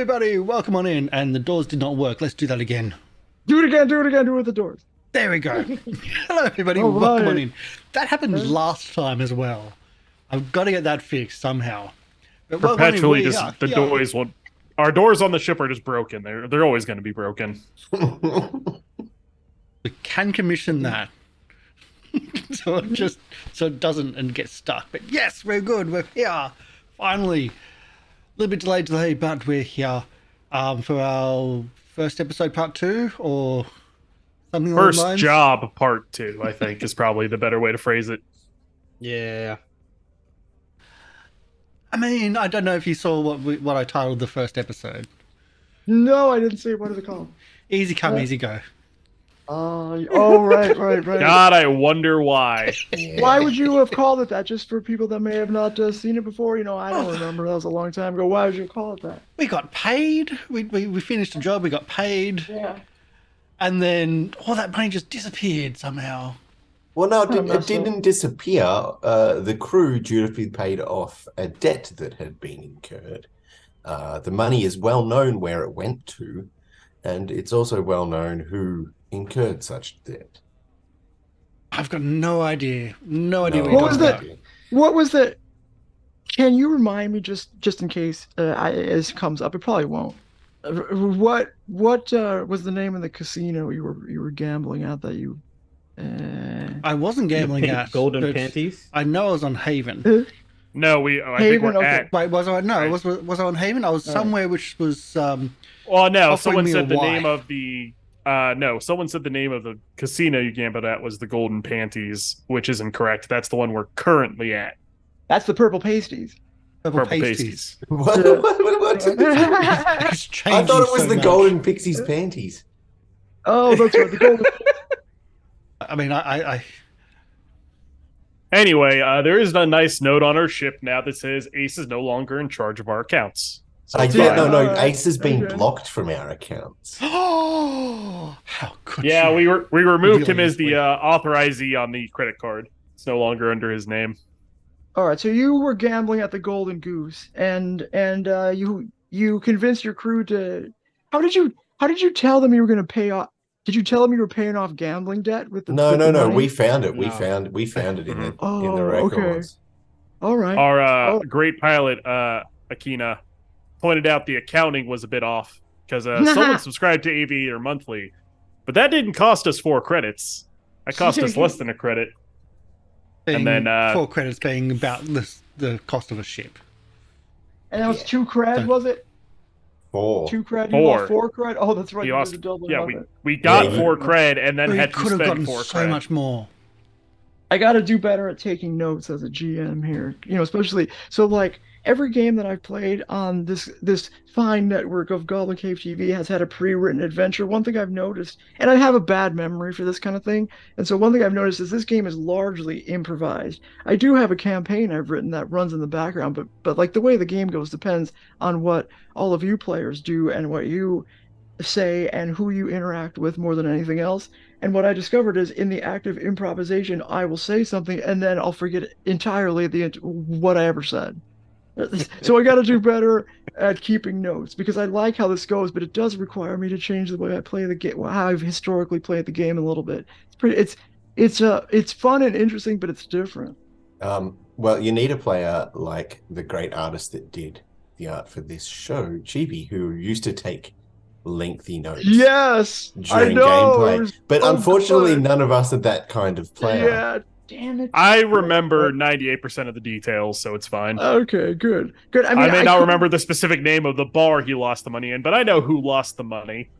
everybody, welcome on in. And the doors did not work. Let's do that again. Do it again, do it with the doors. There we go. Hello everybody, welcome on in. That happened last time as well. I've got to get that fixed somehow. But perpetually just the doors won't. Our doors on the ship are just broken. They're always going to be broken. We can commission that. so it doesn't and get stuck. But yes, we're good. We're here. Finally. A little bit delayed today, but we're here for our first episode part 2 or something along those lines. First job part 2, I think, is probably the better way to phrase it. Yeah. I mean, I don't know if you saw what I titled the first episode. No, I didn't see. What is it called? Easy come, easy go. Right. God, I wonder why. Why would you have called it that? Just for people that may have not seen it before? You know, I don't remember. That was a long time ago. Why would you call it that? We got paid. We finished the job. We got paid. Yeah. And then all that money just disappeared somehow. Well, no, it didn't disappear. The crew due to be paid off a debt that had been incurred. The money is well known where it went to, and it's also well known who incurred such debt. I've got no idea. No idea what was that? What was the? Can you remind me just in case as it comes up? It probably won't. What was the name of the casino you were gambling at that you? I wasn't gambling at Golden Panties. I know I was on Haven. No, I think we're at. Wait, was I? No, was I on Haven? I was somewhere which was. Well, no. Someone said the Y. name of the. No, someone said the name of the casino you gambled at was the Golden Panties, which is incorrect. That's the one we're currently at. That's the Purple Pasties. Purple pasties. What? I thought it was the Golden Pixies panties. Oh, that's right. The Golden. I mean, I Anyway, there is a nice note on our ship now that says Ace is no longer in charge of our accounts. So no, Ace has been blocked from our accounts. Oh, how could yeah, you? we removed him as the authorizee on the credit card. It's no longer under his name. All right, so you were gambling at the Golden Goose, and you convinced your crew to. How did you tell them you were going to pay off? Did you tell them you were paying off gambling debt with the? No. Money? We found it. No. We found it in the Oh, records. Okay. All right. Our great pilot Akina pointed out the accounting was a bit off because someone subscribed to Aviator monthly, but that didn't cost us 4 credits. That cost us less than a credit. And then 4 credits being about the cost of a ship. And that was 2 cred, was it? 4. 2 cred. 4. You lost 4 cred. Oh, that's right. We lost. Yeah, we got 4 cred and then had to could have spend gotten 4 so cred. much more. I got to do better at taking notes as a GM here. You know, especially so like every game that I've played on this fine network of GoblinCaveTV has had a pre-written adventure. One thing I've noticed, and I have a bad memory for this kind of thing, and so one thing I've noticed is this game is largely improvised. I do have a campaign I've written that runs in the background, but like the way the game goes depends on what all of you players do and what you say and who you interact with more than anything else. And what I discovered is in the act of improvisation, I will say something and then I'll forget entirely what I ever said. So I got to do better at keeping notes because I like how this goes, but it does require me to change the way I play the game, how I've historically played the game a little bit. It's fun and interesting, but it's different. Well, you need a player like the great artist that did the art for this show, Chibi, who used to take lengthy notes. Yes, during I know. Gameplay, but unfortunately, none of us are that kind of player. Yeah. Damn it. I remember 98% of the details, so it's fine. Okay, good. I may not remember the specific name of the bar he lost the money in, but I know who lost the money.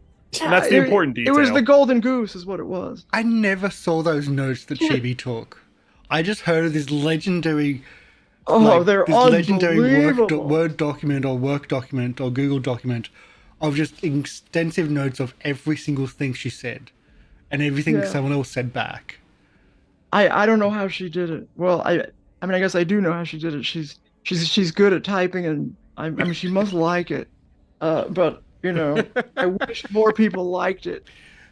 And that's the important detail. It was the Golden Goose is what it was. I never saw those notes that Chibi took. I just heard of this legendary... they're legendary unbelievable. Word document or work document or Google document of just extensive notes of every single thing she said and everything someone else said back. I don't know how she did it. Well, I mean, I guess I do know how she did it. She's good at typing, and I mean, she must like it. But you know, I wish more people liked it.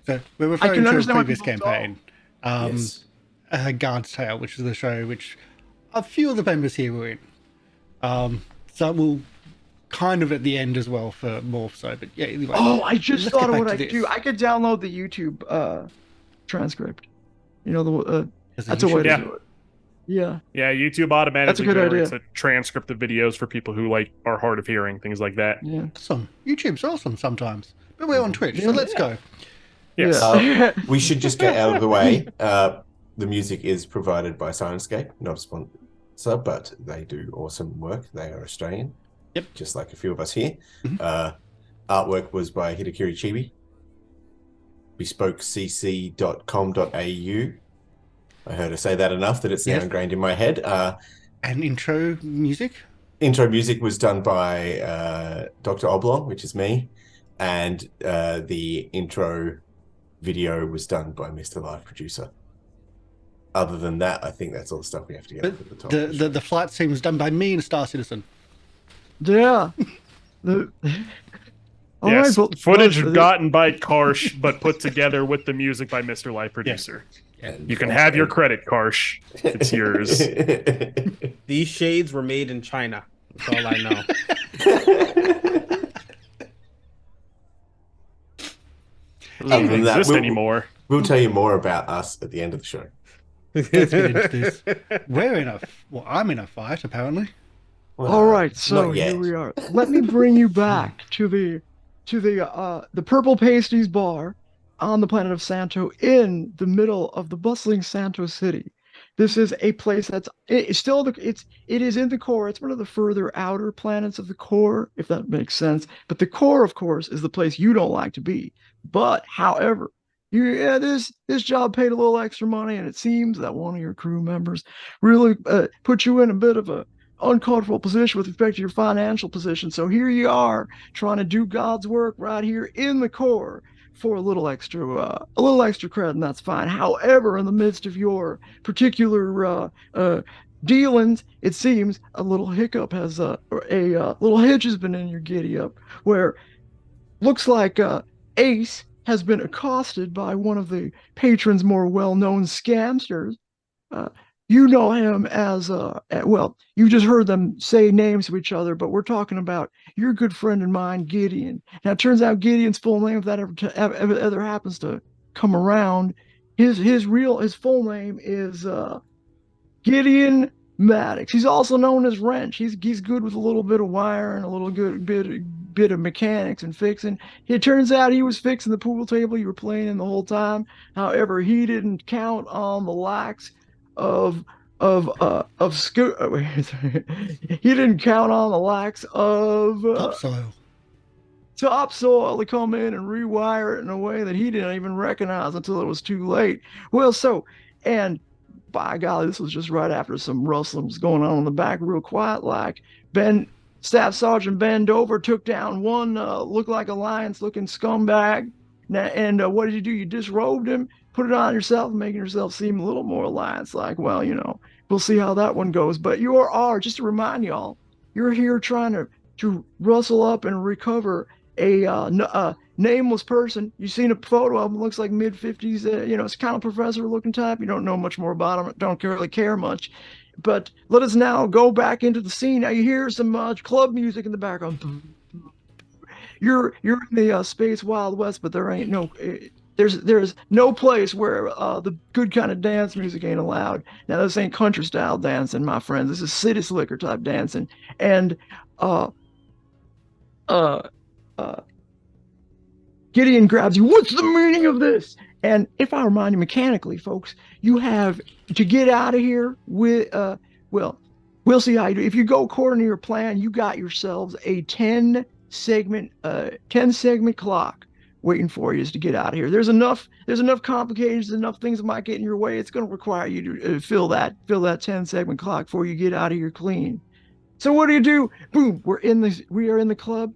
So we're referring to a previous campaign, Guard's Tale, which is the show which a few of the members here were in. So we'll kind of at the end as well for more so. But yeah, anyway. Oh, I just let's thought get of back what to I could this. do. I could download the YouTube transcript. You know, that's a way to Yeah. do it. Yeah. Yeah, YouTube automatically good generates idea. a transcript of videos for people who are hard of hearing, things like that. Yeah. Awesome. YouTube's awesome sometimes. But we're on Twitch, so Yeah. let's go. Yes. Yeah. We should just get out of the way. The music is provided by Syrinscape, not a sponsor, but they do awesome work. They are Australian. Yep. Just like a few of us here. Mhm. Artwork was by Hitokiri Chibi. BespokeCC.com.au. I heard her say that enough that it's now Yes. ingrained in my head. And intro music. Intro music was done by Dr. Oblong, which is me. And the intro video was done by Mr. Live Producer. Other than that, I think that's all the stuff we have to get But up at the top. the flight scene was done by me and a Star Citizen. Yeah. All Yes, right, footage well, gotten by Karsh, but put together with the music by Mr. Live Producer. And You can have your credit, Karsh. It's yours. These shades were made in China. That's all I know. It doesn't than that, exist we'll- anymore. We'll tell you more about us at the end of the show. Let's get into this. I'm in a fight, apparently. All right, so not yet. here we are. Let me bring you back to the Purple Pasties bar on the planet of Santo, in the middle of the bustling Santo City. This is a place it is in the core. It's one of the further outer planets of the core, if that makes sense. But the core, of course, is the place you don't like to be. But however, this job paid a little extra money, and it seems that one of your crew members really put you in a bit of a uncomfortable position with respect to your financial position. So here you are trying to do God's work right here in the core for a little extra credit, and that's fine. However, in the midst of your particular dealings, it seems a little hiccup has a little hitch has been in your giddy up, where looks like Ace has been accosted by one of the patron's more well-known scamsters. You know him as you just heard them say names to each other, but we're talking about your good friend and mine, Gideon. Now, it turns out Gideon's full name, if that ever happens to come around, his full name is Gideon Maddox. He's also known as Wrench. He's good with a little bit of wire and a little good bit of mechanics and fixing. It turns out he was fixing the pool table you were playing in the whole time. However, he didn't count on the likes of he didn't count on the likes of topsoil to come in and rewire it in a way that he didn't even recognize until it was too late. Well, and by golly, this was just right after some rustling was going on in the back, real quiet like. Staff Sergeant Ben Dover took down one looked like Alliance looking scumbag. And what did you do? You disrobed him, put it on yourself, making yourself seem a little more Alliance like. Well, we'll see how that one goes. But you are, just to remind y'all, you're here trying to rustle up and recover a nameless person. You've seen a photo of him, looks like mid-50s. It's kind of professor looking type. You don't know much more about him. Don't really care much. But let us now go back into the scene. Now you hear some club music in the background. You're in the space Wild West, but there ain't there's no place where the good kind of dance music ain't allowed. Now this ain't country style dancing, my friends. This is city slicker type dancing. And Gideon grabs you. What's the meaning of this? And if I remind you mechanically, folks, you have to get out of here with we'll see how you do. If you go according to your plan, you got yourselves a 10 segment clock waiting for you to get out of here. There's enough complications, enough things that might get in your way. It's going to require you to fill that 10 segment clock before you get out of here clean. So what do? Boom, we are in the club.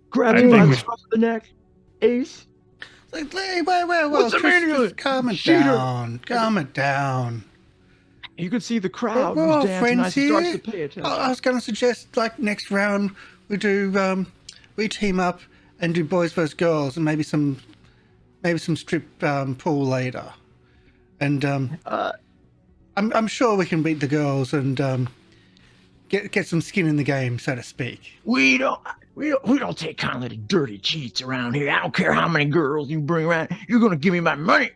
Grab him by the scruff of the neck. Ace. Hey, wait, What's the meaning of it? Calm it down. You could see the crowd We're who's all dancing. friends Starts here. to pay attention. I was going to suggest, next round, we do, we team up and do boys versus girls, and maybe some strip pool later. And I'm sure we can beat the girls, and get some skin in the game, so to speak. We don't take kindly to dirty cheats around here. I don't care how many girls you bring around. You're gonna give me my money.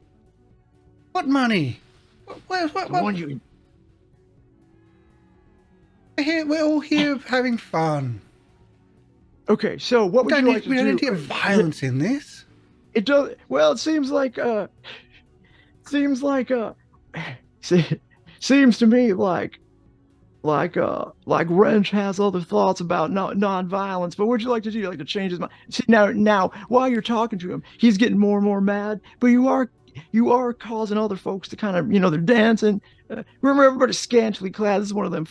What money? What? The one you. We're all here having fun. Okay, so what would you like to do? We don't need to get violence in this. It does. Well, it seems like seems to me like Wrench has other thoughts about non-violence. But what'd you like to do? You like to change his mind? See, now while you're talking to him, he's getting more and more mad. But you are causing other folks to kind of, they're dancing. Remember, everybody's scantily clad. This is one of them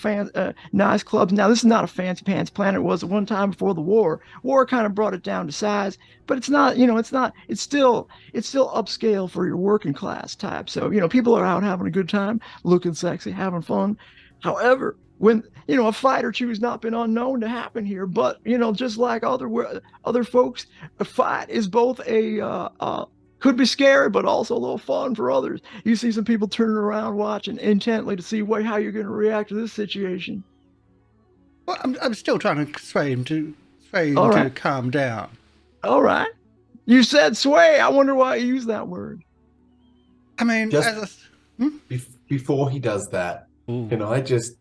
nice clubs. Now, this is not a fancy pants planet. It was at one time before the war. War kind of brought it down to size, but it's not. It's still upscale for your working class type. So people are out having a good time, looking sexy, having fun. However, when a fight or two has not been unknown to happen here, but just like other folks, a fight is both could be scary, but also a little fun for others. You see some people turning around watching intently to see how you're going to react to this situation. Well, I'm still trying to sway him to calm down. All right. You said sway. I wonder why you use that word. I mean, before he does that, can I just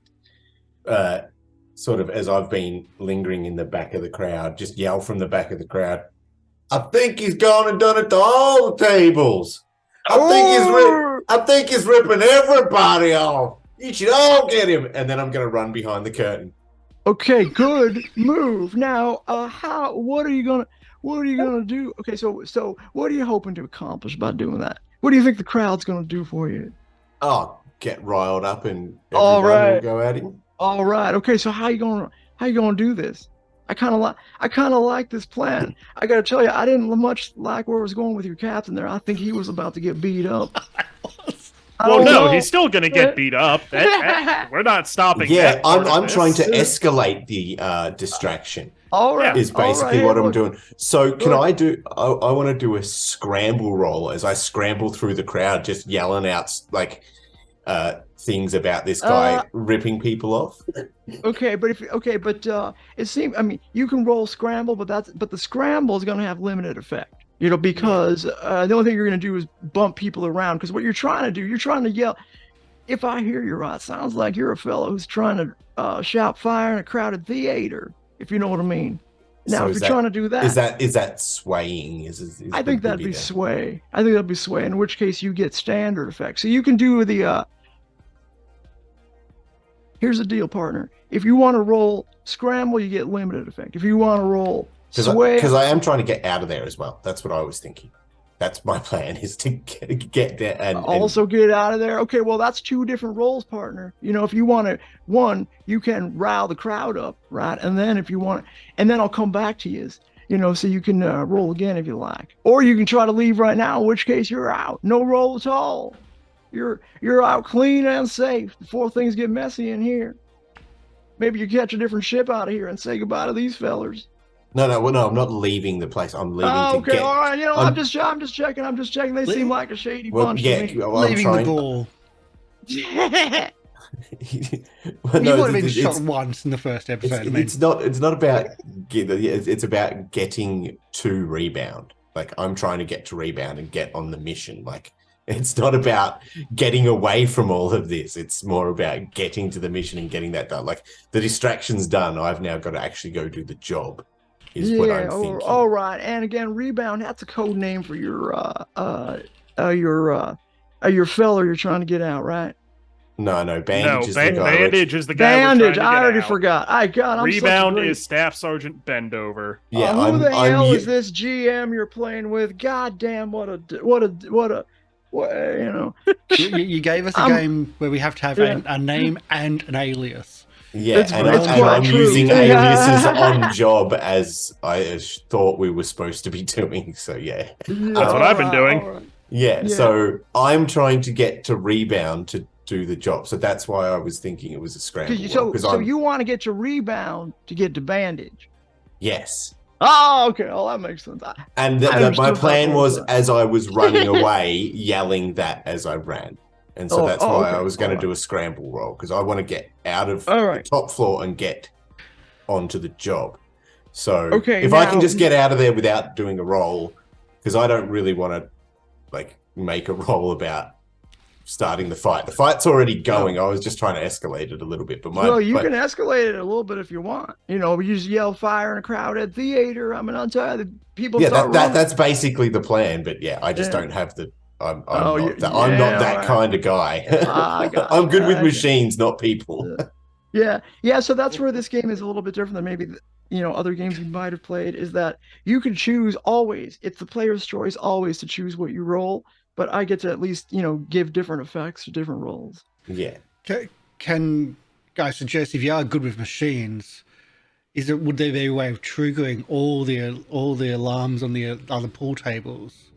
sort of, as I've been lingering in the back of the crowd, just yell from the back of the crowd, I think he's gone and done it to all the tables. I think he's ripping everybody off. You should all get him. And then I'm going to run behind the curtain. Okay, good move. Now, what are you gonna do? Okay, so what are you hoping to accomplish by doing that? What do you think the crowd's gonna do for you? Oh, get riled up and everybody will go at him. All right. Okay, so how you gonna do this? I kind of like this plan. I got to tell you, I didn't much like where I was going with your captain there. I think he was about to get beat up. Well, no, he's still going to get beat up. We're not stopping. Yeah, I'm trying to escalate the distraction. All right, is basically what I'm doing. So can I do? I want to do a scramble roll as I scramble through the crowd, just yelling out like things about this guy ripping people off. Okay, but it seems. I mean, you can roll scramble, but the scramble is going to have limited effect. Because the only thing you're going to do is bump people around. Because what you're trying to do, you're trying to yell. If I hear you right, sounds like you're a fellow who's trying to shout fire in a crowded theater. If you know what I mean. Now, so if you're trying to do that, is that swaying? I think that'd be sway. I think that'd be sway. In which case, you get standard effect. So you can do the. Here's the deal, partner. If you want to roll scramble, you get limited effect. If you want to roll sway, because I am trying to get out of there as well. That's what I was thinking. That's my plan, is to get there and also get out of there. Okay, well, that's two different roles, partner. If you want to, one, you can rile the crowd up, right? And then if you want, and then I'll come back to you, so you can roll again if you like, or you can try to leave right now. In which case, you're out. No roll at all. You're out clean and safe before things get messy in here. Maybe you catch a different ship out of here and say goodbye to these fellers. No, I'm not leaving the place. I'm leaving to get... all right. I'm just checking. They seem like a shady bunch to me. Leaving the ball. You would have been shot once in the first episode. It's not about... It's about getting to rebound. Like, I'm trying to get to rebound and get on the mission. Like, it's not about getting away from all of this. It's more about getting to the mission and getting that done. Like, the distraction's done. I've now got to actually go do the job. What I'm thinking. All right. And again, rebound, that's a code name for your fella you're trying to get out, right? No, bandage is the guy. Bandage is the guy. Bandage, I already forgot. Rebound is Staff Sergeant Bendover. Yeah, who the hell is this GM you're playing with? God damn, what a You gave us a game where we have to have a name and an alias. Yeah, I'm using aliases on job as I thought we were supposed to be doing. So yeah, that's what I've been doing. Right. Yeah, so I'm trying to get to rebound to do the job. So that's why I was thinking it was a scramble. So you want to get to rebound to get to bandage? Yes. Oh, okay. Oh, that makes sense. My plan was, as I was running away, yelling that as I ran. And so that's why okay. I was going to All do a scramble roll, because I want to get out of All the right. top floor and get onto the job. So Okay, if I now- can just get out of there without doing a roll, because I don't really want to like make a roll about starting the fight. The fight's already going. I was just trying to escalate it a little bit. But you can escalate it a little bit if you want. You know, you just yell fire in a crowded theater. I mean, I'll tell you, the people start running. That's basically the plan. But yeah, I just don't have the. I'm not that kind of guy. I'm good with machines, not people. Yeah. So that's where this game is a little bit different than maybe other games you might have played. Is that you can choose always. It's the player's choice always to choose what you roll. But I get to at least give different effects to different rolls. Yeah. Can guys suggest, if you are good with machines, would there be a way of triggering all the alarms on the other pool tables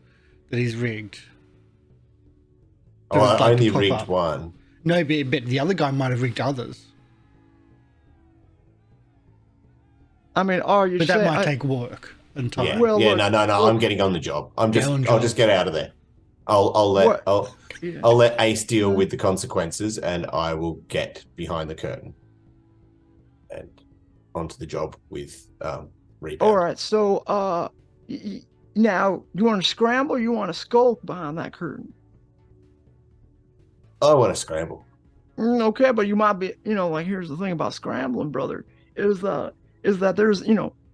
that is rigged? Oh, I only rigged one. No, but the other guy might have rigged others. I mean, but that might take work and time. Yeah. Well, no. I'm getting on the job. I'll just get out of there. I'll let Ace deal with the consequences, and I will get behind the curtain and onto the job with Rebound. All right. So now you want to scramble? Or you want to skulk behind that curtain? I want to scramble. Okay, but you might be, like, here's the thing about scrambling, brother, is that there's,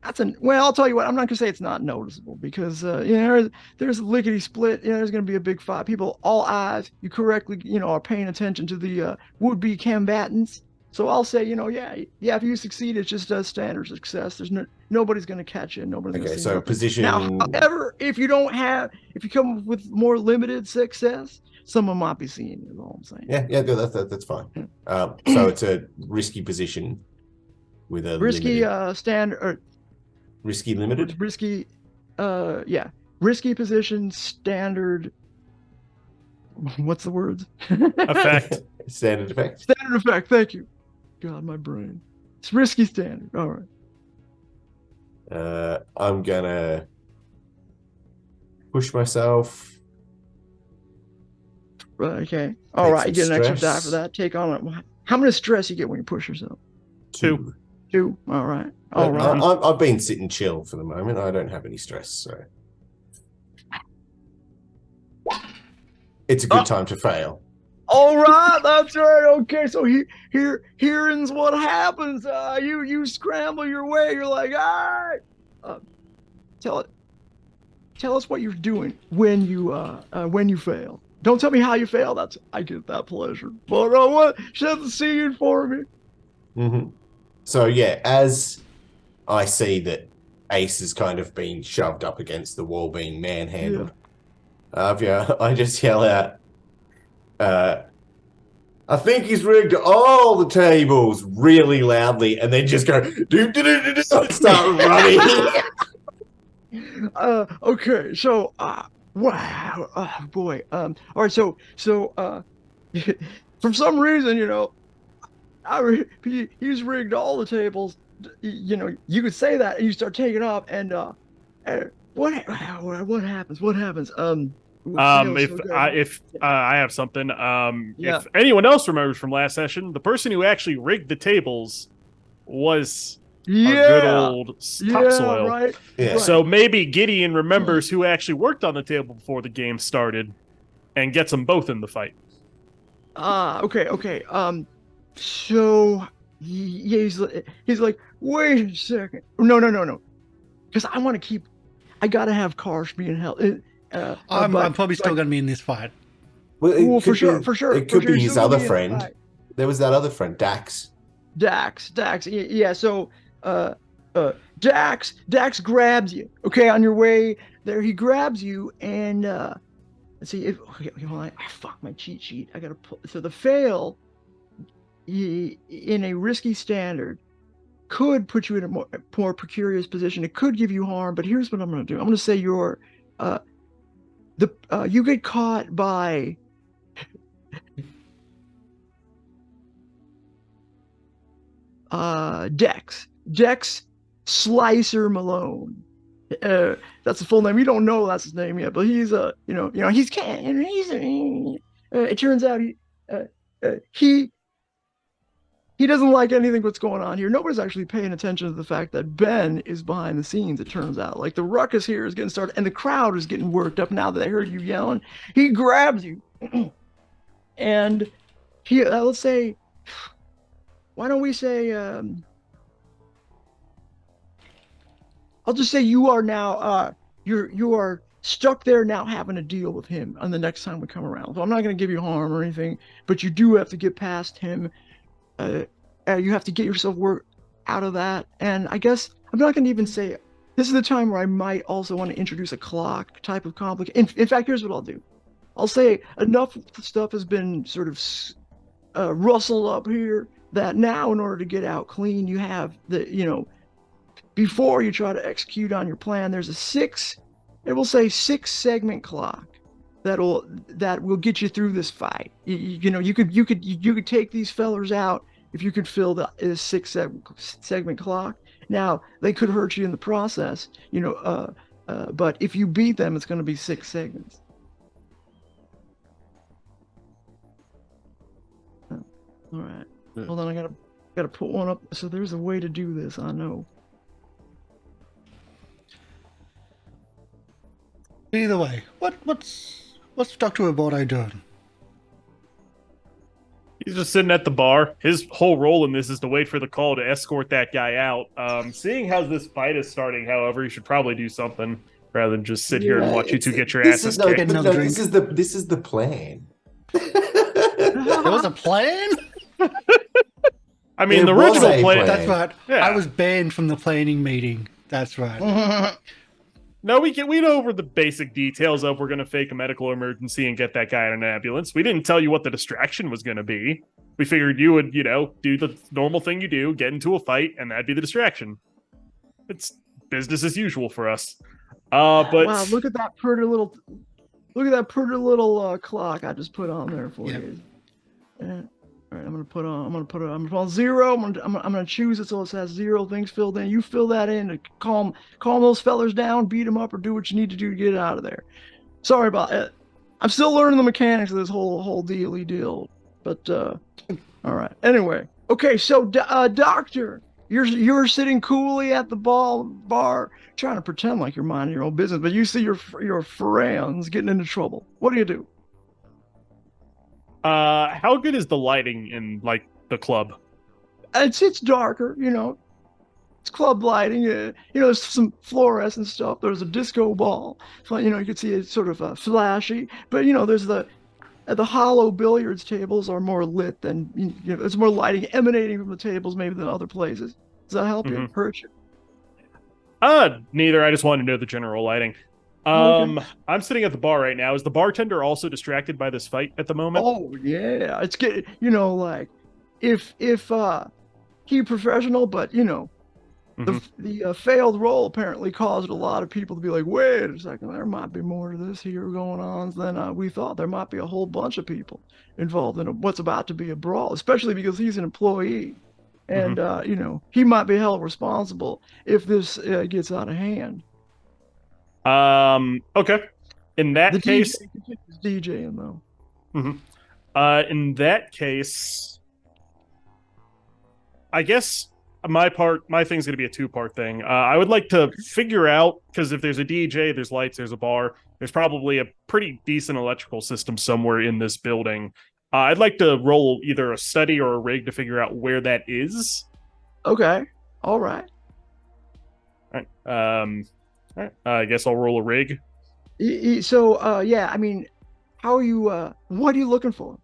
I'll tell you what, I'm not gonna say it's not noticeable, because there's a lickety split. There's gonna be a big fight. People, all eyes. You correctly, are paying attention to the would-be combatants. So I'll say, if you succeed, it's just a standard success. There's nobody's gonna catch you. Nobody's gonna see so nothing. position. Now, however, if you come up with more limited success, someone might be seeing you. Is all I'm saying. Yeah, that's fine. So it's a risky position with a risky limited... standard. Or, risky limited. Risky, risky position standard. What's the words? Effect. Standard effect. Standard effect. Thank you. God, my brain. It's risky standard. All right. I'm gonna push myself. Right. Okay. All right. You get an extra die for that. Take on it. How much stress you get when you push yourself? 2. 2. All right. All right. I've been sitting chill for the moment. I don't have any stress, so it's a good time to fail. All right, that's right. Okay, so here's what happens. You scramble your way. You're like, all right. Tell us what you're doing when you fail. Don't tell me how you fail. I get that pleasure. But set the scene for me. Mm-hmm. So yeah, as I see that Ace is kind of being shoved up against the wall, being manhandled, I just yell out, I think he's rigged all the tables really loudly, and then just go and start running. Okay, so wow, oh boy. All right, so for some reason, he's rigged all the tables. You could say that, and you start taking off, and what happens? What happens? If I have something, if anyone else remembers from last session, the person who actually rigged the tables was our good old Topsoil. Right. Yeah. So maybe Gideon remembers who actually worked on the table before the game started, and gets them both in the fight. Okay. So he's like, wait a second. No. Because I gotta have Karsh being held. I'm probably still going to be in this fight. Well, for sure. It could be his other friend. There was that other friend, Dax. Dax. Yeah. So, Dax grabs you. Okay, on your way there, he grabs you, and let's see if fuck my cheat sheet. I gotta pull. So the fail in a risky standard could put you in a more precarious position. It could give you harm, but here's what I'm gonna do. I'm gonna say you're you get caught by Dex Slicer Malone. That's the full name. You don't know that's his name yet, but he's he's It turns out he doesn't like anything what's going on here. Nobody's actually paying attention to the fact that Ben is behind the scenes, it turns out. Like, the ruckus here is getting started, and the crowd is getting worked up now that they heard you yelling. He grabs you, and he, let's say, why don't we say, I'll just say you are now, you are stuck there now having to deal with him on the next time we come around. So I'm not going to give you harm or anything, but you do have to get past him. You have to get yourself work out of that. And I guess I'm not going to even say this is the time where I might also want to introduce a clock type of complication. In fact, here's what I'll do. I'll say enough stuff has been sort of rustled up here that now, in order to get out clean, you have the, before you try to execute on your plan, there's a 6-segment clock that will get you through this fight. You could take these fellers out if you could fill the 6-segment clock. Now they could hurt you in the process, but if you beat them, it's going to be 6 segments. All right, hold on, I gotta put one up. So there's a way to do this. I know. Either way, what's Dr. Ibote doing? He's just sitting at the bar. His whole role in this is to wait for the call to escort that guy out. Seeing how this fight is starting, however, you should probably do something rather than just sit here and watch you two get your asses kicked. This is the plan. There was a plan? I mean, the original plan. That's right. Yeah. I was banned from the planning meeting. That's right. No, we know over the basic details of we're going to fake a medical emergency and get that guy in an ambulance. We didn't tell you what the distraction was going to be. We figured you would, do the normal thing you do, get into a fight, and that'd be the distraction. It's business as usual for us. But wow, look at that pretty little clock I just put on there for you. All right, I'm gonna put on 0. I'm gonna choose it so it has 0 things filled in. You fill that in to calm those fellers down, beat them up, or do what you need to do to get out of there. Sorry about it. I'm still learning the mechanics of this whole deal. But all right. Anyway, okay. So Doctor, you're sitting coolly at the bar, trying to pretend like you're minding your own business, but you see your friends getting into trouble. What do? How good is the lighting in the club? It's darker, It's club lighting. There's some fluorescent stuff. There's a disco ball. So, you can see it's sort of flashy. But there's the hollow billiards tables are more lit than there's more lighting emanating from the tables maybe than other places. Does that help you? Hurt you? Neither. I just wanted to know the general lighting. Okay. I'm sitting at the bar right now. Is the bartender also distracted by this fight at the moment? Oh yeah, it's good. If he professional, but the failed roll apparently caused a lot of people to be like, wait a second, there might be more to this here going on than we thought. There might be a whole bunch of people involved in what's about to be a brawl, especially because he's an employee, and he might be held responsible if this gets out of hand. Okay. In that case, DJing though. In that case, I guess my thing's gonna be a 2-part thing. I would like to figure out, because if there's a DJ, there's lights, there's a bar, there's probably a pretty decent electrical system somewhere in this building. I'd like to roll either a study or a rig to figure out where that is. Okay. All right. All right. All right. I guess I'll roll a rig. So, yeah, I mean, how are you, what are you looking for?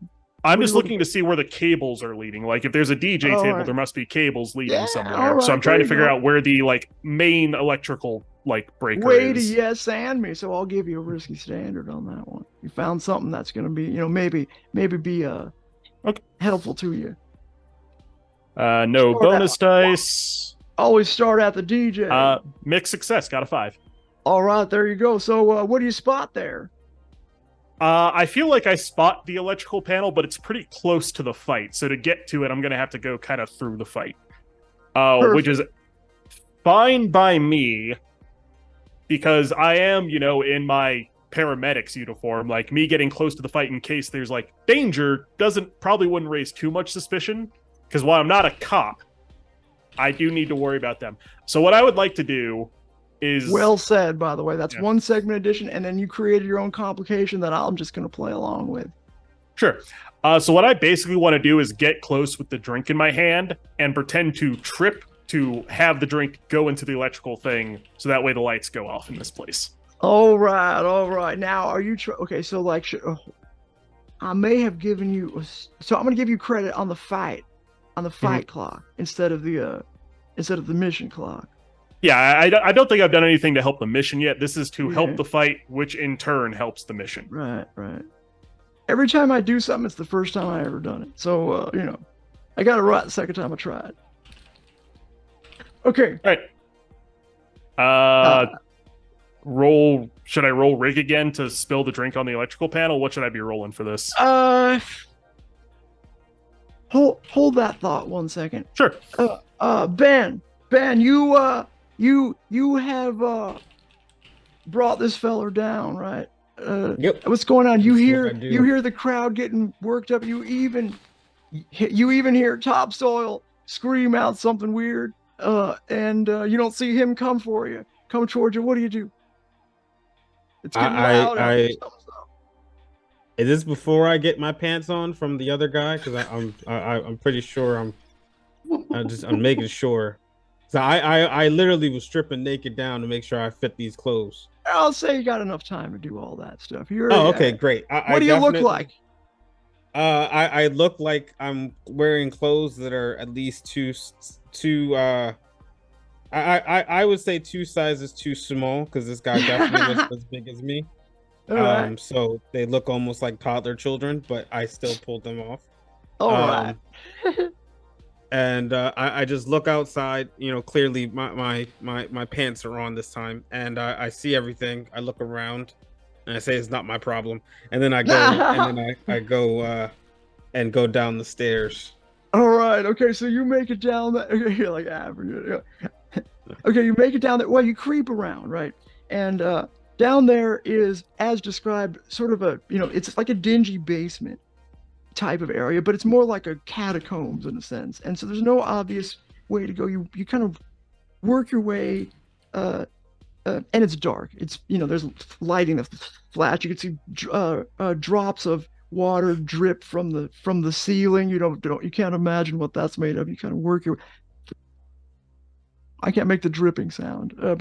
I'm just looking to see where the cables are leading. Like, if there's a DJ table, right, there must be cables leading somewhere. Right, so I'm trying to figure out where the, main electrical, breaker Way is. to yes and me, so I'll give you a risky standard on that one. You found something that's going to be, maybe be helpful to you. No bonus dice. Always start at the DJ. Mixed success, got a 5. All right, there you go. So what do you spot there? I feel like I spot the electrical panel, but it's pretty close to the fight. So to get to it, I'm going to have to go kind of through the fight. Which is fine by me, because I am, in my paramedics uniform. Like me getting close to the fight in case there's like danger probably wouldn't raise too much suspicion, because while I'm not a cop, I do need to worry about them. So what I would like to do is... Well said, by the way. That's one segment edition, and then you created your own complication that I'm just going to play along with. Sure. So what I basically want to do is get close with the drink in my hand and pretend to trip to have the drink go into the electrical thing, so that way the lights go off in this place. All right. Now, are you... okay, so like... I may have given you... So I'm going to give you credit on the fight clock instead of the mission clock. Yeah, I don't think I've done anything to help the mission yet. This is to help the fight, which in turn helps the mission. Right. Every time I do something, it's the first time I ever done it. So, I got it right the second time I tried. Okay. All right. Roll. Should I roll rig again to spill the drink on the electrical panel? What should I be rolling for this? Hold that thought 1 second. Sure. Ben, you have brought this feller down, right? Yep. What's going on? You That's hear the crowd getting worked up. You even hear Topsoil scream out something weird. And you don't see him come towards you. What do? It's getting loud. Is this before I get my pants on from the other guy? Because I'm pretty sure I'm making sure. So I literally was stripping naked down to make sure I fit these clothes. I'll say you got enough time to do all that stuff. Okay, great. What do you look like? I look like I'm wearing clothes that are at least two. I would say 2 sizes too small, because this guy definitely was as big as me. Right. So they look almost like toddler children, but I still pulled them off. All right. And I just look outside. Clearly my pants are on this time, and I see everything. I look around, and I say it's not my problem. And then I go and go down the stairs. All right. Okay. So you make it down that. Okay, you're like average. Okay, you make it down that. Well, you creep around, right? And down there is, as described, sort of a it's like a dingy basement type of area, but it's more like a catacombs in a sense. And so there's no obvious way to go. You kind of work your way, and it's dark. It's there's lighting that's flash. You can see drops of water drip from the ceiling. You can't imagine what that's made of. You kind of work your... I can't make the dripping sound, but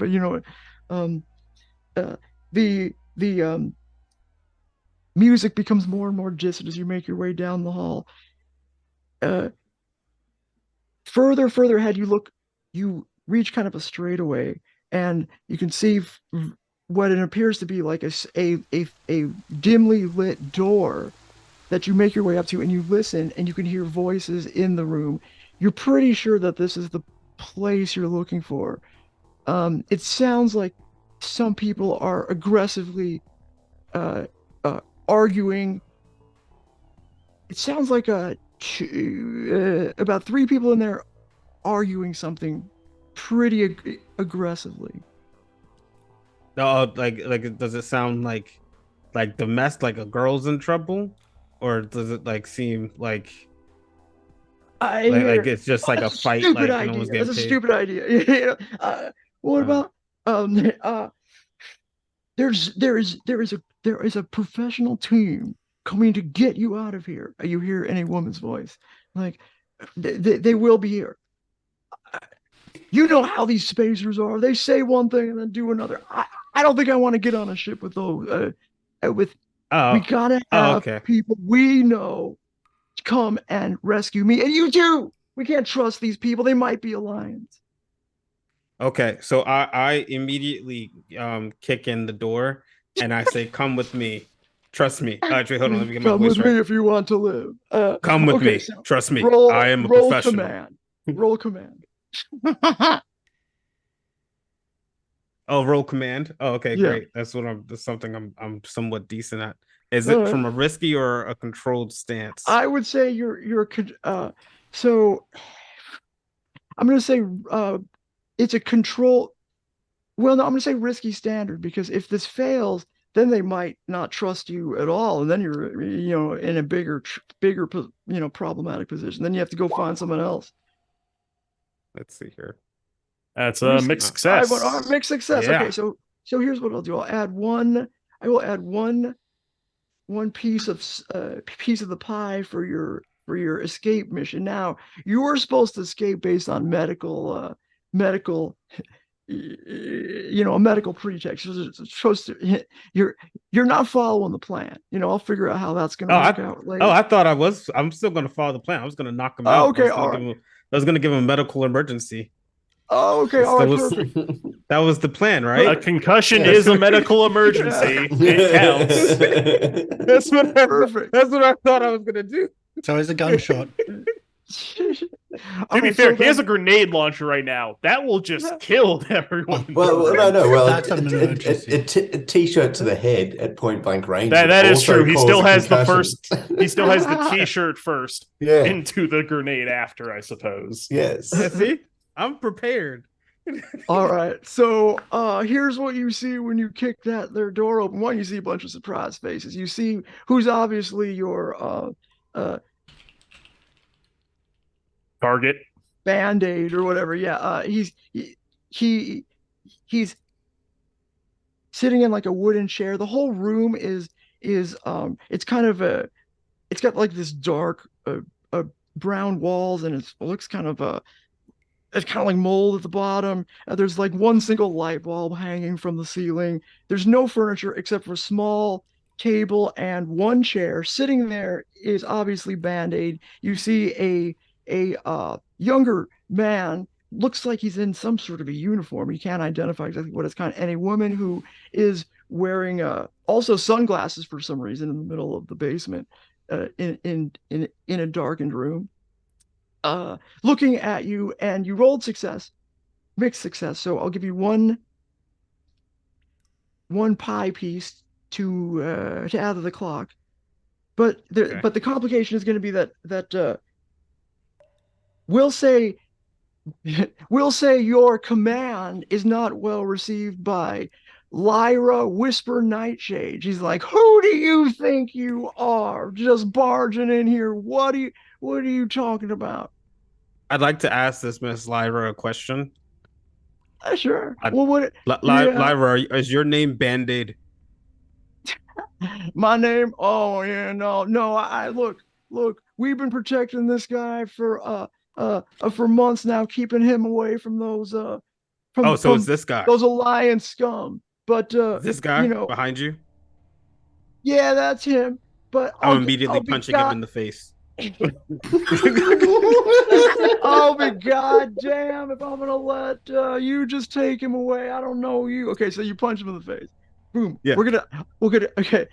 the music becomes more and more distant as you make your way down the hall. Further ahead, you reach kind of a straightaway, and you can see what it appears to be like a dimly lit door that you make your way up to, and you listen, and you can hear voices in the room. You're pretty sure that this is the place you're looking for. It sounds like some people are aggressively arguing. It sounds like about 3 people in there arguing something pretty aggressively. Oh, like does it sound like the mess, like a girl's in trouble, or does it seem like it's just like a fight? Like idea. That's a stupid idea. What about there is a professional team coming to get you out of here. You hear any woman's voice, like they will be here. You know how these spacers are. They say one thing and then do another. I don't think I want to get on a ship with those. We gotta have people we know come and rescue me and you too. We can't trust these people. They might be Alliance. Okay, so I immediately kick in the door and I say, "Come with me, trust me." Actually, hold on, let me get my voice right. Come with me if you want to live. Come with me, trust me. I am a roll professional. Command. Roll command. Oh, roll command. Oh, okay, Yeah. great. That's something I'm somewhat decent at. Is it from a risky or a controlled stance? I would say you're so I'm gonna say it's a control. Well, no, I'm gonna say risky standard, because if this fails, then they might not trust you at all, and then you're in a bigger problematic position. Then you have to go find someone else. Let's see here. That's a mixed success. Mixed success. Yeah. Okay, so here's what I'll do. I will add one piece of the pie for your escape mission. Now, you were supposed to escape based on medical a medical pretext. It's supposed to, you're not following the plan. I'll figure out how that's going to work out later. I thought I was. I'm still going to follow the plan. I was going to knock him out. Okay, I was going to give him a medical emergency. Oh, okay, all right, perfect. That was the plan, right? A concussion is a medical emergency. It counts. That's what I thought I was going to do. So it's a gunshot. To be fair, he has a grenade launcher right now. That will just kill everyone. Well, no. Well, That's an emergency. a t-shirt to the head at point blank range. That is true. He still has the concussion. He still has the t-shirt first. Yeah. Into the grenade after, I suppose. Yes. See, I'm prepared. All right. So here's what you see when you kick their door open. One, you see a bunch of surprised faces. You see who's obviously your Target. Band-Aid or whatever. Yeah. He's sitting in like a wooden chair. The whole room is it's kind of it's got like this dark brown walls, and it looks kind of it's kind of like mold at the bottom. There's like one single light bulb hanging from the ceiling. There's no furniture except for a small table and one chair. Sitting there is obviously Band-Aid. You see a younger man, looks like he's in some sort of a uniform. You can't identify exactly what it's kind of, and a woman who is wearing also sunglasses for some reason in the middle of the basement, in a darkened room, looking at you. And you rolled mixed success. So I'll give you one pie piece to add to the clock. But the complication is going to be that we'll say your command is not well received by Lyra Whisper Nightshade. She's like, "Who do you think you are? Just barging in here? What are you talking about?" I'd like to ask this Miss Lyra a question. Sure. Lyra, is your name Band-Aid? My name? Oh yeah, no. I look. We've been protecting this guy for months now, keeping him away from those it's this guy, those Alliance scum. But this guy behind you? Yeah, that's him. But I'm immediately punching him in the face. I'll be goddamn if I'm gonna let you just take him away. I don't know you. Okay, so you punch him in the face. Boom. Yeah. We're gonna okay.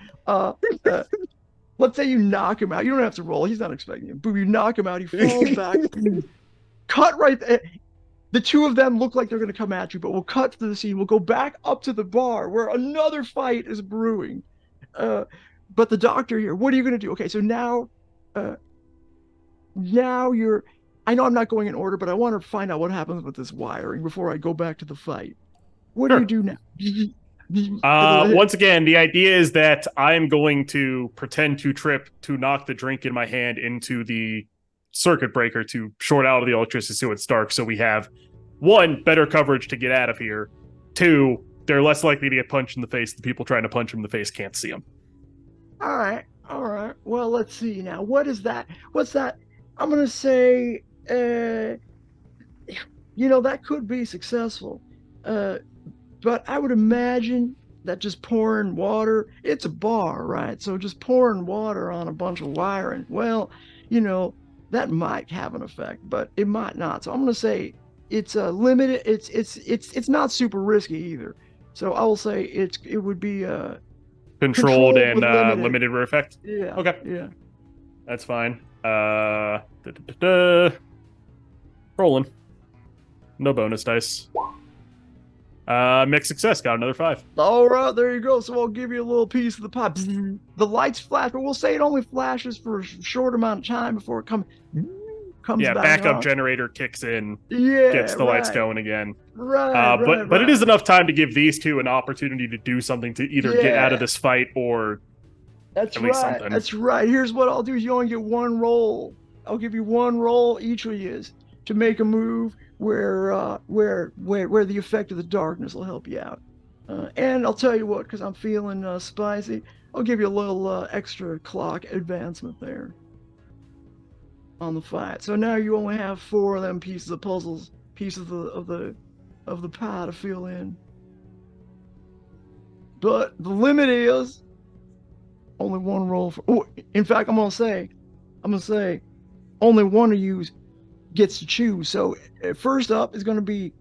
Let's say you knock him out. You don't have to roll. He's not expecting you. Boom, you knock him out. He falls back. Cut right there. The two of them look like they're going to come at you, but we'll cut to the scene. We'll go back up to the bar where another fight is brewing. But the doctor here, what are you going to do? Okay, so now you're... I know I'm not going in order, but I want to find out what happens with this wiring before I go back to the fight. What do you do now? Once again, the idea is that I'm going to pretend to trip to knock the drink in my hand into the circuit breaker to short out of the electricity so it's dark, so we have, one, better coverage to get out of here. Two, they're less likely to get punched in the face. The people trying to punch them in the face can't see them. All right. Well, let's see now. What is that? What's that? I'm going to say, that could be successful. But I would imagine that just pouring water, it's a bar, right? So just pouring water on a bunch of wiring, well, that might have an effect, but it might not. So I'm going to say it's limited. It's not super risky either. So I will say it would be controlled and limited effect. Yeah. Okay. Yeah. That's fine. Rolling. No bonus dice. Mixed success, got another 5. All right, there you go. So I'll give you a little piece of the pie. The lights flash, but we'll say it only flashes for a short amount of time before it comes comes back backup on. generator kicks in, Yeah, gets the lights right. going again. Right, but it is enough time to give these two an opportunity to do something to either get out of this fight or That's at least right. something. That's right. Here's what I'll do: you only get one roll. I'll give you one roll each of you to make a move where the effect of the darkness will help you out. And I'll tell you what, because I'm feeling spicy, I'll give you a little extra clock advancement there on the fight. So now you only have 4 of them pieces of the pie to fill in. But the limit is only one roll for. Oh, in fact, I'm gonna say, only one of you gets to choose. So first up is gonna be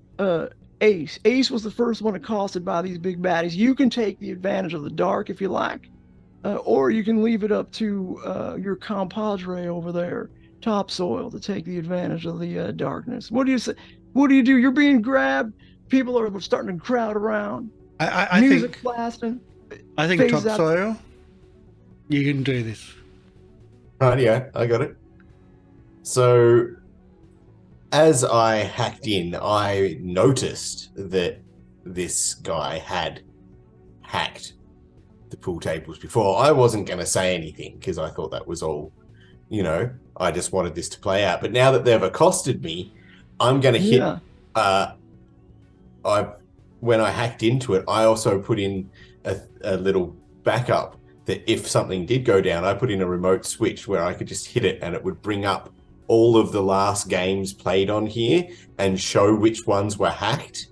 Ace. Ace was the first one accosted by these big baddies. You can take the advantage of the dark if you like, or you can leave it up to your compadre over there, Topsoil, to take the advantage of the darkness. What do you say? What do you do? You're being grabbed. People are starting to crowd around. I Music think blasting. I think phase out. Topsoil, you can do this. Right, yeah, I got it. So, as I hacked in, I noticed that this guy had hacked the pool tables before. I wasn't going to say anything because I thought that was all, I just wanted this to play out. But now that they've accosted me, I'm going to hit. When I hacked into it, I also put in a little backup that if something did go down, I put in a remote switch where I could just hit it and it would bring up all of the last games played on here and show which ones were hacked.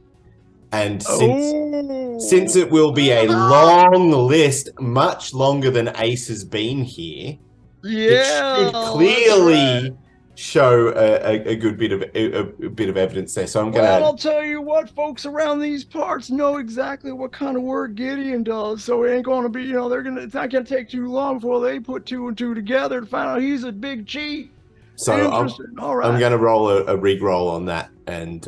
And since it will be a long list, much longer than Ace has been here, it should clearly show a good bit of evidence there. So I'm gonna. Well, I'll tell you what, folks around these parts know exactly what kind of work Gideon does. So it ain't gonna be, it's not gonna take too long before they put 2 and 2 together to find out he's a big cheat. So All right. I'm gonna roll a rig-roll on that and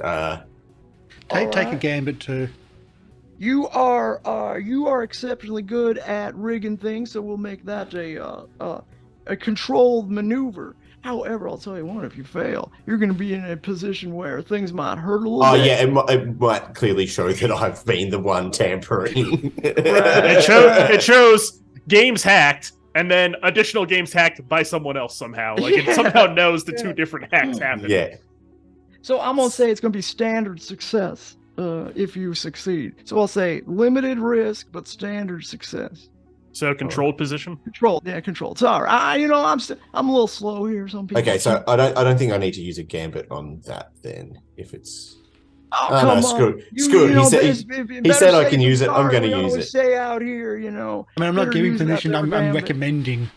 take a gambit too. You are exceptionally good at rigging things, so we'll make that a controlled maneuver. However, I'll tell you what, if you fail, you're going to be in a position where things might hurt a little bit. Yeah, it might clearly show that I've been the one tampering. It shows games hacked, and then additional games hacked by someone else somehow. Like, it somehow knows the 2 different hacks happened. Yeah. So I'm going to say it's going to be standard success if you succeed. So I'll say limited risk, but standard success. So controlled position? Controlled, yeah, controlled. Sorry, I'm a little slow here. Some people. Okay, so I don't think I need to use a gambit on that then. If it's come on. Screw it. He said I can use it. I'm going to use it. Stay out here, I mean, I'm not giving permission. I'm recommending.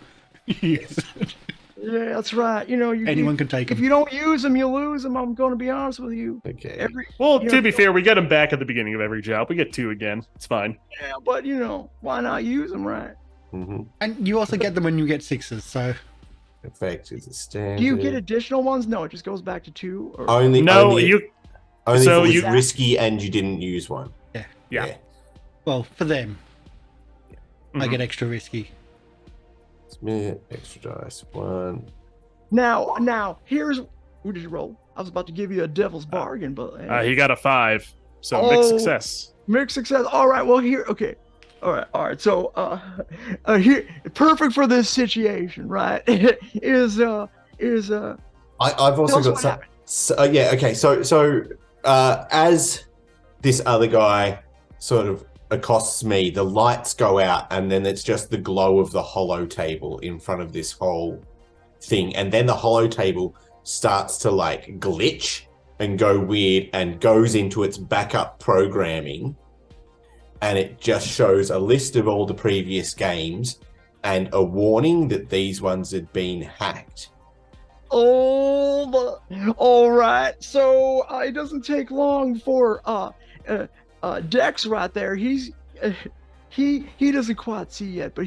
Yeah, that's right. Anyone can take them. If you don't use them, you lose them. I'm going to be honest with you. Okay. To be fair, we get them back at the beginning of every job. We get 2 again. It's fine. Yeah, but why not use them, right? Mm-hmm. And you also get them when you get 6s. So effect is a standard. Do you get additional ones? No, it just goes back to 2. Or... Only if it was risky and you didn't use one. Yeah. Well, for them, Mm-hmm. I get extra risky. Submit, extra dice, 1. Now, here's... What did you roll? I was about to give you a devil's bargain, but... he got a 5, so mixed success. Mixed success. All right, well, here... Okay. All right. So, here... Perfect for this situation, right? I've also got some... okay, so as this other guy sort of accosts me, the lights go out and then it's just the glow of the holo table in front of this whole thing, and then the holo table starts to like glitch and go weird and goes into its backup programming, and it just shows a list of all the previous games and a warning that these ones had been hacked. All right. So it doesn't take long for Dex right there. He doesn't quite see yet, but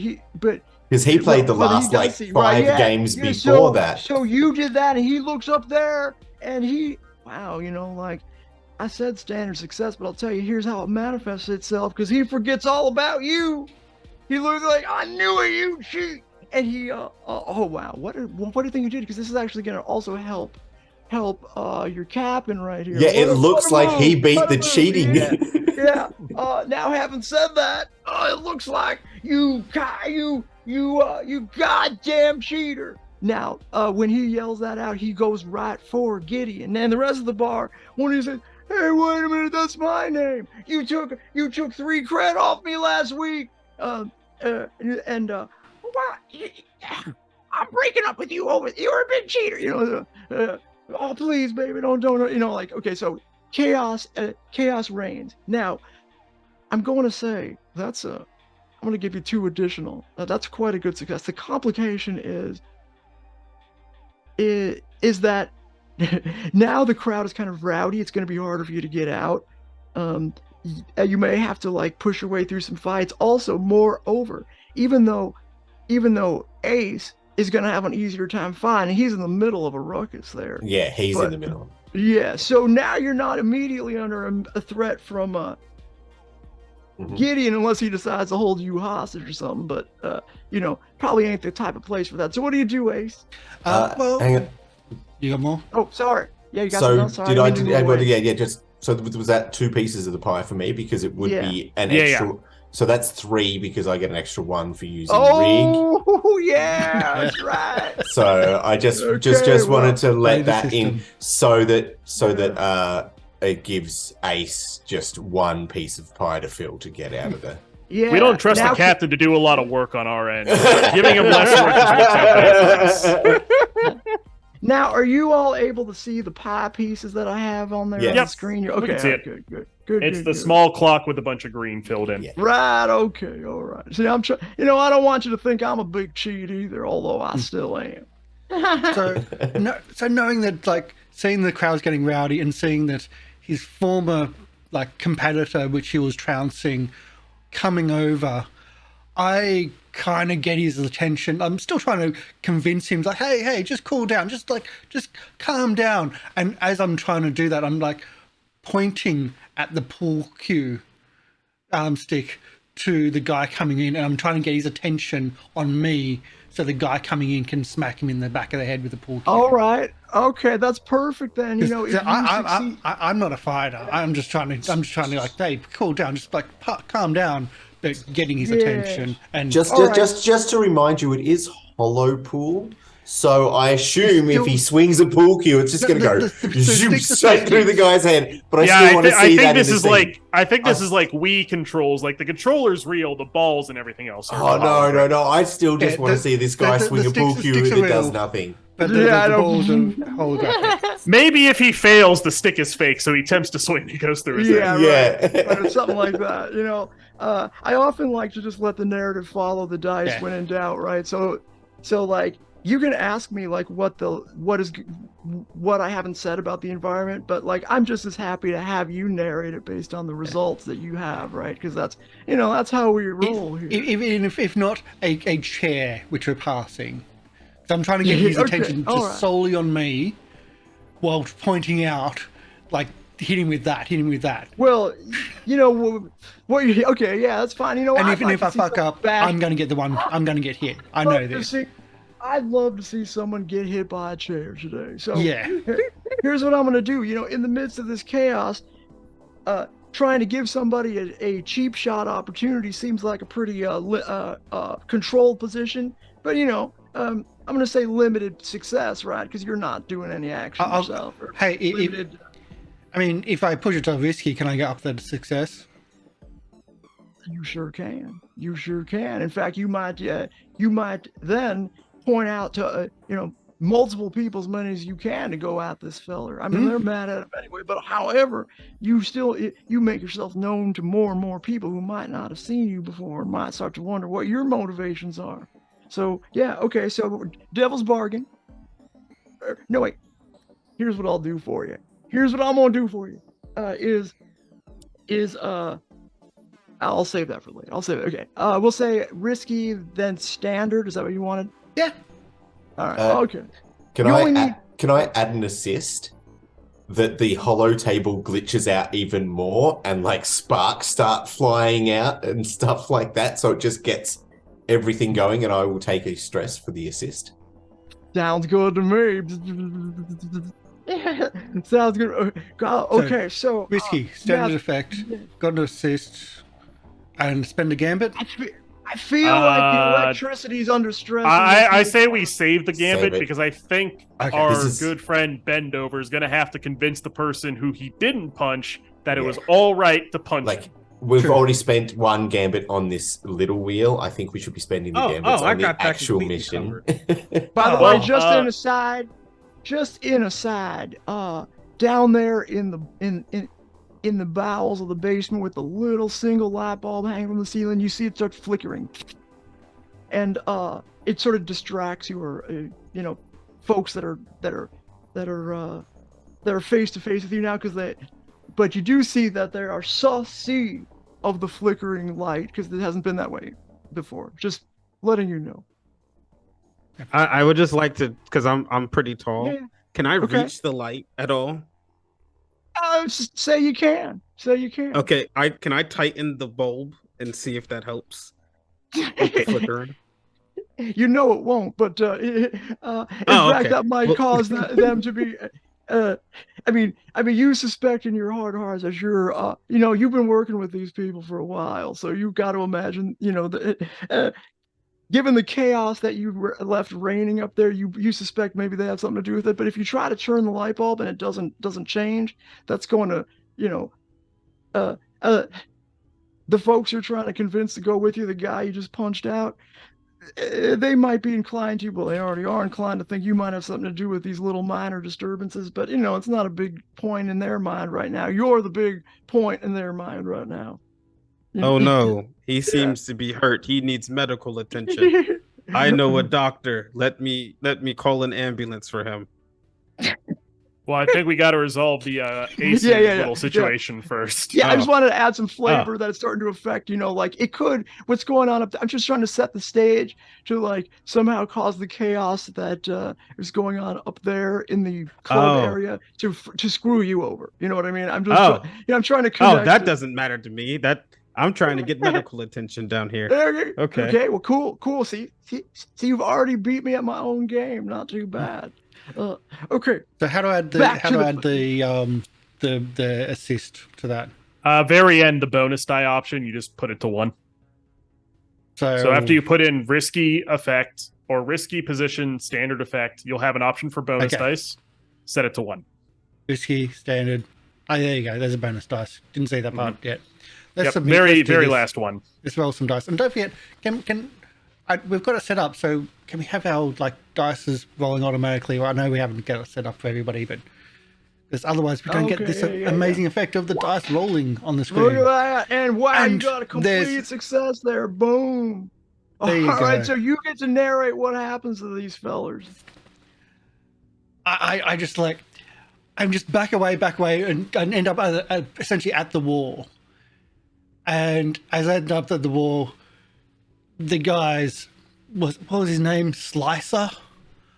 because he played the last 5 games before that. So you did that, and he looks up there, and I said standard success, but I'll tell you, here's how it manifests itself, because he forgets all about you. He looks like, I knew it, you cheat. And he, oh wow, what do you think you did? Because this is actually going to also help help your captain right here. Yeah, it looks like he beat the cheating. Yeah. Now, having said that, it looks like you goddamn cheater. Now, when he yells that out, he goes right for Gideon. And the rest of the bar, when he says, "Hey, wait a minute, that's my name. You took 3 cred off me last week. What? I'm breaking up with you over. You're a big cheater. Oh, please, baby, don't. Okay, so chaos reigns. Now, I'm going to say I'm going to give you 2 additional. That's quite a good success. The complication is that now the crowd is kind of rowdy. It's going to be harder for you to get out. You may have to like push your way through some fights. Also, moreover, even though Ace is going to have an easier time finding, he's in the middle of a ruckus there. Yeah, he's in the middle. Yeah, so now you're not immediately under a threat from Gideon unless he decides to hold you hostage or something. But probably ain't the type of place for that. So what do you do, Ace? Well, hang on. You got more? Oh, sorry. Yeah, you got So something else? So was that 2 pieces of the pie for me because it would be an extra. Yeah. So that's 3 because I get an extra 1 for using rig. Oh yeah, that's right. So I just wanted to let that in so that it gives Ace just 1 piece of pie to fill to get out of there. Yeah. We don't trust the captain to do a lot of work on our end. Giving him less work is what's happening for us. Now, are you all able to see the pie pieces that I have on there on the screen? We can see it. Good. It's the small clock with a bunch of green filled in. Yeah. Right. Okay. All right. See, I'm trying. I don't want you to think I'm a big cheat either, although I still am. So knowing that, like, seeing the crowds getting rowdy and seeing that his former like competitor, which he was trouncing, coming over, I kind of get his attention. I'm still trying to convince him, like, hey, just cool down, just calm down. And as I'm trying to do that, I'm like pointing at the pool cue stick to the guy coming in, and I'm trying to get his attention on me so the guy coming in can smack him in the back of the head with the pool cue. All right. Okay, that's perfect then. I'm not a fighter. I'm just trying to like, hey, cool down, just like calm down. But getting his attention and just to remind you, it is hollow pool. So I assume if he swings a pool cue, it's just going to go straight through the guy's head. But I still want to see that. I think this is like Wii controls. Like the controller's real, the balls and everything else. Oh no! I still just want to see this guy swing a pool cue that does nothing. But the balls are holographic. Maybe if he fails, the stick is fake, so he attempts to swing. He goes through his head. Right. Something like that. I often like to just let the narrative follow the dice when in doubt, right? So like you can ask me like what I haven't said about the environment, but like I'm just as happy to have you narrate it based on the results that you have, right? Because that's how we roll here. Even if not a chair which we're passing. So I'm trying to get his attention just solely on me, while pointing out, like, hit him with that. Well, okay, yeah, that's fine. And even if I fuck up, I'm going to get the one. I'm going to get hit. I know this. I'd love to see someone get hit by a chair today. So yeah, here's what I'm going to do. In the midst of this chaos, trying to give somebody a cheap shot opportunity seems like a pretty controlled position. But I'm going to say limited success, right? Because you're not doing any action yourself. Hey, if I push it to risky, can I get up to success? You sure can. In fact, you might then point out to multiple people, as many as you can, to go at this feller. I mean, they're mad at him anyway. But however, you make yourself known to more and more people who might not have seen you before and might start to wonder what your motivations are. So yeah, okay. So devil's bargain. No wait. Here's what I'll do for you. Here's what I'm gonna do for you. I'll save that for later. I'll save it. Okay. We'll say risky, then standard. Is that what you wanted? Yeah. All right. Okay. Can I add an assist that the hollow table glitches out even more and like sparks start flying out and stuff like that, so it just gets everything going, and I will take a stress for the assist. Sounds good to me. Sounds good. Okay, so Risky, standard now- effect, got to assist, and spend a gambit. I feel like the electricity is under stress. I say we save the gambit Save it. because I think Okay. our This is- good friend Bendover is going to have to convince the person who he didn't punch that it Yeah. was all right to punch Like, him. we've True. already spent one gambit on this little wheel. I think we should be spending the gambits I on the got that actual completely mission. By the Well, way, just in aside, down there in the bowels of the basement with the little single light bulb hanging from the ceiling, you see it start flickering, and it sort of distracts your, folks that are face to face with you now, but you do see that there are saucy of the flickering light because it hasn't been that way before. Just letting you know. I would just like to, because I'm pretty tall. Yeah. Can I Okay. reach the light at all? Say you can. Say you can. Okay, can I tighten the bulb and see if that helps with the flickering? You know it won't, but in fact, okay. that might Well- cause them to be. I mean, you suspect in your heart of hearts that you're, you've been working with these people for a while, so you've got to imagine, given the chaos that you left reigning up there, you suspect maybe they have something to do with it. But if you try to turn the light bulb and it doesn't change, that's going to, the folks you're trying to convince to go with you, the guy you just punched out, they might be inclined to, well, they already are inclined to think you might have something to do with these little minor disturbances, but it's not a big point in their mind right now. You're the big point in their mind right now. Oh no, he seems to be hurt. He needs medical attention. I know a doctor. Let me call an ambulance for him. Well, I think we got to resolve the Ace little situation first. Yeah, I just Oh. wanted to add some flavor that it's starting to affect, like it could, what's going on up there. I'm just trying to set the stage to like somehow cause the chaos that is going on up there in the club area to screw you over. You know what I mean? I'm just I'm trying to connect. Oh, that doesn't matter to me. That I'm trying to get medical attention down here. Okay. Okay, well, cool. See, you've already beat me at my own game. Not too bad. Okay. So how do I add the assist to that? Very end, the bonus die option, you just put it to 1. So after you put in risky effect or risky position standard effect, you'll have an option for bonus dice. Set it to 1. Risky standard. Oh, there you go. There's a bonus dice. Didn't see that part yet. Let's submit. Very Let's do very this. last one. Let's roll some dice, and don't forget. We've got it set up, so can we have our dice rolling automatically? Well, I know we haven't got it set up for everybody, but because otherwise we don't get this amazing effect of the dice rolling on the screen. Look at that, and wow, you And got a complete success there. Boom. There you All go. right, so you get to narrate what happens to these fellers. I'm just back away, and end up essentially at the wall. And as I end up at the wall, the guys, what was his name? Slicer? I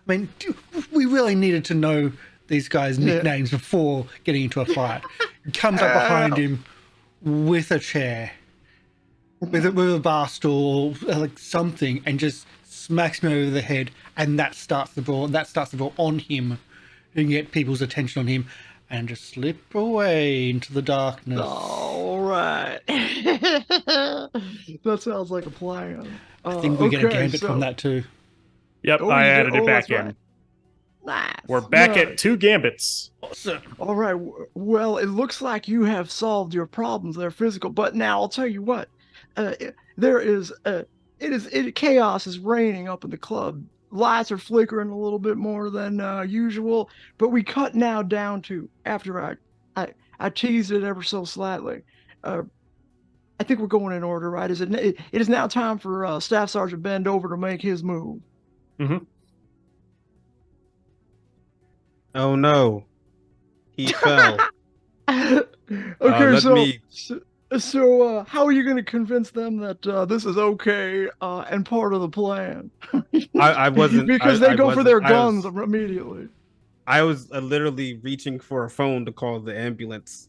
mean, we really needed to know these guys' nicknames before getting into a fight. He comes up behind him with a chair, with a bar stool, like something, and just smacks me over the head, and that starts the brawl. That starts the brawl on him, and get people's attention on him, and just slip away into the darkness. All right. That sounds like a plan. I think we get a gambit from that too. Yep, Oh, I you added did? it back That's in. right. Nice. We're back Nice. at 2 gambits. Awesome. All right. Well, it looks like you have solved your problems. They're physical, but now I'll tell you what. Chaos is reigning up in the club. Lights are flickering a little bit more than usual, but we cut now down to after I teased it ever so slightly. I think we're going in order, right? It is now time for Staff Sergeant Bendover to make his move. Mm-hmm. Oh no, he fell. Okay, let so how are you going to convince them that this is okay and part of the plan? I wasn't because I they go for wasn't- their I guns was- immediately. I was literally reaching for a phone to call the ambulance.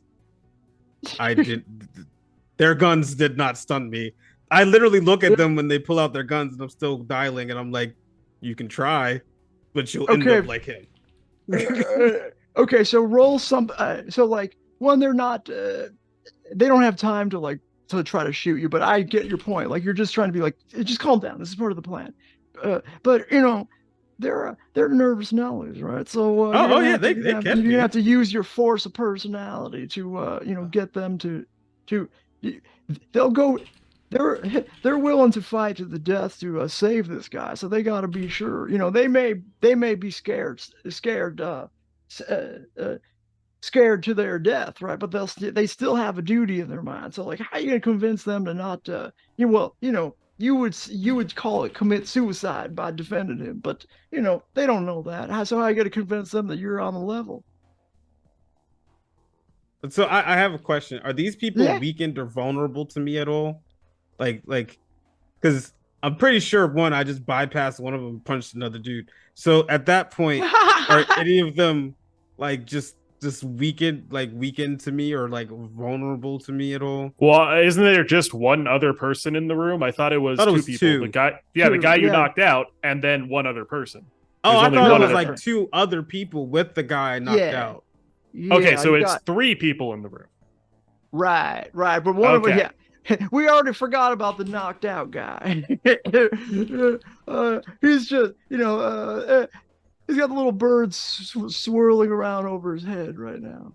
Their guns did not stun me. I literally look at them when they pull out their guns and I'm still dialing and I'm like, you can try, but you'll end Okay. up like him. Okay, so roll some. So like one, they're not. They don't have time to like to try to shoot you. But I get your point. Like you're just trying to be like, just calm down. This is part of the plan. But you know, they're nervous Nellies, right? So yeah, they can be. You have to use your force of personality to get them to they'll go. They're willing to fight to the death to save this guy. So they got to be sure. You know, they may be scared scared to their death, right? But they still have a duty in their mind. So like, how are you gonna convince them to not? You would call it commit suicide by defending him, but they don't know that. So how are you gonna convince them that you're on the level? So I have a question. Are these people Yeah. weakened or vulnerable to me at all? Like, because I'm pretty sure I just bypassed one of them, and punched another dude. So at that point, are any of them like just weakened to me or like vulnerable to me at all? Well, isn't there just one other person in the room? I thought it was two people. Two. The guy, the guy you knocked out, and then one other person. Oh, I only thought one it was other like person. two other people with the guy knocked out. Okay, so it's three people in the room. Right. But one of them, Okay. we already forgot about the knocked out guy. He's just, he's got the little birds swirling around over his head right now.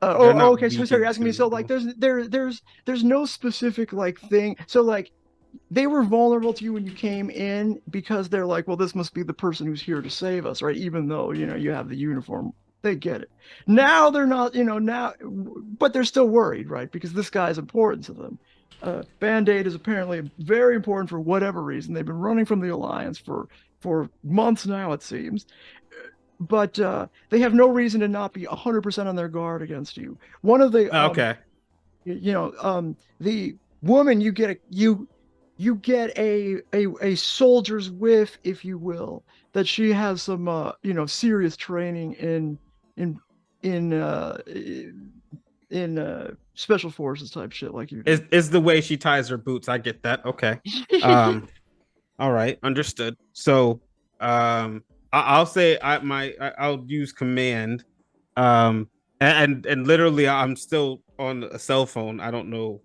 Okay. So you're asking me. So like, there's no specific like thing. So like, they were vulnerable to you when you came in because they're like, well, this must be the person who's here to save us, right? Even though you have the uniform, they get it. Now they're not, but they're still worried, right? Because this guy's important to them. Band-Aid is apparently very important for whatever reason. They've been running from the Alliance for months now, it seems. But they have no reason to not be 100% on their guard against you. One of the the woman you get a soldier's whiff, if you will, that she has some serious training in special forces type shit like you do. Is the way she ties her boots. I get that. Okay. All right, understood. So I'll say I'll use command. And literally I'm still on a cell phone. I don't know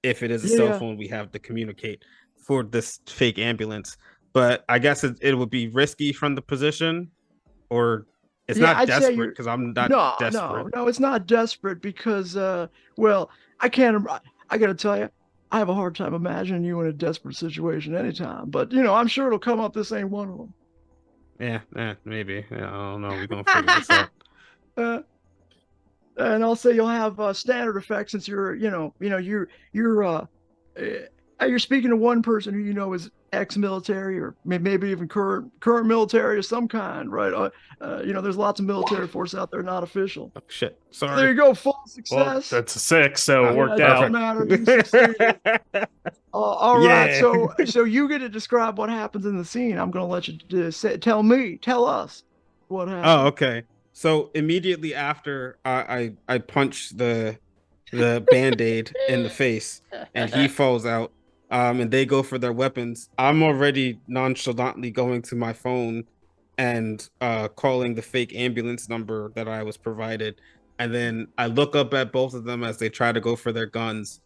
if it is a cell phone we have to communicate for this fake ambulance, but I guess it would be risky from the position, or it's not I'd desperate because I'm not desperate. No, it's not desperate because well, I gotta tell you, I have a hard time imagining you in a desperate situation anytime, but I'm sure it'll come up. This ain't one of them. Yeah, maybe. Yeah, I don't know. We're gonna figure this out. And I'll say you'll have standard effects since you're speaking to one person who is ex-military or maybe even current military of some kind, right? There's lots of military force out there, not official. Oh, shit, sorry. So there you go, full success. Well, that's a 6, so it worked out. All right, so you get to describe what happens in the scene. I'm gonna let you tell us what happened. Oh, okay. So immediately after I punch the Band-Aid in the face and he falls out, and they go for their weapons, I'm already nonchalantly going to my phone and calling the fake ambulance number that I was provided. And then I look up at both of them as they try to go for their guns.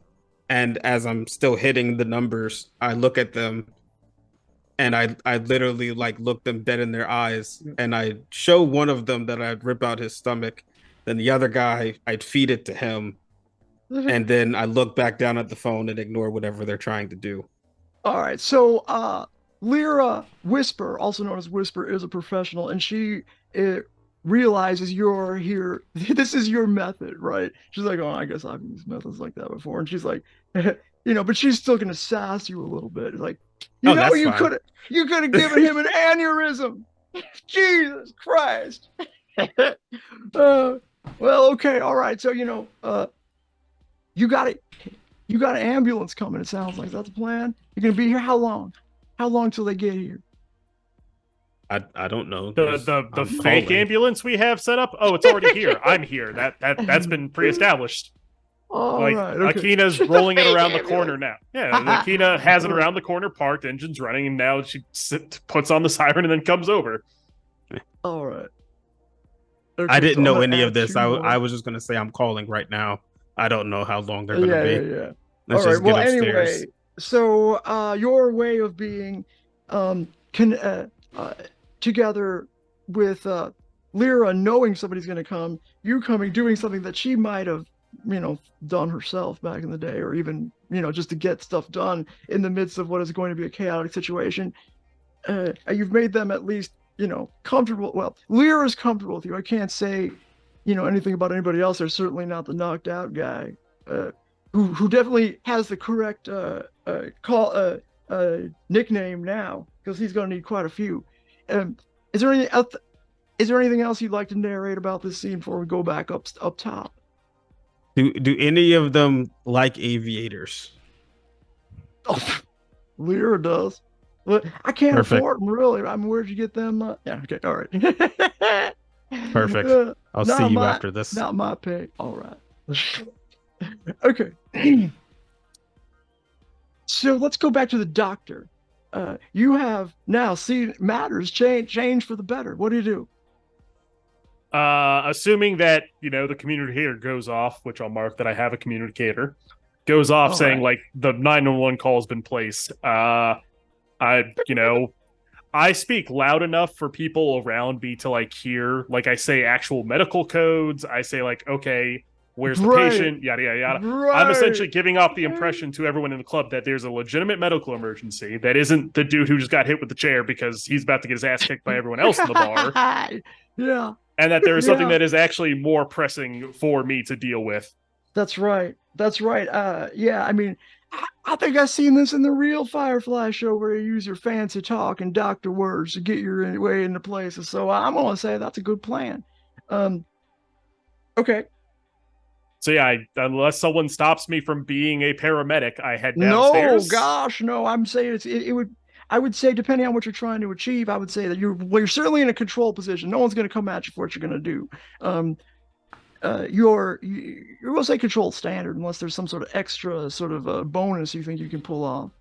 And as I'm still hitting the numbers, I look at them and I literally like look them dead in their eyes, and I show one of them that I'd rip out his stomach. Then the other guy, I'd feed it to him. And then I look back down at the phone and ignore whatever they're trying to do. All right. So Lyra Whisper, also known as Whisper, is a professional, and she realizes you're here. This is your method, right? She's like, oh, I guess I've used methods like that before. And she's like, but she's still gonna sass you a little bit. Like, you could have given him an aneurysm. Jesus Christ. Well, okay, all right. So you got an ambulance coming. It sounds like that's the plan. You're gonna be here how long? How long till they get here? I don't know. The fake ambulance we have set up. Oh, it's already here. I'm here. That's been pre-established. Right. Okay. Akina's rolling it around the corner now. Yeah, Akina has it around the corner, parked, engines running, and now she puts on the siren and then comes over. All right. I Okay, didn't so I'm know gonna any of add this. 2 more. I was just gonna say I'm calling right now. I don't know how long they're gonna Yeah, be. yeah, yeah. Let's All right. just get Well, upstairs. anyway, so your way of being can together with Lyra knowing somebody's going to come, you coming doing something that she might have, done herself back in the day, or even, just to get stuff done in the midst of what is going to be a chaotic situation. You've made them at least, comfortable. Well, Lyra's comfortable with you. I can't say, anything about anybody else. They're certainly not the knocked out guy. Who definitely has the correct nickname now, because he's going to need quite a few. Is there anything else you'd like to narrate about this scene before we go back up top? Do any of them like aviators? Oh, Lyra does. But I can't afford them, really. I mean, where'd you get them? Yeah, okay, all right. Perfect. I'll see you after this. Not my pick. All right. Okay. So let's go back to the doctor. You have now seen matters change for the better. What do you do? Assuming that, the communicator goes off, which I'll mark that I have a communicator, goes off saying, like, the 911 call's been placed. I speak loud enough for people around me to, like, hear, like, I say actual medical codes. I say, like, okay, where's the patient? Yada, yada, yada. Right. I'm essentially giving off the impression to everyone in the club that there's a legitimate medical emergency. That isn't the dude who just got hit with the chair because he's about to get his ass kicked by everyone else in the bar. Yeah. And that there is something that is actually more pressing for me to deal with. That's right. Yeah, I mean, I think I've seen this in the real Firefly show, where you use your fancy talk and doctor words to get your way into places. So I'm going to say that's a good plan. Okay. So yeah, unless someone stops me from being a paramedic, I head downstairs. No, gosh, no. I'm saying it would. I would say, depending on what you're trying to achieve, I would say that you're certainly in a control position. No one's going to come at you for what you're going to do. You're going to say control standard, unless there's some sort of extra sort of bonus you think you can pull off.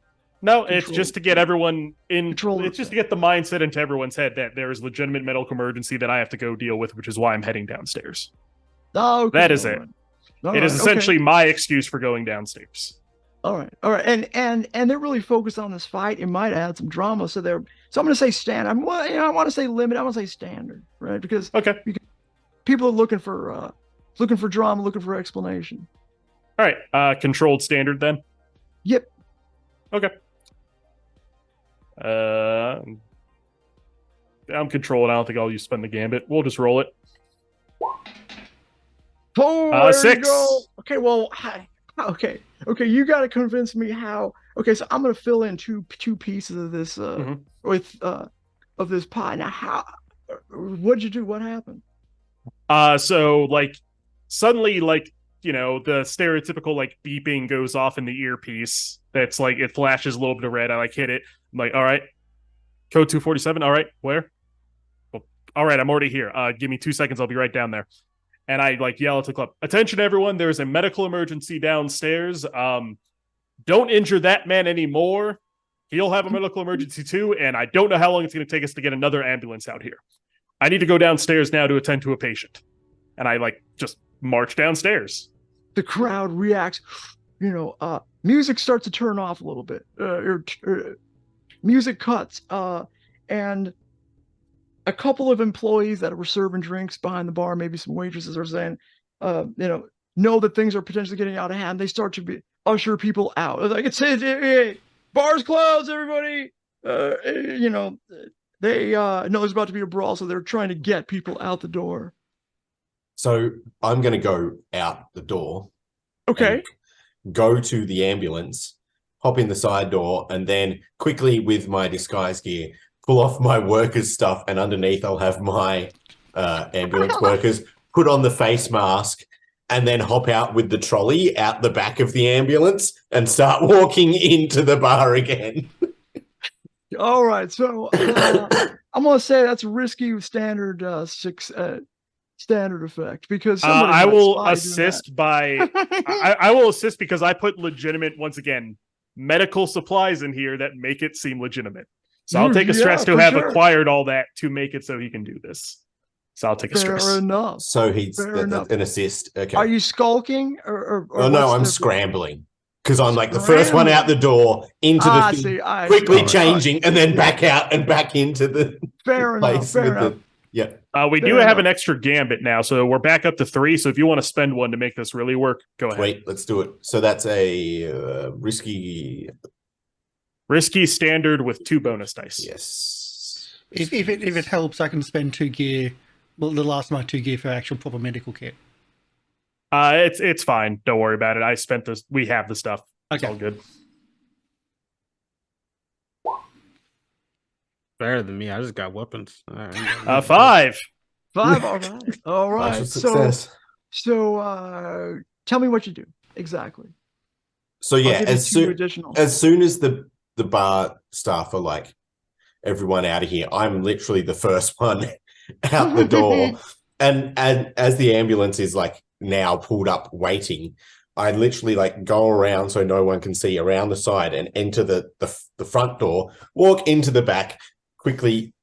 No, it's just to get everyone in. Control. It's just to get the mindset into everyone's head that there is legitimate medical emergency that I have to go deal with, which is why I'm heading downstairs. Oh, okay. That is it. It is essentially my excuse for going downstairs. All right, and they're really focused on this fight. It might add some drama, so I'm going to say standard. I want to say limit. I want to say standard, right? Because people are looking for drama, looking for explanation. All right, controlled standard then. Yep. Okay. I'm controlled. I don't think I'll spend the gambit. We'll just roll it. Oh, 6. Go. Okay, well, okay. You got to convince me how. Okay, so I'm going to fill in two pieces of this of this pie. Now, what'd you do? What happened? So like suddenly, like, the stereotypical like beeping goes off in the earpiece. That's like, it flashes a little bit of red. I like hit it. I'm like, all right, code 247. All right, where? Well, all right, I'm already here. Give me 2 seconds. I'll be right down there. And I like yell at the club, attention everyone, there's a medical emergency downstairs. Don't injure that man anymore. He'll have a medical emergency too, and I don't know how long it's going to take us to get another ambulance out here. I need to go downstairs now to attend to a patient. And I like just march downstairs. The crowd reacts. Music starts to turn off a little bit. Music cuts, and a couple of employees that were serving drinks behind the bar, maybe some waitresses, are saying, know that things are potentially getting out of hand. They start to usher people out. Like, it says, hey, bar's closed, everybody. They know there's about to be a brawl, so they're trying to get people out the door. So I'm going to go out the door. Okay. Go to the ambulance, hop in the side door, and then quickly with my disguise gear, pull off my workers' stuff, and underneath I'll have my ambulance workers, put on the face mask, and then hop out with the trolley out the back of the ambulance and start walking into the bar again. All right, so I'm going to say that's risky standard standard effect, because I will assist by I will assist because I put legitimate, once again, medical supplies in here that make it seem legitimate. So I'll take a stress to for have sure. acquired all that to make it so he can do this. So I'll take a Fair stress. enough. So he's Fair enough. an assist. Okay. Are you skulking or Oh no, what's I'm the- scrambling because I'm like the first one out the door into the I thing, see. I quickly see. changing, and then back out and back into the Fair enough. place Fair with enough. the yeah. We do Fair have enough. an extra gambit now, so we're back up to 3. So if you want to spend one to make this really work, go ahead. Wait, let's do it. So that's a risky. Risky standard with 2 bonus dice. Yes. If it helps, I can spend 2 gear. Well, the last of my 2 gear for actual proper medical kit. It's fine. Don't worry about it. I spent this. We have the stuff. It's Okay. all good. Better than me. I just got weapons. All right. 5. 5. All right. All right. Partial So success. tell me what you do exactly. So I'll yeah, give you 2 additional. as soon as the bar staff are like, everyone out of here, I'm literally the first one out the door. And as the ambulance is like now pulled up waiting, I literally like go around so no one can see around the side and enter the front door, walk into the back, quickly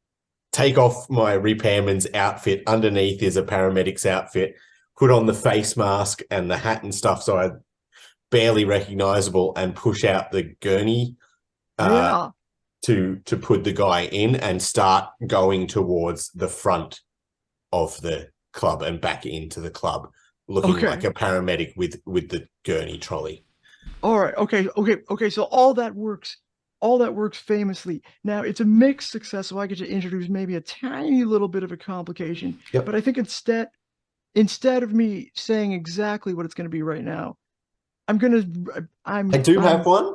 take off my repairman's outfit. Underneath is a paramedic's outfit, put on the face mask and the hat and stuff so I'm barely recognizable, and push out the gurney to put the guy in and start going towards the front of the club and back into the club, looking like a paramedic with the gurney trolley. All right. Okay. So all that works famously. Now it's a mixed success, so I get to introduce maybe a tiny little bit of a complication. Yep. But I think instead of me saying exactly what it's going to be right now, I do have one.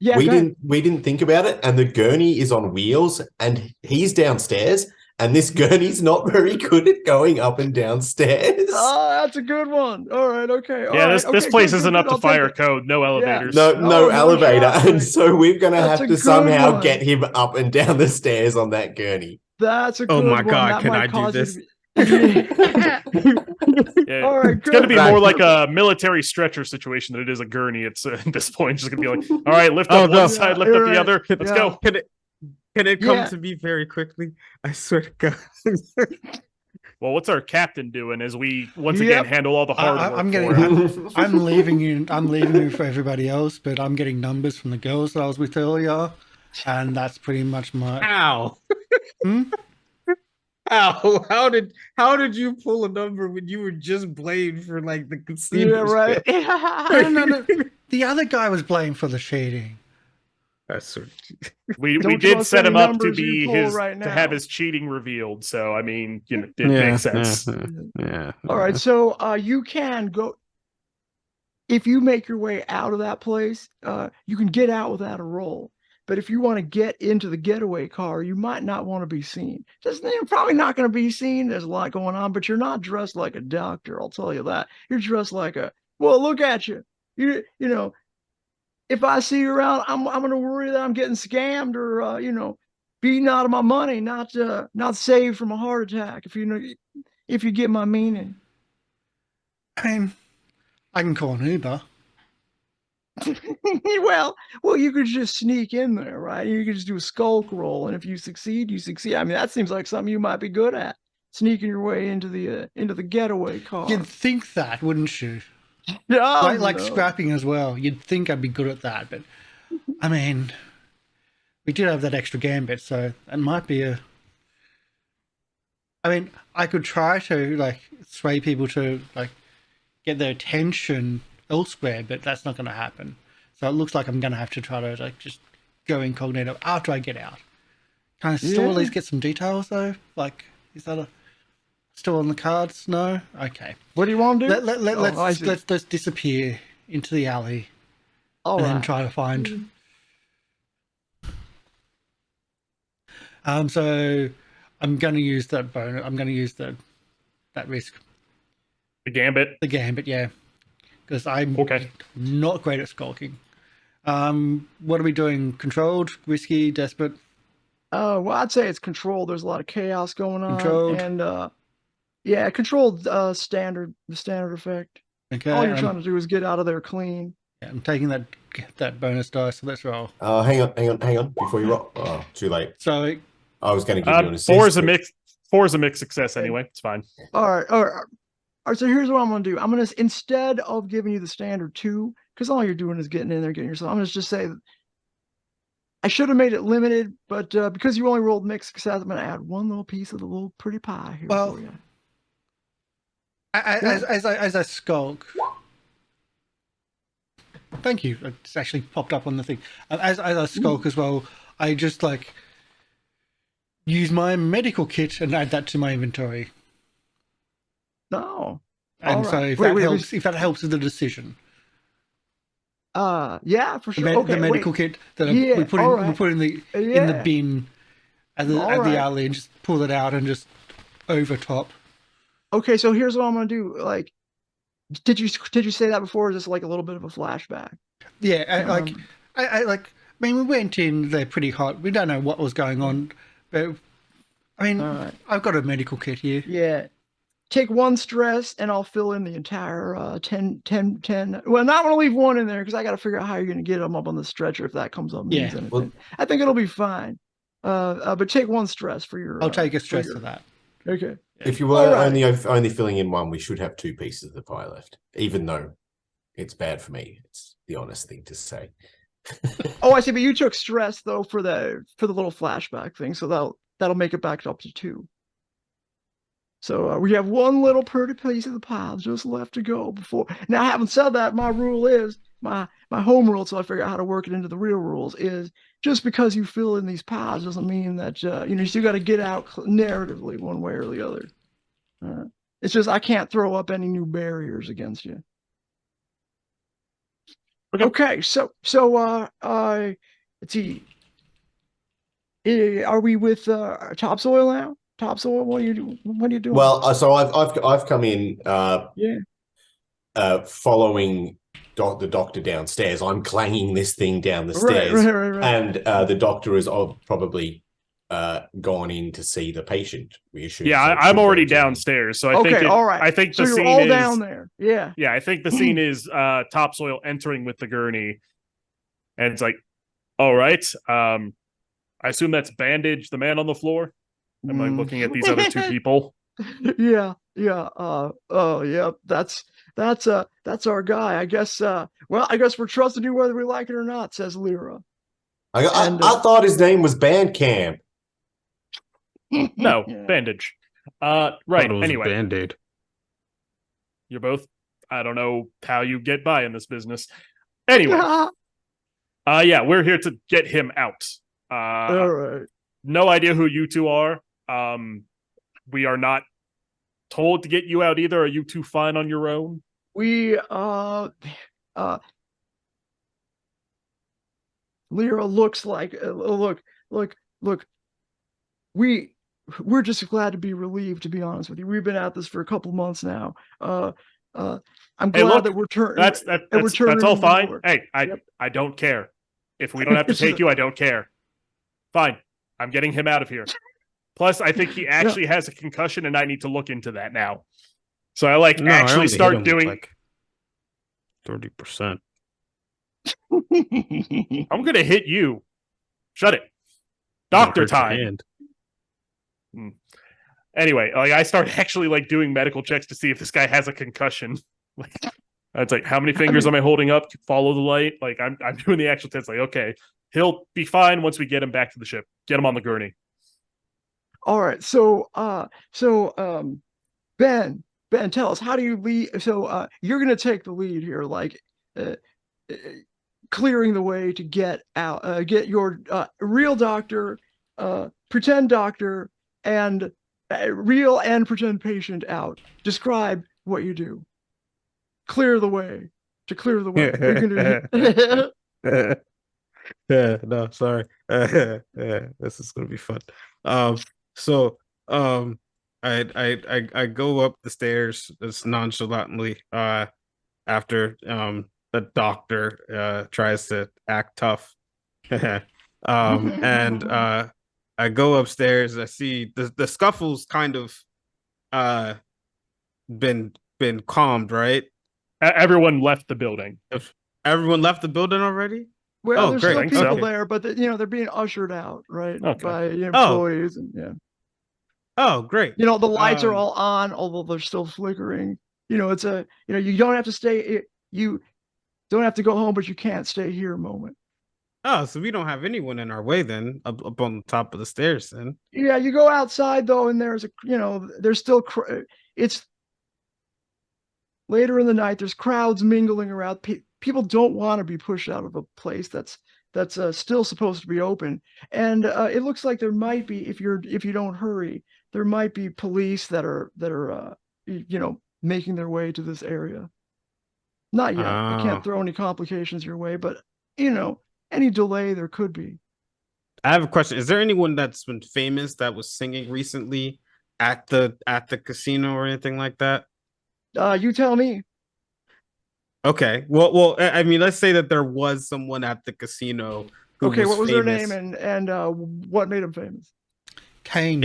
Yeah, we didn't think about it, and the gurney is on wheels, and he's downstairs, and this gurney's not very good at going up and downstairs. Oh, that's a good one. All right, okay. This place isn't up to fire code. No elevators. No elevator, shot, and so we're gonna That's have a to somehow good get him up and down the stairs on that gurney. That's a good Oh one. my God, That can might I do cause you this? to be- Yeah, All right, it's going to be good. more like a military stretcher situation than it is a gurney. It's at this point just going to be like, all right, lift up one side, lift up the other. Let's go. Can it come to me very quickly? I swear to God. Well, what's our captain doing as we once again handle all the hard work? I'm leaving you for everybody else, but I'm getting numbers from the girls that I was with earlier, and that's pretty much my. Ow. Ow! How did you pull a number when you were just blamed for like the casino? Yeah, right. No. The other guy was blamed for the cheating. That's we Don't did trust set any him up to numbers you be pull his right to have now. his cheating revealed. So I mean, it makes sense. Yeah. All right, so you can go if you make your way out of that place. You can get out without a roll. But if you want to get into the getaway car, you might not want to be seen. You're probably not going to be seen. There's a lot going on, but you're not dressed like a doctor. I'll tell you that. You're dressed like well, look at you. You know, if I see you around, I'm going to worry that I'm getting scammed or, beaten out of my money, not saved from a heart attack. If you get my meaning. I mean, I can call an Uber. well, you could just sneak in there, right? You could just do a skulk roll, and if you succeed, you succeed. I mean, that seems like something you might be good at, sneaking your way into the getaway car. You'd think that, wouldn't you? No, like scrapping as well. You'd think I'd be good at that, but I mean, we did have that extra gambit, so it might be a. I mean, I could try to sway people to get their attention elsewhere, but that's not going to happen. So it looks like I'm going to have to try to just go incognito after I get out. Can I still at least get some details though? Is that still on the cards? No. Okay. What do you want to do? Let's disappear into the alley. All and right. then try to find. So I'm going to use that bonus. I'm going to use that risk. The gambit. The gambit, yeah. Because I'm not great at skulking. What are we doing? Controlled, risky, desperate? Well, I'd say it's controlled. There's a lot of chaos going on. Controlled. And controlled standard, the standard effect. Okay. All you're trying to do is get out of there clean. Yeah, I'm taking that bonus dice, so let's roll. Hang on. Before you roll. Oh, too late. So I was going to give you an assist. Four is a mixed success anyway. It's fine. All right. So here's what I'm gonna do. I'm gonna, instead of giving you the standard 2, because all you're doing is getting in there, getting yourself. I'm gonna just say I should have made it limited, but because you only rolled mixed success, I'm gonna add one little piece of the little pretty pie here for you. As I skulk. Thank you. It's actually popped up on the thing. As I skulk as well, I just like use my medical kit and add that to my inventory. No. And so if that helps with the decision. Yeah, for sure. The medical kit that we put in the bin at the alley and just pull it out and just over top. Okay, so here's what I'm gonna do. Like, did you say that before? Or is this like a little bit of a flashback? Yeah, I mean, we went in there pretty hot. We don't know what was going on, but I mean, I've got a medical kit here. Yeah. Take 1 stress and I'll fill in the entire 10. Well, not going to leave 1 in there because I got to figure out how you're going to get them up on the stretcher if that comes up. Yeah. Well, I think it'll be fine. But take 1 stress for your. I'll take a stress for that. Okay. If you were only filling in 1, we should have 2 pieces of the pie left, even though it's bad for me. It's the honest thing to say. Oh, I see. But you took stress though for the little flashback thing, so that'll make it back up to 2. So we have 1 little pretty piece of the pie just left to go before. Now, having said that, my rule is my home rule, so I figure out how to work it into the real rules. Is just because you fill in these pies doesn't mean that you still got to get out narratively one way or the other. It's just I can't throw up any new barriers against you. Okay, so let's see. Are we with topsoil now? Topsoil, what are you doing? Well, so I've come in following the doctor downstairs. I'm clanging this thing down the stairs, right. and the doctor is probably gone in to see the patient. We assume. Yeah, I'm already downstairs, so I think the scene all is down there. Yeah. Yeah, I think the scene is topsoil entering with the gurney, and it's like, all right. I assume that's Bandage, the man on the floor. Am I looking at these other 2 people? Yeah. That's our guy. I guess. I guess we're trusting you whether we like it or not, says Lyra. I thought his name was Bandcamp. No, Bandage. Right. Anyway, Band-Aid. You're both. I don't know how you get by in this business. Anyway. Yeah, we're here to get him out. All right. No idea who you 2 are. We are not told to get you out either. Are you 2 fine on your own? We Lyra looks like look. We're just glad to be relieved, to be honest with you. We've been at this for a couple months now. I'm glad that we're turning. That's all fine. Hey, I don't care. If we don't have to take you, I don't care. Fine. I'm getting him out of here. Plus, I think he actually has a concussion, and I need to look into that now. So I actually start doing like 30%. I'm gonna hit you. Shut it. Doctor time. Anyway, I start actually doing medical checks to see if this guy has a concussion. It's like, how many fingers am I holding up? Follow the light. I'm doing the actual test. Okay, he'll be fine once we get him back to the ship. Get him on the gurney. All right. So Ben, tell us, how do you lead? So you're going to take the lead here, clearing the way to get out, get your real doctor, pretend doctor, and real and pretend patient out. Describe what you do. Clear the way. To clear the way. No, sorry. This is gonna be fun. I go up the stairs just nonchalantly after the doctor tries to act tough. And I go upstairs. I see the scuffle's kind of been calmed, right? Everyone left the building. Everyone left the building already? Well, Oh, there's great. still Think people so. there, but they're being ushered out, right, Okay. by employees, and Oh, great. the lights are all on, although they're still flickering. It's you don't have to stay. You don't have to go home, but you can't stay here moment. Oh, so we don't have anyone in our way then, up on the top of the stairs then. Yeah, you go outside though, and there's there's still it's later in the night. There's crowds mingling around. People don't want to be pushed out of a place that's still supposed to be open, and it looks like there might be, if you don't hurry, there might be police that are making their way to this area. Not yet. I can't throw any complications your way, but any delay there could be. I have a question. Is there anyone that's been famous that was singing recently at the casino or anything like that? You tell me. Okay. Well, I mean, let's say that there was someone at the casino who Okay, was what was famous. their name and what made them famous? Kane.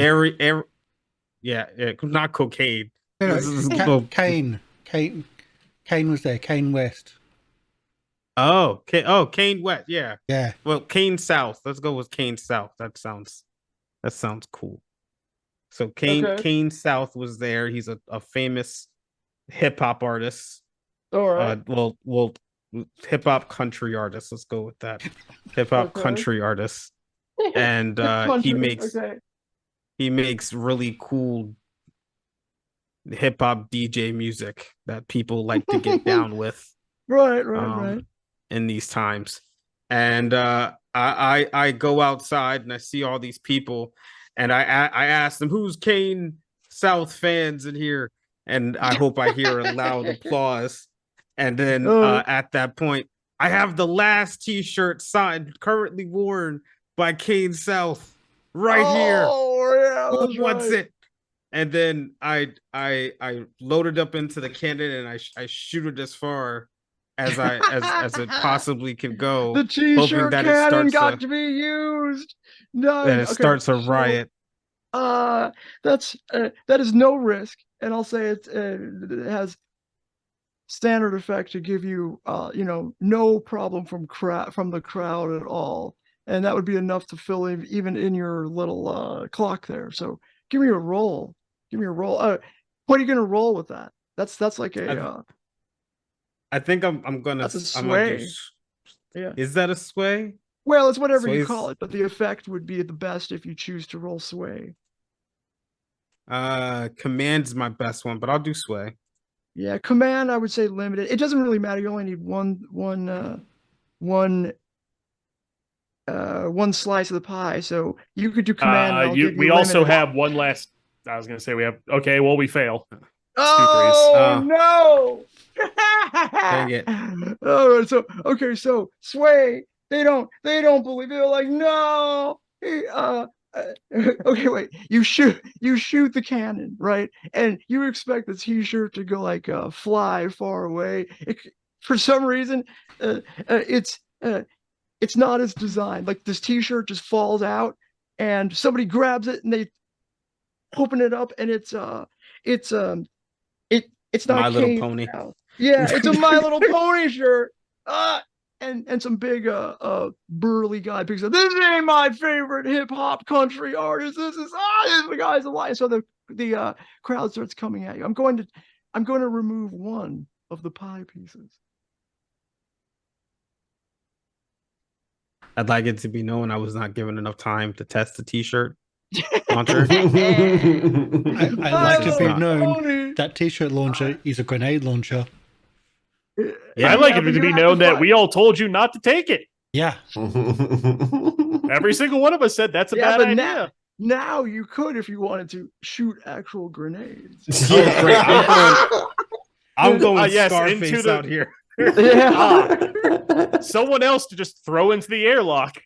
Yeah, not cocaine. No, This is Kane. Kane was there. Kane West. Kane West. Yeah. Yeah. Well, Kane South. Let's go with Kane South. That sounds cool. So Kane South was there. He's a famous hip hop artist. All right. Well, hip hop country artist. Let's go with that. Hip hop country artist. And he makes really cool hip hop DJ music that people like to get down with. Right. In these times. And I go outside and I see all these people, and I ask them, who's Kane South fans in here? And I hope I hear a loud applause. And then at that point, I have the last t-shirt signed, currently worn by Kane South right here. Oh yeah, Who wants it? And then I load it up into the cannon and I shoot it as far as it possibly can go. The t-shirt that cannon got to be used. No, and it starts a riot. That is no risk, and I'll say it has standard effect to give you no problem from the crowd at all, and that would be enough to fill in even in your little clock there. So give me a roll. What are you gonna roll with that? That's like a I think I'm gonna. That's a sway. Yeah. Is that a sway? Well, it's whatever you call it, but the effect would be the best if you choose to roll sway. Command's my best one, but I'll do sway. Yeah, command I would say limited. It doesn't really matter. You only need one slice of the pie, so you could do command. We also have one last. I was gonna say we have. Okay, well we fail. Oh no! Dang it! All right, so sway. They don't believe. They're like, no. Okay, wait. You shoot the cannon, right? And you expect the t-shirt to go like fly far away. For some reason, it's not as designed. Like this t-shirt just falls out, and somebody grabs it and they open it up, and it's not My Little Pony. Yeah, it's a My Little Pony shirt. And some big burly guy picks up, this ain't my favorite hip hop country artist. This is the guy's alive. So the crowd starts coming at you. I'm going to remove one of the pie pieces. I'd like it to be known I was not given enough time to test the t-shirt launcher. I like to be known that t-shirt launcher is a grenade launcher. Yeah, I'd like it to be known that we all told you not to take it. Yeah. Every single one of us said that's a bad idea. Now you could, if you wanted to, shoot actual grenades. Oh, great. I'm going Scarface out here. Yeah. Someone else to just throw into the airlock.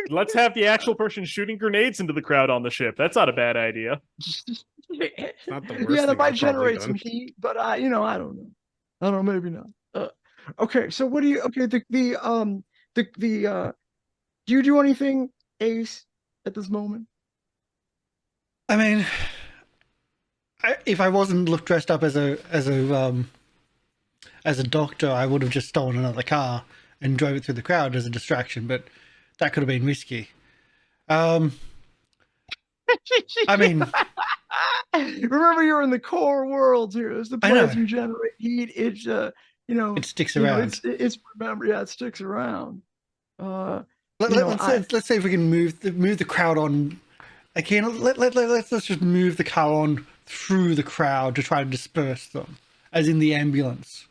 Let's have the actual person shooting grenades into the crowd on the ship. That's not a bad idea. Not the worst yeah, that thing might I've generate done. some heat, but I don't know. I don't know, maybe not. Okay, so what do you? Okay, do you do anything, Ace, at this moment? I mean, if I wasn't dressed up as a as a doctor, I would have just stolen another car and drove it through the crowd as a distraction, but that could have been risky. I mean, remember, you're in the core world here. It's the I know. place you generate heat. It's It sticks around. It's remember, yeah, it sticks around. Let's see if we can move the crowd on. Again, let's just move the car on through the crowd to try to disperse them, as in the ambulance.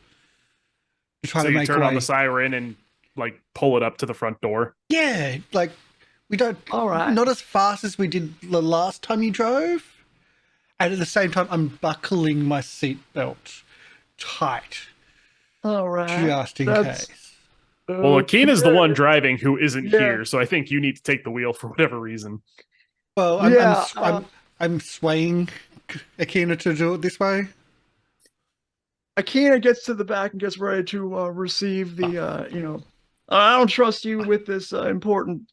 To try So to you make turn way. on the siren and like pull it up to the front door. Yeah, like we don't. All right. Not as fast as we did the last time you drove, and at the same time, I'm buckling my seatbelt tight, All right. just in case. Well, Akina's the Okay. one driving who isn't Yeah. here, so I think you need to take the wheel for whatever reason. Well, I'm swaying Akina to do it this way. Akina gets to the back and gets ready to receive the, I don't trust you with this important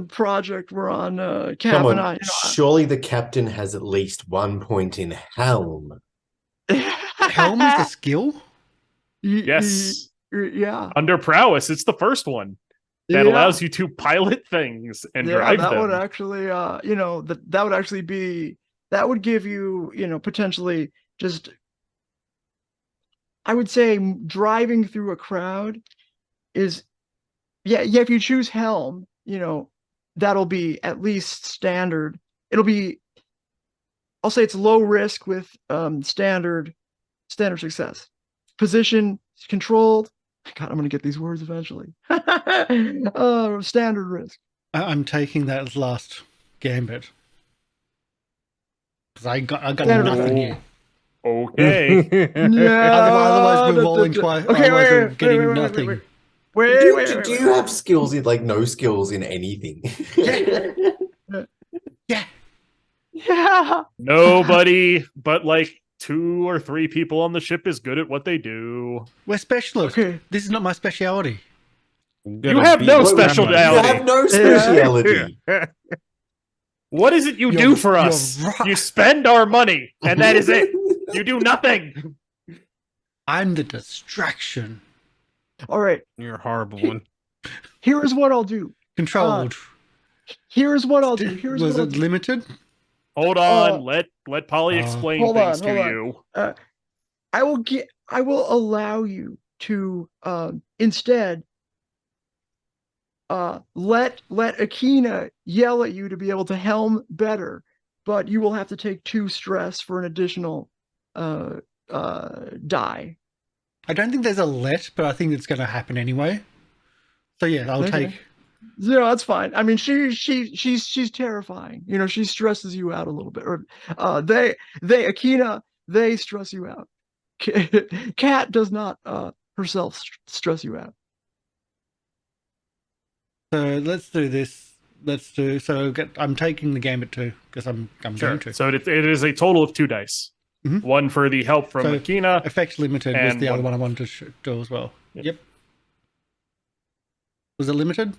project we're on, Cap Come and on, I. surely the captain has at least 1 point in Helm. Helm is a skill. Yes. Yeah. Under prowess, it's the first one that allows you to pilot things and drive that them. would actually, that would actually be, that would give you, potentially just, I would say driving through a crowd is, if you choose Helm, that'll be at least standard. It'll be, I'll say it's low risk with standard success. Position controlled. God, I'm going to get these words eventually. Standard risk. I'm taking that as last gambit because I got Standard nothing here. Okay. Yeah. Otherwise we're rolling twice. Okay, Otherwise we're wait, getting wait, nothing. Do you have skills in no skills in anything? Yeah. Nobody but like 2 or 3 people on the ship is good at what they do. We're specialists. Okay. This is not my speciality. You have no You speciality. have no speciality. What is it you do for us? you're right. You spend our money, and that is it. You do nothing. I'm the distraction. All right. You're a horrible one. Here's what I'll do. Controlled. Here's what I'll do. Was it limited? Hold on. Let Polly explain hold things on, to hold you. I will allow you to instead let Akina yell at you to be able to helm better, but you will have to take 2 stress for an additional die. I don't think there's a let, but I think it's going to happen anyway. So yeah, I'll Okay. take. No, that's fine. I mean, she's terrifying. She stresses you out a little bit. Or Akina, they stress you out. Cat does not herself stress you out. So let's do this. I'm taking the gambit too because I'm going to. So it is a total of 2 dice. Mhm. One for the help from So, Akina. Effects limited was and the other one- one I wanted to do as well. Yep. Yep. Was it limited?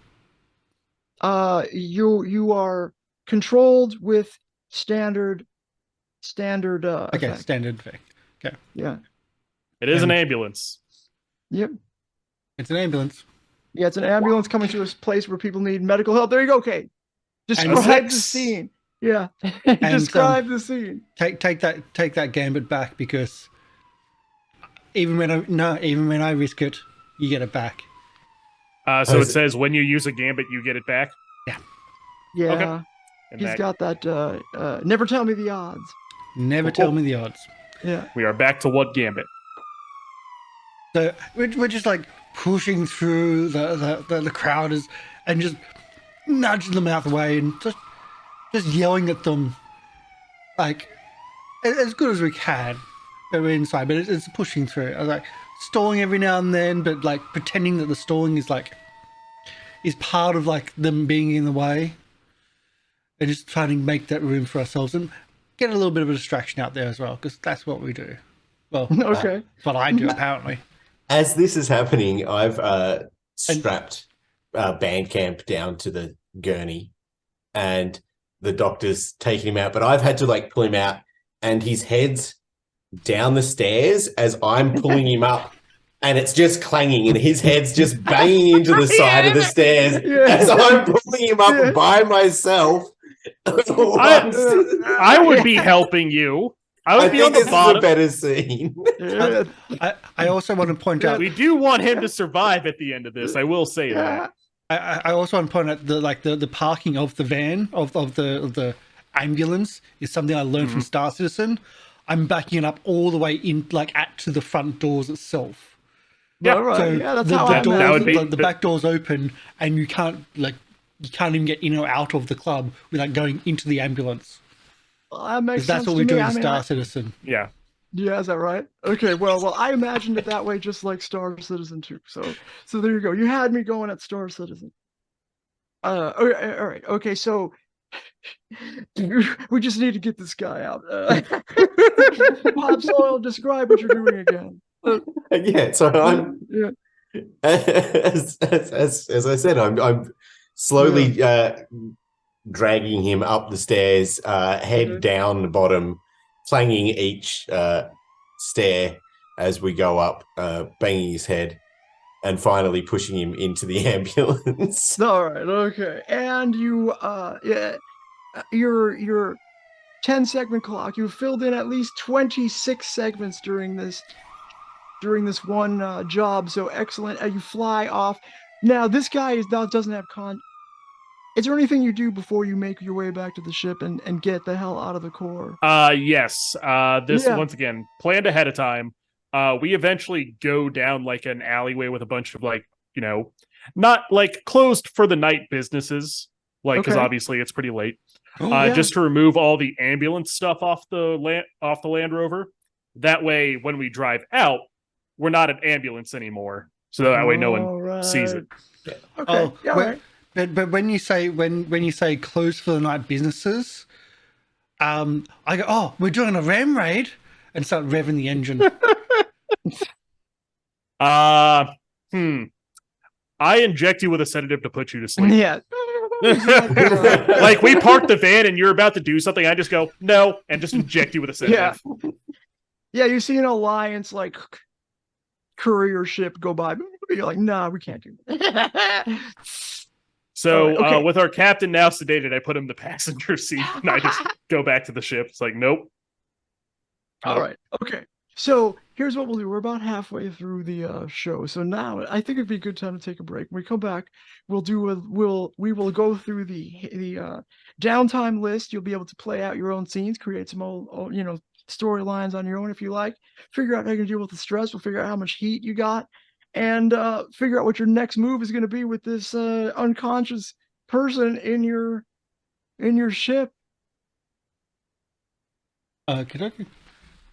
You are controlled with standard Okay, effect. standard effect. Yeah. It is an and- ambulance. Yep. It's an ambulance. Yeah, it's an ambulance coming to a place where people need medical help. There you go, Kate. And Describe the 6. scene. Yeah. Describe the scene. Take that gambit back because even when I risk it, you get it back. So it says when you use a gambit, you get it back. Yeah. Okay. And He's got that never tell me the odds. Never tell me the odds. Yeah. we are back to what gambit? So we're just like pushing through the crowd and just nudging them out the way and just yelling at them like as good as we can. But we're inside, but it's pushing through. I was like stalling every now and then, but like pretending that the stalling is part of like them being in the way. And just trying to make that room for ourselves and get a little bit of a distraction out there as well, because that's what we do. Well, Okay. that's what I do apparently. As this is happening, I've strapped Bandcamp down to the gurney, and the doctor's taking him out. But I've had to like pull him out, and his head's down the stairs as I'm pulling him up. And it's just clanging, and his head's just banging into the side of the stairs as I'm pulling him up by myself. I would be helping you. I would be on the bottom. This is a better scene. I also want to point out we do want him to survive at the end of this. I will say that. I also want to point out the parking of the van of the ambulance is something I learned from Star Citizen. I'm backing it up all the way in, like to the front doors itself. Yeah, right. So that's the back door's open, and you can't even get in or out of the club without going into the ambulance. Well, that makes sense. That's what we do in Star Citizen. Yeah. Yeah, is that right? Okay, well, I imagined it that way, just like Star Citizen 2. So there you go. You had me going at Star Citizen. All right. Okay, so we just need to get this guy out. Bob Soil, describe what you're doing again. So I'm as I said, I'm slowly dragging him up the stairs, head down the bottom, clanging each stair as we go up, banging his head, and finally pushing him into the ambulance. All right, okay, and you your 10-segment clock. You filled in at least 26 segments during this one job. So excellent. You fly off. Now this guy doesn't have Is there anything you do before you make your way back to the ship and get the hell out of the core? Yes. Once again, planned ahead of time. We eventually go down like an alleyway with a bunch of not like closed for the night businesses, because obviously it's pretty late. Just to remove all the ambulance stuff off the Land Rover. That way, when we drive out, we're not an ambulance anymore. So that way, no one sees it. Okay. Right. But when you say closed for the night businesses, I go, oh, we're doing a ram raid, and start revving the engine. I inject you with a sedative to put you to sleep. Yeah. Like we park the van and you're about to do something, I just go no and just inject you with a sedative. Yeah, you see an Alliance like courier ship go by, you're like, nah, we can't do that. So with our captain now sedated, I put him in the passenger seat and I just go back to the ship. It's like, nope. All right. Okay. So here's what we'll do. We're about halfway through the show. So now I think it'd be a good time to take a break. When we come back, we will go through the downtime list. You'll be able to play out your own scenes, create some old storylines on your own if you like. Figure out how you can deal with the stress. We'll figure out how much heat you got, and figure out what your next move is going to be with this unconscious person in your ship. Okay.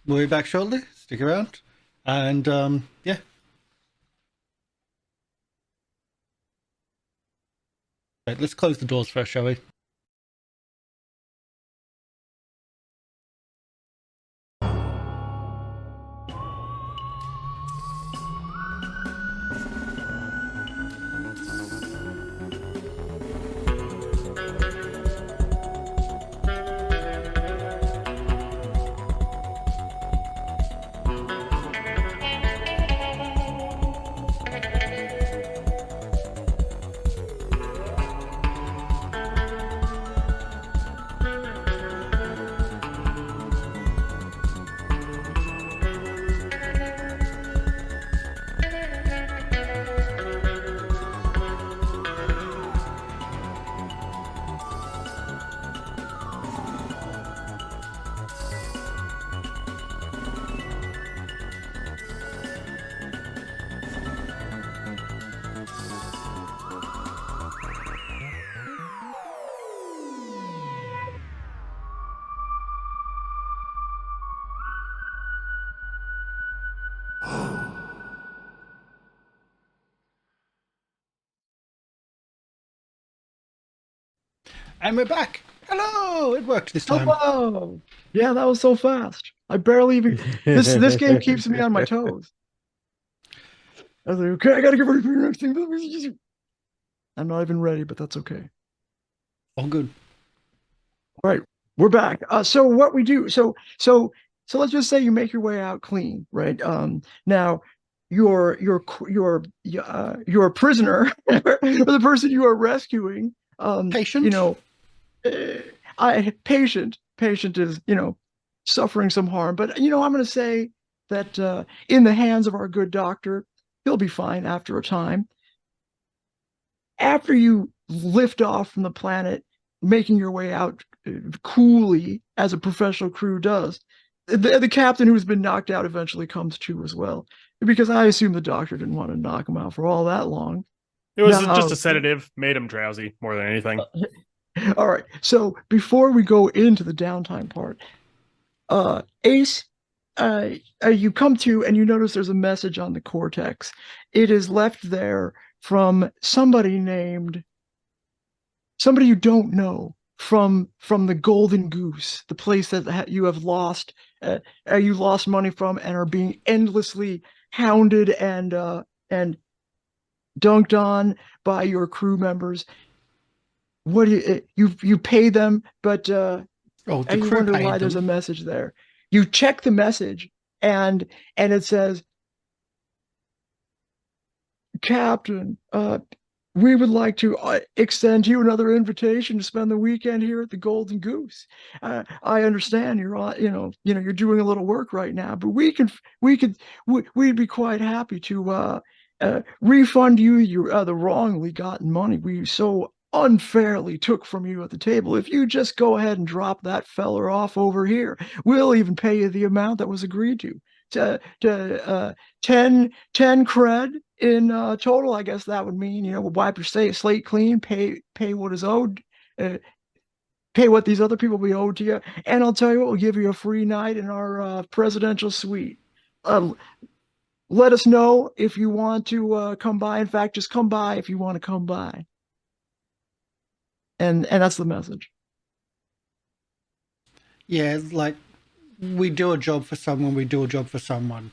We'll be back shortly. Stick around. And, yeah. Right, let's close the doors first, shall we? And we're back. Hello! It worked this time. Hello! Yeah, that was so fast. I barely even... This game keeps me on my toes. I was like, okay, I gotta get ready for your next thing. I'm not even ready, but that's okay. All good. All right, we're back. So what we do... So so let's just say you make your way out clean, right? Now your prisoner or the person you are rescuing, Patient? patient is, suffering some harm, but I'm going to say that in the hands of our good doctor, he'll be fine after a time. After you lift off from the planet, making your way out coolly as a professional crew does, the captain who's been knocked out eventually comes to as well, because I assume the doctor didn't want to knock him out for all that long. It was just a sedative, made him drowsy more than anything. All right. So before we go into the downtime part, Ace, you come to and you notice there's a message on the cortex. It is left there from somebody you don't know, from the Golden Goose, the place that you have lost, you lost money from and are being endlessly hounded and dunked on by your crew members. What do you pay them, but the and you crew wonder paid why them. there's a message there. You check the message and it says, Captain, we would like to extend you another invitation to spend the weekend here at the Golden Goose. I understand you're on, you're doing a little work right now, but we'd be quite happy to refund you the wrongly gotten money we so unfairly took from you at the table. If you just go ahead and drop that feller off over here, we'll even pay you the amount that was agreed to 10 cred in total. I guess that would mean, we'll wipe your slate clean, pay what is owed, pay what these other people will be owed to you, and I'll tell you what, we'll give you a free night in our presidential suite. Let us know if you want to come by. In fact, just come by if you want to come by. And that's the message. Yeah, it's like, we do a job for someone, we do a job for someone.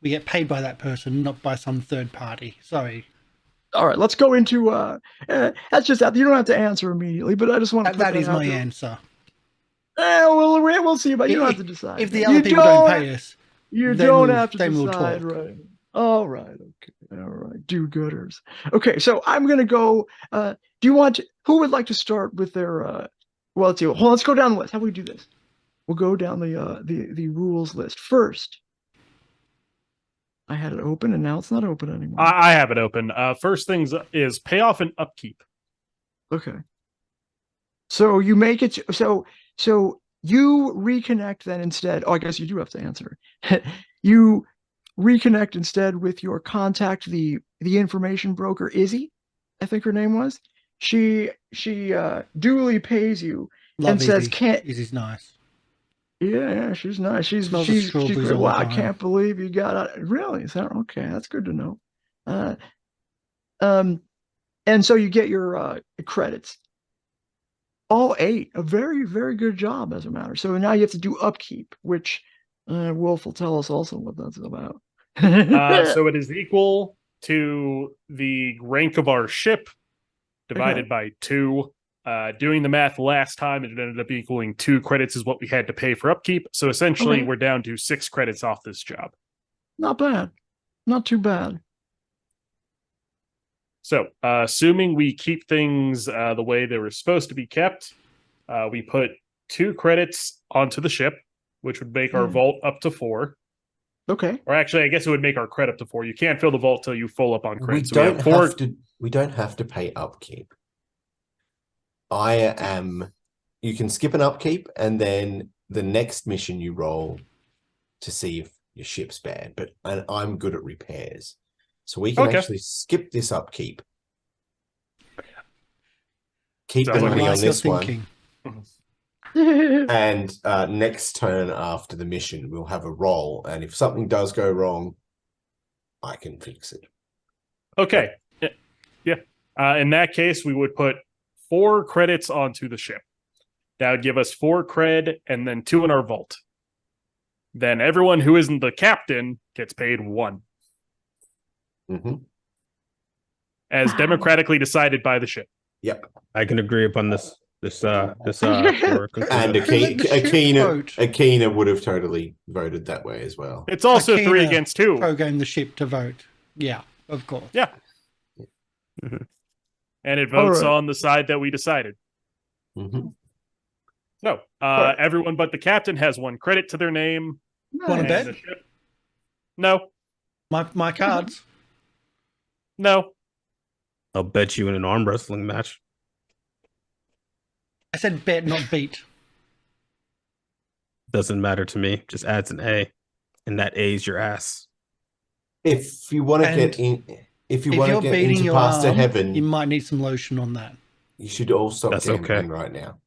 We get paid by that person, not by some third party. Sorry. All right, let's go into that's just that. You don't have to answer immediately, but I just want to put that is out my there. answer. We'll see, but you don't have to decide. If the other people don't pay us, you don't have to then decide, we'll talk. right? All right, okay, all right, do-gooders. Okay, so I'm gonna go. Who would like to start with their? Well, let's see. Let's go down the list. How do we do this? We'll go down the rules list first. I had it open and now it's not open anymore. I have it open. First things is payoff and upkeep. Okay. So you make it so you reconnect then instead. Oh, I guess you do have to answer. You reconnect instead with your contact, the information broker Izzy, I think her name was. She duly pays you and says, Izzy's nice. Yeah, she's nice. She's great. Wow, I can't believe you got it. Really? Is that okay? That's good to know. And so you get your credits. All 8. A very, very good job, as a matter. So now you have to do upkeep, which Wolf will tell us also what that's about. So it is equal to the rank of our ship divided by 2. Doing the math last time, it ended up equaling 2 credits is what we had to pay for upkeep. So essentially, we're down to 6 credits off this job. Not bad. Not too bad. So, assuming we keep things the way they were supposed to be kept, we put 2 credits onto the ship, which would make our vault up to 4. Okay. Or actually, I guess it would make our cred up to 4. You can't fill the vault till you full up on credits. We don't have to pay upkeep. You can skip an upkeep, and then the next mission you roll to see if your ship's bad. But I'm good at repairs, so we can actually skip this upkeep. Keep the money on this one. And next turn after the mission, we'll have a roll, and if something does go wrong, I can fix it. Okay. Yeah. In that case, we would put 4 credits onto the ship. That would give us 4 cred and then 2 in our vault. Then everyone who isn't the captain gets paid 1. Mm-hmm. As democratically decided by the ship. Yep. I can agree upon this. for And conclusion. Akina would have totally voted that way as well. It's also Akina 3 against 2. Pro-game the ship to vote. Yeah, of course. Yeah. Mhm. And it votes All right. on the side that we decided. Mm-hmm. So, Right. everyone but the captain has 1 credit to their name. Wanna and bet? the ship- No. My cards. No. I'll bet you in an arm wrestling match. I said bet, not beat. Doesn't matter to me. Just adds an A, and that A's your ass. If you want to And get in, if you If want to you're get beating into your past arm, heaven, you might need some lotion on that. you should all stop That's gambling okay. right now.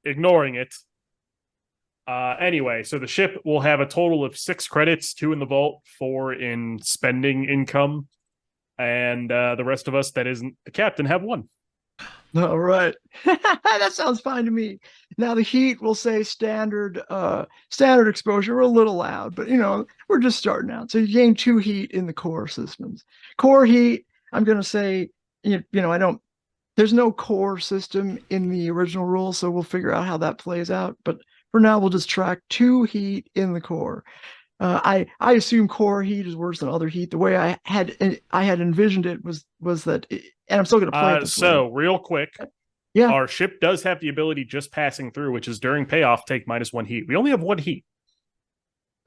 Ignoring it. Anyway, so the ship will have a total of 6 credits, 2 in the vault, 4 in spending income. And the rest of us that isn't the captain have 1. All right. That sounds fine to me. Now the heat will say standard exposure. We're a little loud, but we're just starting out. So you gain 2 heat in the core systems. Core heat, I'm gonna say, there's no core system in the original rules, so we'll figure out how that plays out. But for now, we'll just track 2 heat in the core. I assume core heat is worse than other heat. The way I had envisioned it was that, and I'm still going to play it this So way. real quick, Yeah. our ship does have the ability just passing through, which is during payoff take -1 heat. We only have 1 heat.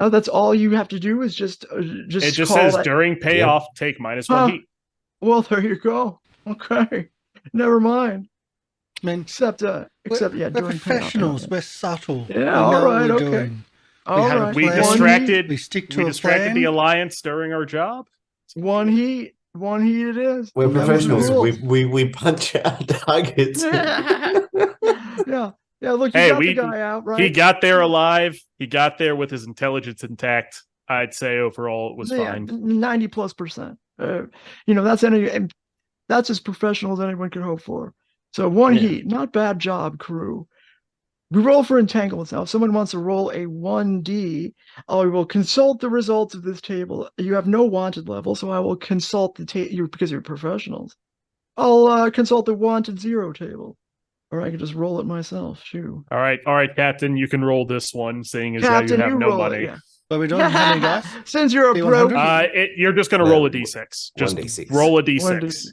Oh, that's all you have to do is just It just call says that. during payoff take -1 Huh. heat. Well, there you go. Okay, never mind. I mean, Except yeah, we're during professionals. payoff. We're subtle. Yeah, we all know right, what we're okay. doing. All have a right. We plan. distracted. We stick to We a distracted plan. the Alliance during our job. One heat it is. We're Remember the professionals. rules. We punch our targets. Yeah. Look, you Hey, got the guy out, right? He got there alive. He got there with his intelligence intact. I'd say overall it was fine. 90+%. That's as professional as anyone could hope for. So 1 Yeah. heat, not bad job, crew. We roll for entanglements now. If someone wants to roll a 1D, I will consult the results of this table. You have no wanted level, so I will consult the table because you're professionals. I'll consult the wanted 0 table, or I can just roll it myself. Shoo. All right, Captain, you can roll this one, seeing as Captain, how you have no roll money. it. Yeah. But we don't have how many dice? Since you're a D100? broke, You're just going to roll a d6. Just 1d6. roll a 1d6. d6.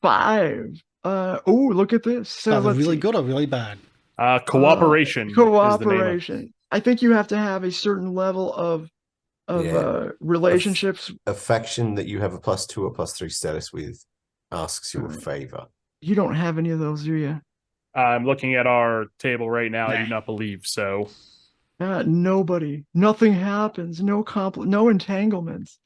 5. Look at this. So Either let's really see. good or really bad. Cooperation. Is the name Cooperation. I think you have to have a certain level of Yeah. relationships. A faction that you have a +2 or +3 status with asks you a Right. favor. You don't have any of those, do you? I'm looking at our table right now. I do not believe so. Nobody. Nothing happens. No entanglements.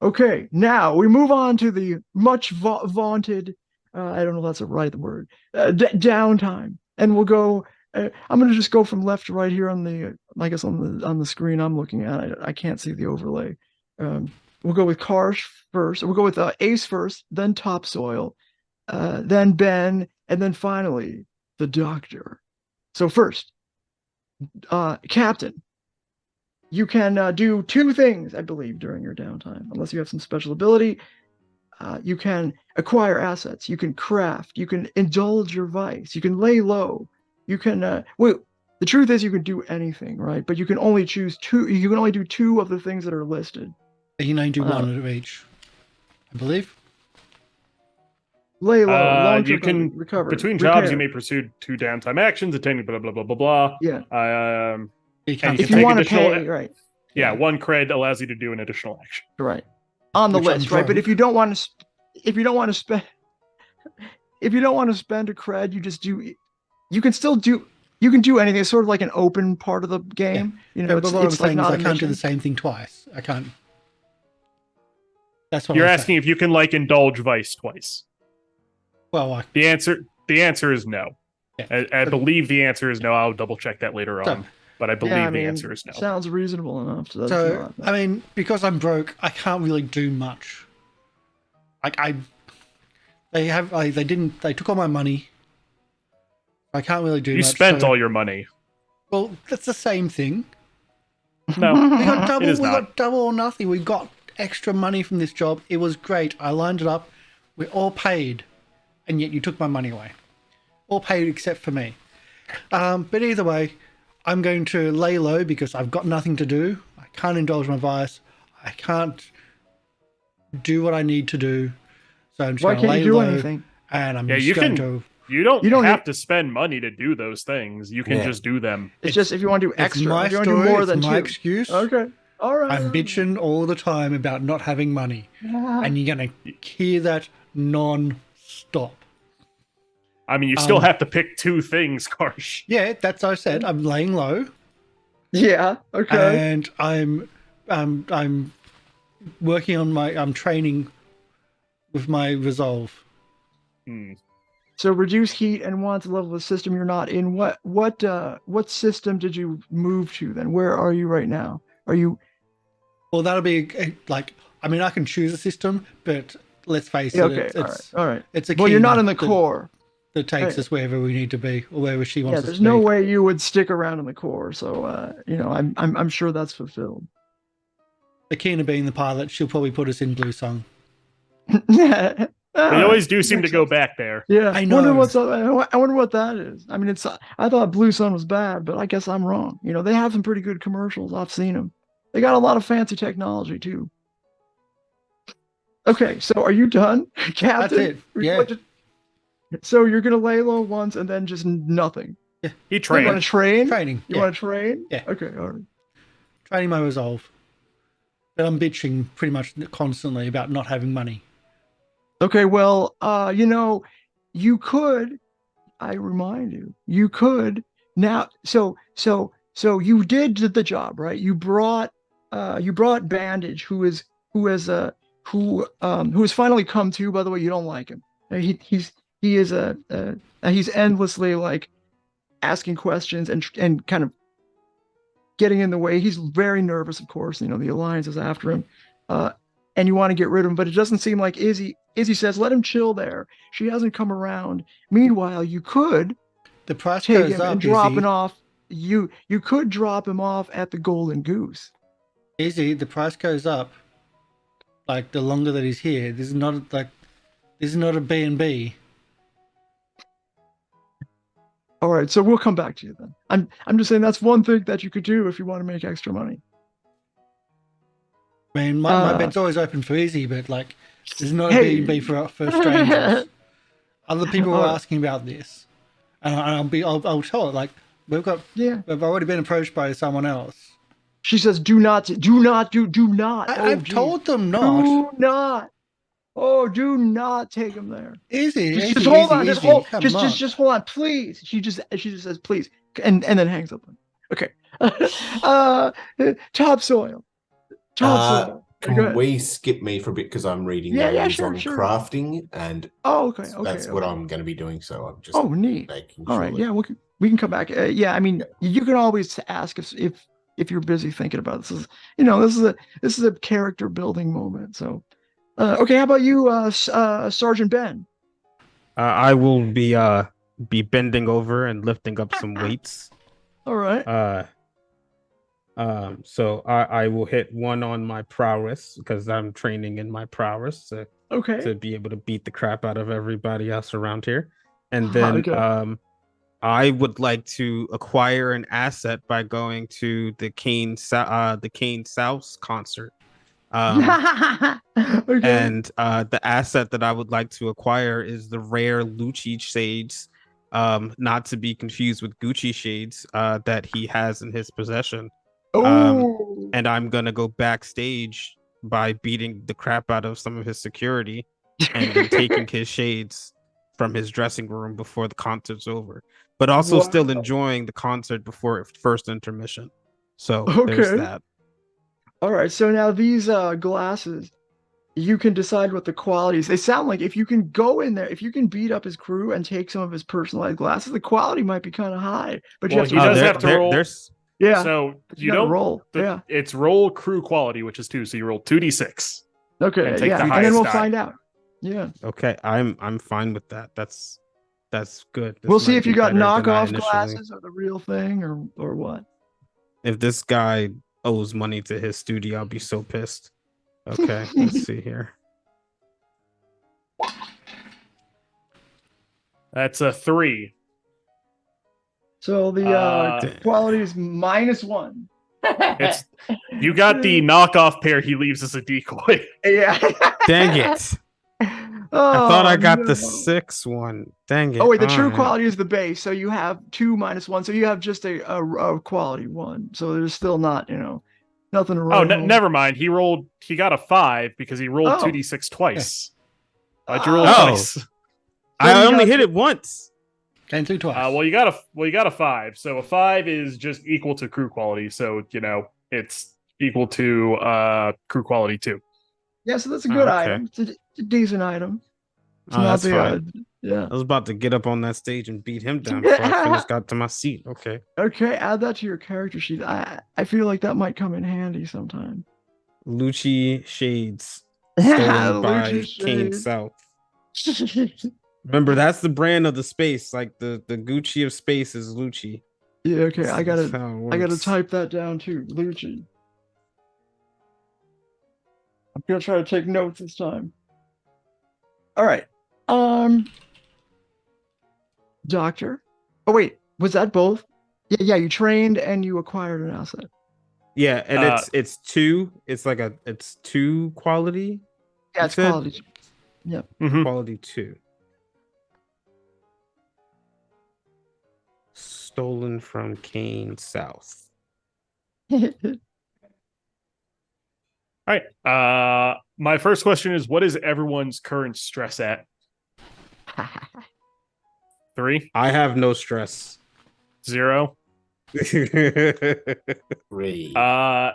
Okay, now we move on to the much vaunted. I don't know if that's the right word. Downtime, and we'll go. I'm going to just go from left to right here on the. I guess on the screen I'm looking at. I can't see the overlay. We'll go with Karsh first. We'll go with Ace first, then Topsoil, then Ben, and then finally the Doctor. So first, Captain, you can do 2 things, I believe, during your downtime, unless you have some special ability. You can acquire assets, you can craft, you can indulge your vice, you can lay low, you can the truth is you can do anything, right? But you can only choose 2. You can only do 2 of the things that are listed. You can only do one of each, I believe. Lay low, long-term You can recover. between repair. jobs. You may pursue 2 downtime actions, attending blah blah blah blah blah. Yeah. You And can't you If can you take want to additional. pay, right? Yeah, 1 cred allows you to do an additional action. Right. On the Which I'm list, right? But broke. if you don't want to spend a cred, you just do. You can still do. You can do anything. It's sort of like an open part of the game. Yeah, But what I'm it's like saying is not I a can't do mission. the same thing twice. I can't. That's what You're I'm asking saying. if you can indulge vice twice. Well, The answer is no. Yeah. I believe the answer is no. I'll double check that later on, but I believe the answer is no. Sounds reasonable enough. So, that's So not, I mean, because I'm broke, I can't really do much. They took all my money. I can't really do You much. spent all your money. Well, that's the same thing. No, We got double. it is We not. got double or nothing. We got extra money from this job. It was great. I lined it up. We're all paid, and yet you took my money away. All paid except for me. But either way, I'm going to lay low because I've got nothing to do. I can't indulge my vice. I can't do what I need to do. So I'm just going to lay low. Anything? And I'm just going to... You don't have to spend money to do those things. You can just do them. It's just if you want to do extra. It's my if you story, want to do more than my 2. excuse. Okay. All right. I'm bitching all the time about not having money. And you're going to hear that non-stop. I mean, you still have to pick 2 things, Karsh. Yeah, that's what I said. I'm laying low. Yeah, okay. And I'm working on I'm training with my resolve. So reduce heat and want to level the system you're not in. What system did you move to then? Where are you right now? Are you... Well, that'll be I mean, I can choose a system, but let's face it. Okay, it's all right. It's a well, you're not in the core. That takes us wherever we need to be, or wherever she wants us to be. There's no way you would stick around in the core, so I'm sure that's fulfilled. Akina being the pilot, she'll probably put us in Blue Song. They always do seem to go back there. Yeah, I know. I wonder what that is. I mean, I thought Blue Sun was bad, but I guess I'm wrong. They have some pretty good commercials. I've seen them. They got a lot of fancy technology too. Okay, so are you done, Captain? That's it. Yeah. So you're gonna lay low once and then just nothing. Yeah. He trained. You want to train? Training. You want to train? Yeah. Okay. All right. Training my resolve. But I'm bitching pretty much constantly about not having money. Okay. Well, you could. I remind you, you could now. So you did the job, right? You brought Bandage, who has finally come to. By the way, you don't like him. He's endlessly asking questions and kind of getting in the way. He's very nervous, of course. The Alliance is after him, and you want to get rid of him, but it doesn't seem like Izzy says, let him chill there. She hasn't come around. Meanwhile, you could the price take goes him up, and drop him off. You could drop him off at the Golden Goose. Izzy, the price goes up. The longer that he's here, this is not a B&B. All right, so we'll come back to you then. I'm just saying that's one thing that you could do if you want to make extra money. I mean, my bed's always open for Izzy, but this is not a B&B for strangers. Other people are asking about this, and I'll tell it. We've already been approached by someone else. She says, do not. I've told them not. Do not. Oh, do not take him there. Easy. Just hold on. Just hold on, please. She just says, please, and then hangs up. Okay. Topsoil. Can we skip me for a bit because I'm reading names on crafting and that's what I'm going to be doing. So I'm just neat. Making all sure right, we can come back. I mean, you can always ask if you're busy thinking about this. This is a character building moment. So. Okay, how about you, Sergeant Ben? I will be bending over and lifting up some weights. All right. So I will hit 1 on my prowess because I'm training in my prowess to be able to beat the crap out of everybody else around here. And then I would like to acquire an asset by going to the Kane South concert. And the asset that I would like to acquire is the rare Lucci shades, not to be confused with Gucci shades that he has in his possession. And I'm gonna go backstage by beating the crap out of some of his security and then taking his shades from his dressing room before the concert's over, but also still enjoying the concert before first intermission. So there's that. All right, so now these glasses, you can decide what the quality is. They sound like if you can go in there, if you can beat up his crew and take some of his personalized glasses, the quality might be kind of high. But he does have to roll. Yeah. So you don't roll. It's roll crew quality, which is 2. So you roll 2d6. Okay. And take the and then we'll find out. Yeah. Okay, I'm fine with that. That's good. We'll see if you got knockoff glasses or the real thing or what. If this guy owes money to his studio, I'll be so pissed. Okay, let's see here. That's a 3. So the quality is -1. It's you got the knockoff pair he leaves as a decoy. Yeah. Dang it. I thought I got the 6 one. Dang it. Oh wait, the true Alright. quality is the base, so you have 2 -1, so you have just a quality 1. So there's still not, nothing to Oh, write home. never mind. He got a 5 because he rolled Oh. 2d6 twice. Yeah. Why'd you roll Oh. twice? I you only got- hit it once. Came through twice. Well, you got a 5. So a 5 is just equal to crew quality. So it's equal to crew quality 2. Yeah, so that's a good okay. item. It's a decent item. It's Oh, not that's the fine. yeah. I was about to get up on that stage and beat him down before I finished got to my seat. Okay. Okay, add that to your character sheet. I feel like that might come in handy sometime. Lucci Shades stolen by Lucci Kane Shades. South. Remember, that's the brand of the space. Like the Gucci of space is Lucci. Yeah, okay, I That's gotta how it I gotta works. type that down too. Lucci. I'm gonna try to take notes this time. All right. Doctor. Oh wait, was that both? Yeah, you trained and you acquired an asset. Yeah, and it's 2. It's like it's 2 quality. Yeah, You it's said? quality. Yep. Quality 2. Stolen from Kane South. All right. My first question is, what is everyone's current stress at? 3, I have no stress. 0. 3.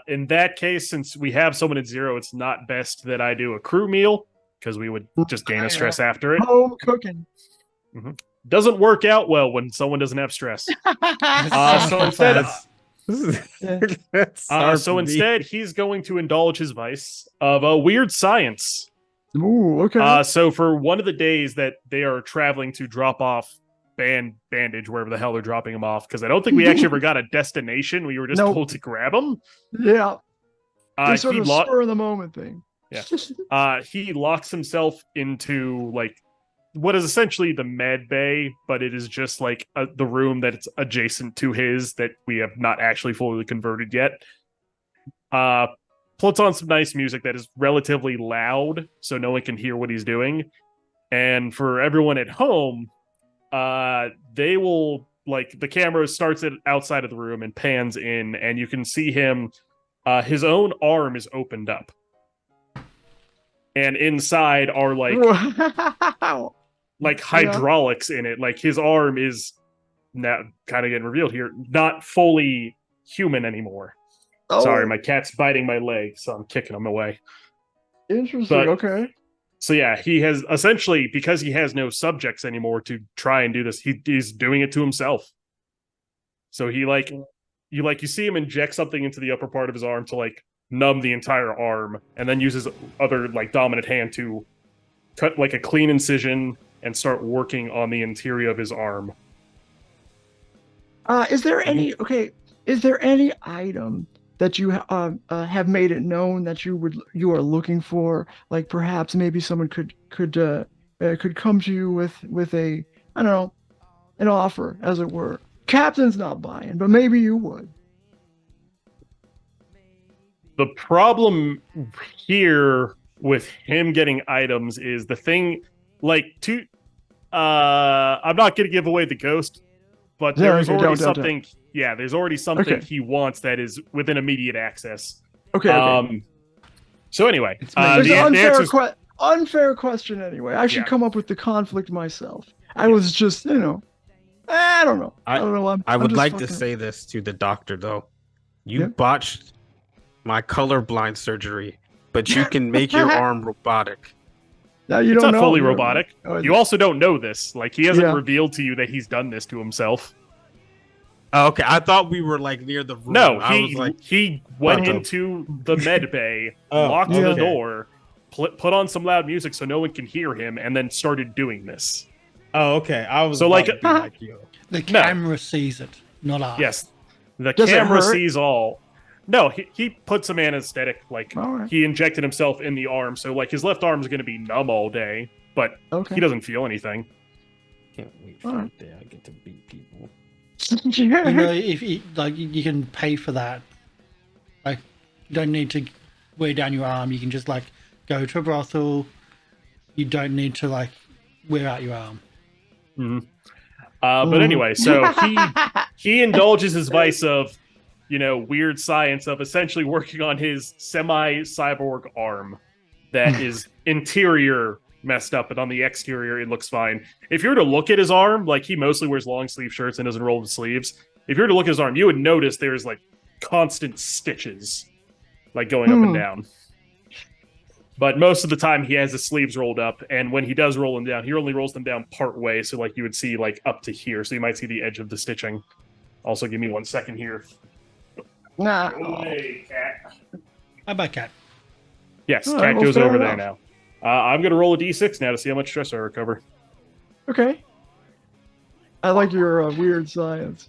In that case, since we have someone at 0, it's not best that I do a crew meal because we would just gain a stress after it. Home cooking. Doesn't work out well when someone doesn't have stress. So instead, he's going to indulge his vice of a weird science. Ooh, okay. So for one of the days that they are traveling to drop off bandage wherever the hell they're dropping him off, because I don't think we actually ever got a destination. We were just told to grab him. Yeah. It's sort he of spur of the moment thing. Yeah. He locks himself into like what is essentially the med bay, but it is just like the room that's adjacent to his that we have not actually fully converted yet. Puts on some nice music that is relatively loud so no one can hear what he's doing. And for everyone at home, they will like the camera starts it outside of the room and pans in, and you can see him. His own arm is opened up, and inside are like hydraulics in it. Like his arm is now kind of getting revealed here, not fully human anymore. Oh, Sorry, my cat's biting my leg, so I'm kicking him away. interesting. Okay. So yeah, he has essentially, because he has no subjects anymore to try and do this, he's doing it to himself. So he you see him inject something into the upper part of his arm to like numb the entire arm, and then use his other like dominant hand to cut like a clean incision and start working on the interior of his arm. Is there any item that you have made it known that you are looking for? Like perhaps maybe someone could come to you with a, I don't know, an offer, as it were. Captain's not buying, but maybe you would. The problem here with him getting items is the thing, like I'm not going to give away the ghost, but there's already something. Yeah, there's already something he wants that is within immediate access. Okay. So anyway, there's an unfair question anyway. I should come up with the conflict myself. I was just, I don't know. I don't know. I would like to say this to the doctor though. You botched my colorblind surgery, but you can make your arm robotic. Now you it's don't not know. fully robotic. You also don't know this. Like he hasn't revealed to you that he's done this to himself. Oh, okay, I thought we were like near the room. No, I was like, he went into the med bay, locked the door, put on some loud music so no one can hear him, and then started doing this. Oh, okay. I was so like the camera sees it, not us. Yes, the camera sees all. No, he put some anesthetic. Like, Alright. he injected himself in the arm, so like his left arm is going to be numb all day, but Okay. he doesn't feel anything. Can't wait for the day I get to beat people. You know, if you, like you can pay for that. Like, you don't need to wear down your arm. You can just like go to a brothel. You don't need to like wear out your arm. Mm-hmm. But anyway, so he indulges his vice of, you know, weird science of essentially working on his semi-cyborg arm that is interior messed up, but on the exterior it looks fine. If you were to look at his arm, like he mostly wears long sleeve shirts and doesn't roll the sleeves. If you were to look at his arm, you would notice there's like constant stitches, like going up and down. But most of the time he has his sleeves rolled up, and when he does roll them down, he only rolls them down part way, so like you would see like up to here, so you might see the edge of the stitching. Also, give me 1 second here. Nah. Hey, cat. How about cat? Yes, All cat right, well, goes fair over enough. there now. I'm going to roll a d6 now to see how much stress I recover. Okay. I like your weird science.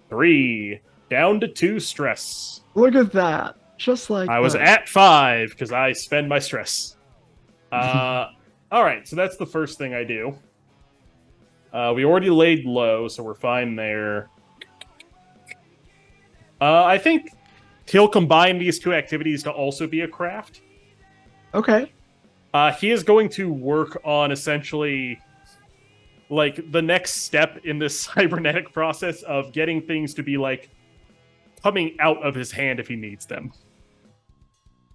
3. Down to 2 stress. Look at that. Just like I was that. at 5 because I spend my stress. All right, so that's the first thing I do. We already laid low, so we're fine there. I think he'll combine these two activities to also be a craft. Okay. He is going to work on essentially like the next step in this cybernetic process of getting things to be like coming out of his hand if he needs them.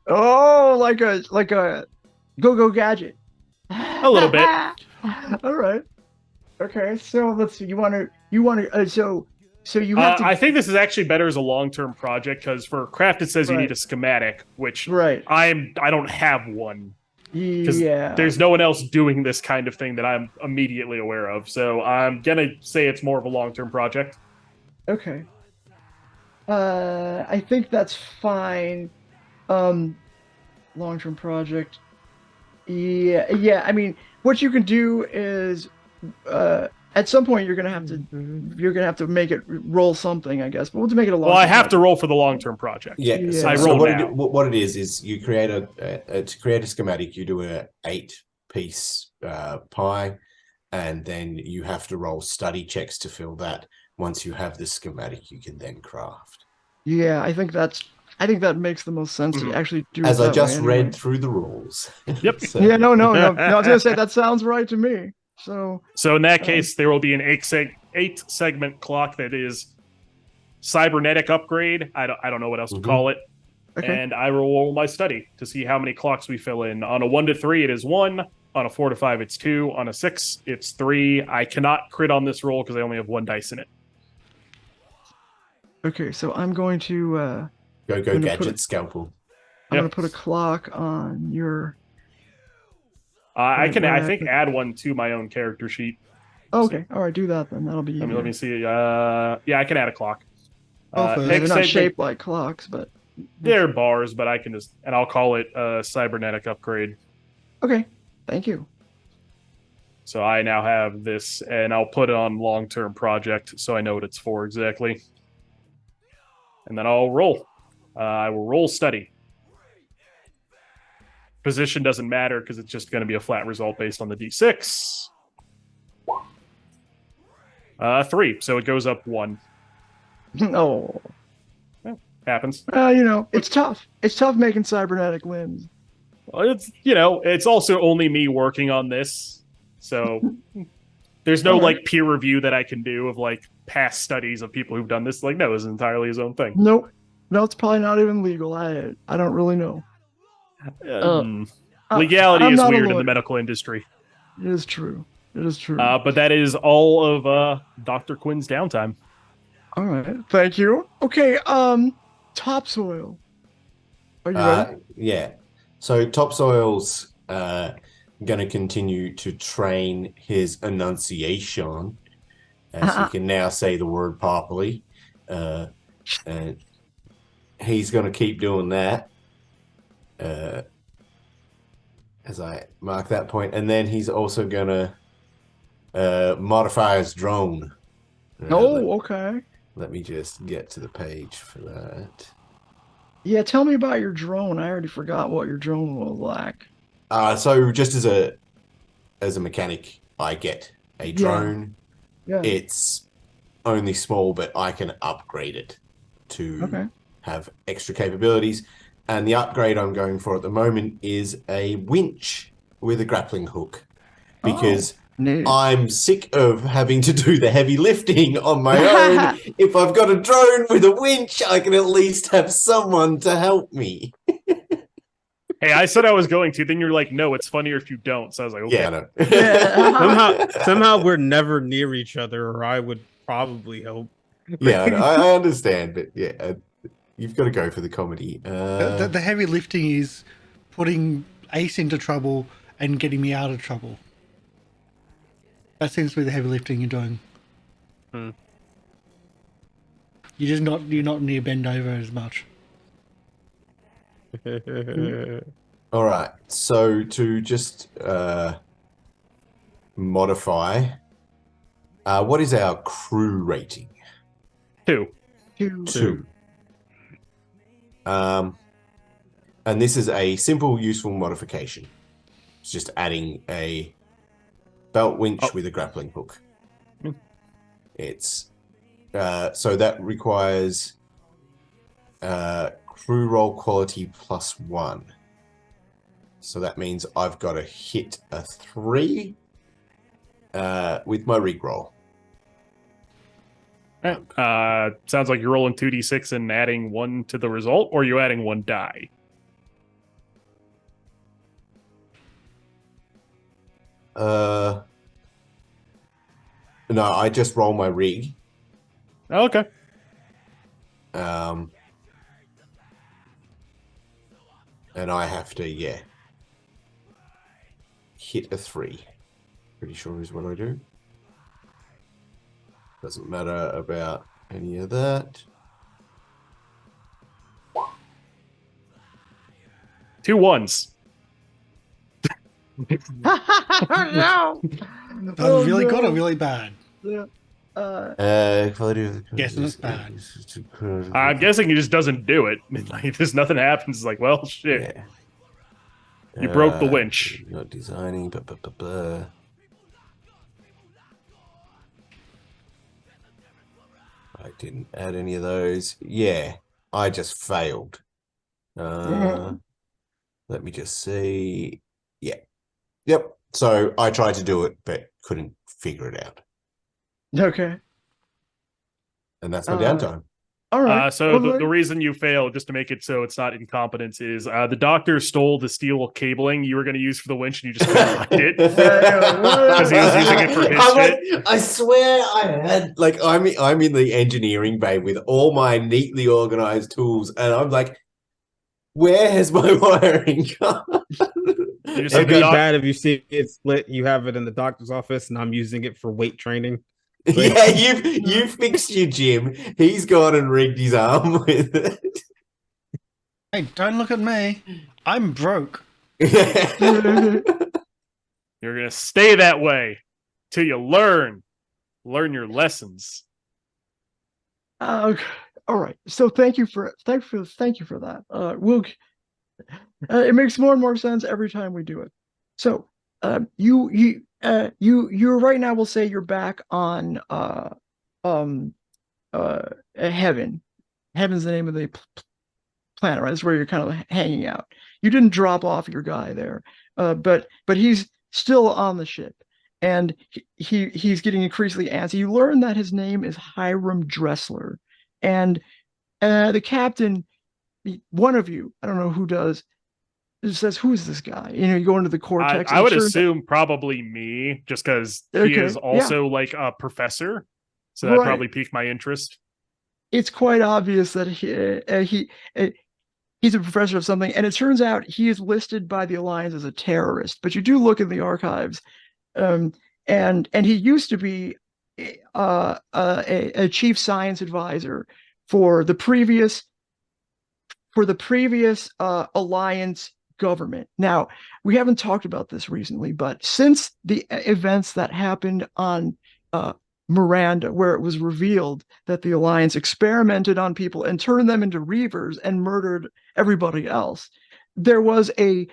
Oh, like a go-go gadget. A little bit. All right. Okay, so let's see. You want to. So you have to. I think this is actually better as a long-term project because for craft it says you Right. need a schematic, which Right. I don't have one. Yeah. There's no one else doing this kind of thing that I'm immediately aware of. So I'm gonna say it's more of a long-term project. Okay. I think that's fine. Long-term project. Yeah. I mean, what you can do is, at some point you're gonna have to make it roll something, I guess. But we'll make it a long. Well, I have to roll for the long-term project. Yeah. Yeah. I So roll what now. what it is you create to create a schematic. You do a 8-piece pie, and then you have to roll study checks to fill that. Once you have the schematic, you can then craft. Yeah, I think that makes the most sense to actually do. As it I that just way anyway. read through the rules. Yep. So- Yeah, no. I was gonna say that sounds right to me. So So in that case, there will be an 8-segment clock that is cybernetic upgrade. I don't know what else to call it. okay. And I will roll my study to see how many clocks we fill in. On a 1 to 3, it is 1. On a 4 to 5, it's 2. On a 6, it's 3. I cannot crit on this roll because I only have 1 dice in it. Okay, so I'm going to Go gonna put gadget it- scalpel. I'm Yep. gonna put a clock on your. I Right, can, right, I think, right. add one to my own character sheet. Okay, all right, do that then. That'll be. Let me see. Yeah, I can add a clock. Oh, They're next not segment- shaped like clocks, but They're bars, but I can just, and I'll call it a cybernetic upgrade. okay. Thank you. So I now have this, and I'll put it on long-term project so I know what it's for exactly. And then I'll roll. I will roll study. Position doesn't matter because it's just going to be a flat result based on the d6. 3, so it goes up 1. Oh, Happens. it's tough. It's tough making cybernetic limbs. Well, it's also only me working on this, so there's no Alright. like peer review that I can do of like past studies of people who've done this. Like, no, it's entirely his own thing. Nope. No, it's probably not even legal. I don't really know. Legality I'm is not a weird in the lawyer. medical industry, It is true. It is true. but that is all of Dr. Quinn's downtime. All right. Thank you. Okay. Topsoil. Are you ready? Yeah. So Topsoil's going to continue to train his enunciation, as he can now say the word properly. And he's going to keep doing that as I mark that point. And then he's also going to modify his drone. Oh, okay. Let me just get to the page for that. Yeah, tell me about your drone. I already forgot what your drone was like. So just as a mechanic, I get a Yeah, drone. yeah. It's only small, but I can upgrade it to Okay. have extra capabilities. And the upgrade I'm going for at the moment is a winch with a grappling hook Oh, because neat. I'm sick of having to do the heavy lifting on my own. If I've got a drone with a winch, I can at least have someone to help me. Hey, I said I was going to. Then you're like, no, it's funnier if you don't. So I was like, okay. Yeah, I know. Yeah. Somehow we're never near each other, or I would probably help. Yeah, I understand, but yeah, you've got to go for the comedy. The heavy lifting is putting Ace into trouble and getting me out of trouble. That seems to be the heavy lifting you're doing. Hmm. You're not near bend over as much. All right, so to just modify, what is our crew rating? 2. Two. And this is a simple, useful modification. It's just adding a belt winch with a grappling hook. It's so that requires crew roll quality +1. So that means I've got to hit a 3 with my rig roll. Sounds like you're rolling 2d6 and adding 1 to the result, or you adding 1 die. No, I just roll my rig. Oh, okay. And I have to, hit a 3. Pretty sure is what I do. Doesn't matter about any of that. 2 1s. No. That's really good or really bad? Yeah. Guessing it's bad. I'm guessing he just doesn't do it. Like, there's nothing happens. It's like, well, shit. Yeah. You broke the winch. Not designing, blah. I didn't add any of those. Yeah, I just failed. Let me just see. Yeah. Yep. So I tried to do it, but couldn't figure it out. Okay. And that's my downtime. All right. So the reason you failed, just to make it so it's not incompetence, is the doctor stole the steel cabling you were going to use for the winch, and you just couldn't find it because he was using it for his shit. I swear I had I'm in the engineering bay with all my neatly organized tools, and I'm like, where has my wiring gone? It'd be bad if you see it split. You have it in the doctor's office, and I'm using it for weight training. Yeah, you fixed your gym. He's gone and rigged his arm with it. Hey, don't look at me. I'm broke. You're gonna stay that way till you learn your lessons. Okay. All right. So thank you for that. It makes more and more sense every time we do it. So you right now will say you're back on heaven. Heaven's the name of the planet, right? That's where you're kind of hanging out. You didn't drop off your guy there, but he's still on the ship, and he's getting increasingly antsy. You learn that his name is Hiram Dressler, and the captain, one of you, I don't know who does, says, "Who's this guy?" You know, you go into the cortex. I would assume probably me, just because he is also like a professor, so that probably piqued my interest. It's quite obvious that he's a professor of something, and it turns out he is listed by the Alliance as a terrorist. But you do look in the archives, and he used to be a chief science advisor for the previous Alliance government. Now, we haven't talked about this recently, but since the events that happened on Miranda, where it was revealed that the Alliance experimented on people and turned them into Reavers and murdered everybody else. There was a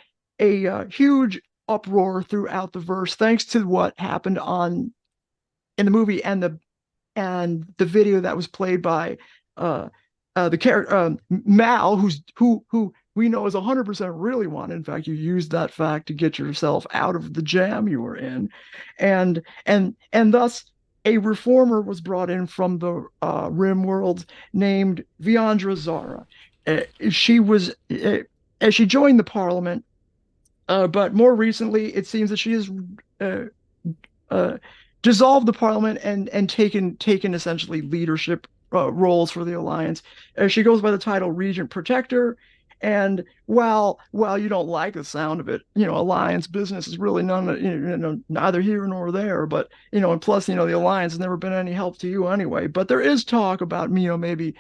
huge uproar throughout the verse thanks to what happened in the movie and the video that was played by the character Mal, who we know is 100% really one. In fact, you used that fact to get yourself out of the jam you were in, and thus a reformer was brought in from the Rim world named Viandra Zara. She joined the Parliament, but more recently, it seems that she has dissolved the Parliament and taken essentially leadership roles for the Alliance. She goes by the title Regent Protector. And while you don't like the sound of it, Alliance business is really neither here nor there. But and plus, the Alliance has never been any help to you anyway. But there is talk about maybe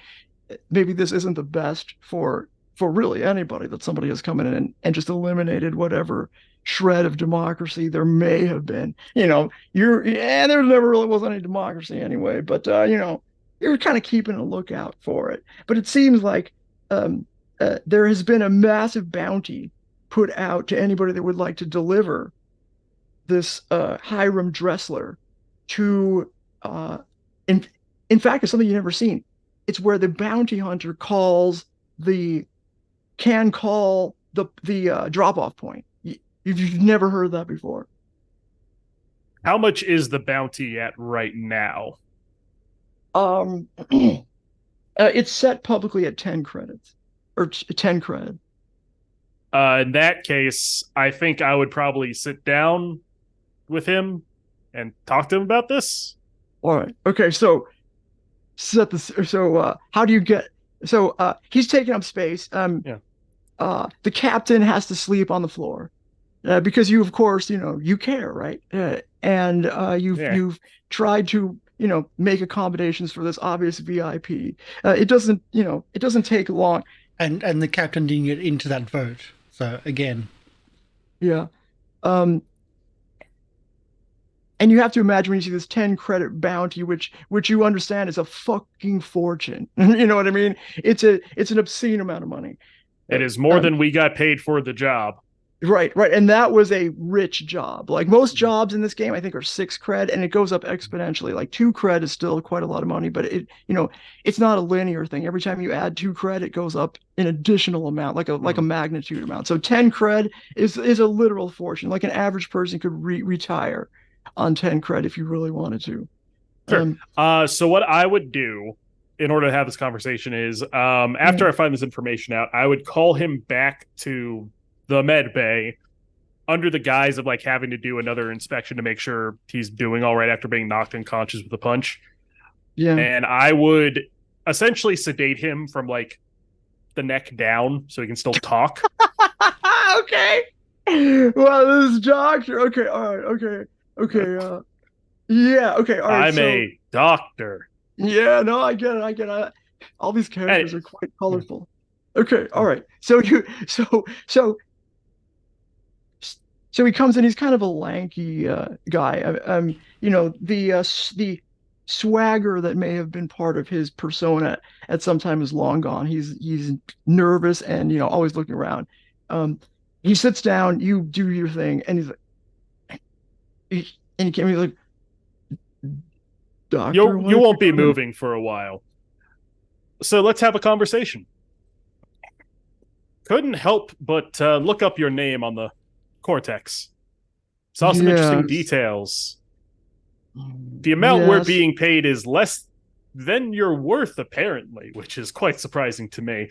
this isn't the best for really anybody, that somebody has come in and just eliminated whatever shred of democracy there may have been. There never really was any democracy anyway. But you're kind of keeping a lookout for it. But it seems like there has been a massive bounty put out to anybody that would like to deliver this Hiram Dressler to, in fact, it's something you've never seen. It's where the bounty hunter can call the drop-off point. You've never heard that before. How much is the bounty at right now? It's set publicly at 10 credits. Or 10 credit. In that case, I think I would probably sit down with him and talk to him about this. All right. Okay. So how do you get? So he's taking up space. The captain has to sleep on the floor because you, of course, you care, right? And you've tried to make accommodations for this obvious VIP. It doesn't take long. And the captain didn't get into that vote. So again. Yeah. And you have to imagine when you see this 10 credit bounty, which you understand is a fucking fortune. You know what I mean? It's an obscene amount of money. It is more than we got paid for the job. Right. And that was a rich job. Like most jobs in this game, I think are 6 cred, and it goes up exponentially. Like 2 cred is still quite a lot of money, but it's not a linear thing. Every time you add 2 cred, it goes up an additional amount, like a magnitude amount. So 10 cred is a literal fortune. Like an average person could retire on 10 cred if you really wanted to. Sure. So what I would do in order to have this conversation is, after I find this information out, I would call him back to the med bay under the guise of having to do another inspection to make sure he's doing all right after being knocked unconscious with a punch. Yeah. And I would essentially sedate him from the neck down so he can still talk. Okay. Well, this doctor. Okay. All right. Okay. Yeah. Okay. All right. I'm a doctor. Yeah. No, I get it. All these characters are quite colorful. Okay. All right. So he comes in. He's kind of a lanky guy. The swagger that may have been part of his persona at some time is long gone. He's nervous and always looking around. He sits down. You do your thing, and he's like, and he came. He's like, Doctor, you won't be moving for a while. So let's have a conversation. Couldn't help but look up your name on the Cortex. Saw some interesting details. The amount we're being paid is less than you're worth, apparently, which is quite surprising to me.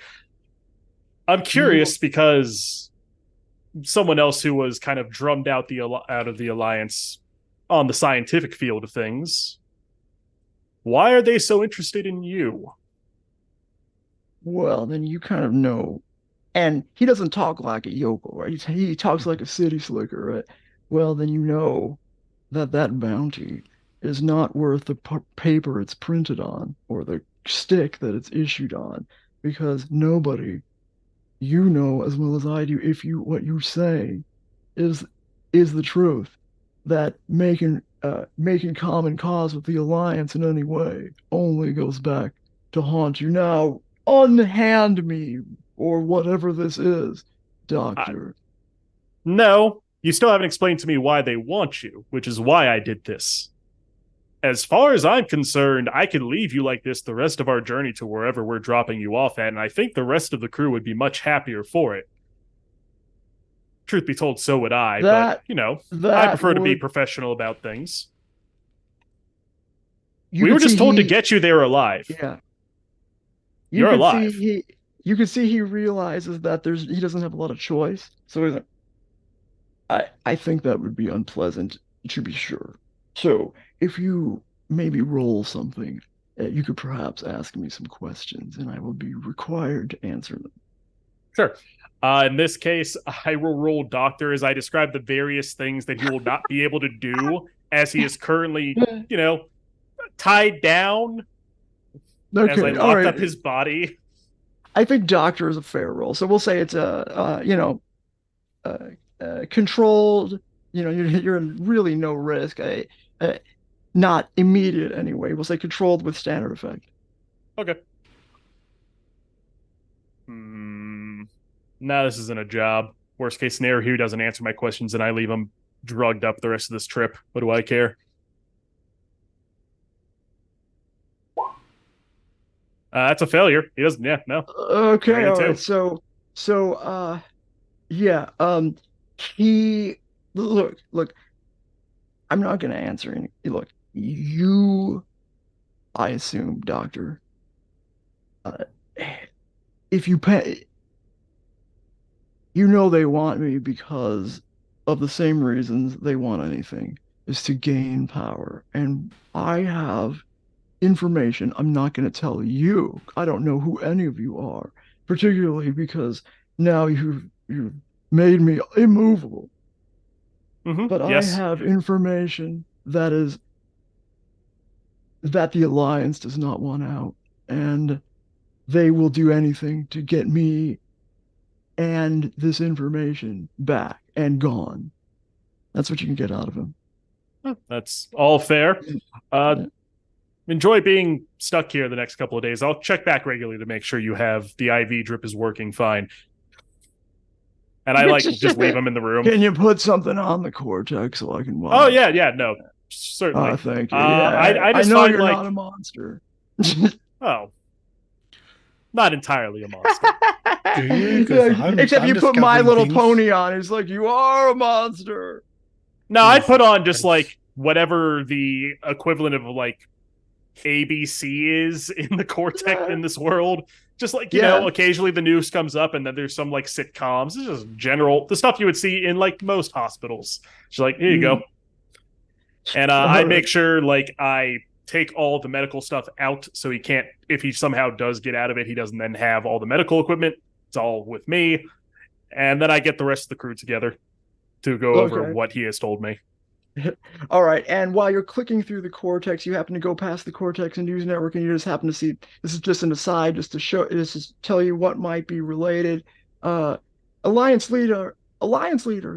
I'm curious because someone else who was kind of drummed out of the Alliance on the scientific field of things, why are they so interested in you? Well, then you kind of know. And he doesn't talk like a yokel, right? He talks like a city slicker, right? Well, then you know that bounty is not worth the paper it's printed on or the stick that it's issued on, because nobody, as well as I do, what you say is the truth. That making making common cause with the Alliance in any way only goes back to haunt you. Now, unhand me, or whatever this is, Doctor. No, you still haven't explained to me why they want you, which is why I did this. As far as I'm concerned, I could leave you like this the rest of our journey to wherever we're dropping you off at, and I think the rest of the crew would be much happier for it. Truth be told, so would I, but, I prefer to be professional about things. We were just told to get you there alive. Yeah. You're alive. You can see he realizes that he doesn't have a lot of choice. So he's like, I think that would be unpleasant, to be sure. So if you maybe roll something, you could perhaps ask me some questions, and I will be required to answer them. Sure. In this case, I will roll Doctor as I describe the various things that he will not be able to do as he is currently, tied down. Okay, as I locked up his body. I think Doctor is a fair roll. So we'll say it's controlled. You're in really no risk. Not immediate anyway. We'll say controlled with standard effect. Okay. Now this isn't a job. Worst case scenario, he doesn't answer my questions and I leave him drugged up the rest of this trip. What do I care? That's a failure. He doesn't. Yeah, no. Okay, all right. So, yeah. He look. I'm not gonna answer any. Look, I assume, Doctor. If you pay, they want me because of the same reasons they want anything, is to gain power, and I have information I'm not going to tell you. I don't know who any of you are, particularly because now you've made me immovable. But yes. I have information that the Alliance does not want out, and they will do anything to get me and this information back and gone. That's what you can get out of him. That's all fair. Enjoy being stuck here the next couple of days. I'll check back regularly to make sure you have the IV drip is working fine. And I just leave him in the room. Can you put something on the cortex so I can watch? Oh yeah, no, certainly. Thank you. I just know find you're not a monster. Oh, not entirely a monster. Except you put My Little Pony on. It's like, you are a monster. No, I'd put on just whatever the equivalent of ABC is in the cortex in this world. Just occasionally the news comes up and then there's some sitcoms. It's just the stuff you would see in most hospitals. She's here you go. And I make sure I take all the medical stuff out so he can't, if he somehow does get out of it, he doesn't then have all the medical equipment. It's all with me. And then I get the rest of the crew together to go over what he has told me. All right, and while you're clicking through the cortex, you happen to go past the cortex and news network, and you just happen to see, this is just an aside, just to tell you what might be related. Alliance leader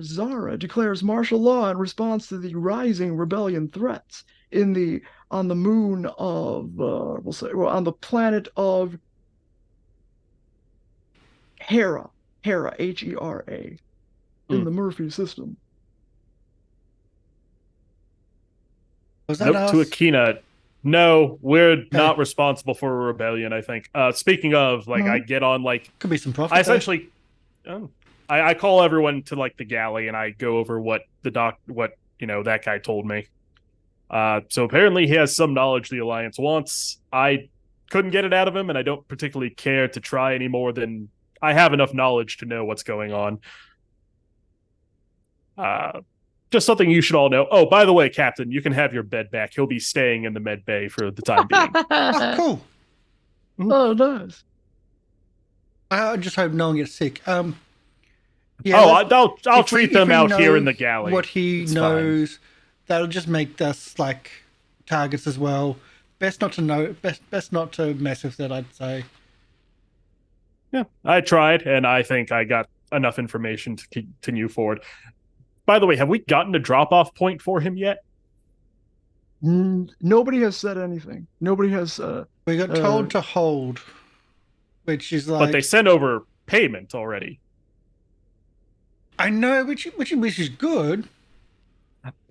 Zara declares martial law in response to the rising rebellion threats on the moon of on the planet of Hera, Hera, Hera, in the Murphy system. Nope, to Akina. No, we're not responsible for a rebellion, I think. Speaking of, I get on, could be some profit. I essentially, I call everyone to, the galley, and I go over what that guy told me. So apparently he has some knowledge the Alliance wants. I couldn't get it out of him, and I don't particularly care to try any more than I have enough knowledge to know what's going on. Just something you should all know. Oh, by the way, Captain, you can have your bed back. He'll be staying in the med bay for the time being. Oh, cool. Oh, nice. I just hope no one gets sick. I'll treat them out here in the galley. What he knows, that'll just make us targets as well. Best not to mess with it, I'd say. Yeah, I tried, and I think I got enough information to continue forward. By the way, have we gotten a drop-off point for him yet? Nobody has said anything. Nobody has. We got told to hold, which is like. But they sent over payment already. I know, which is good.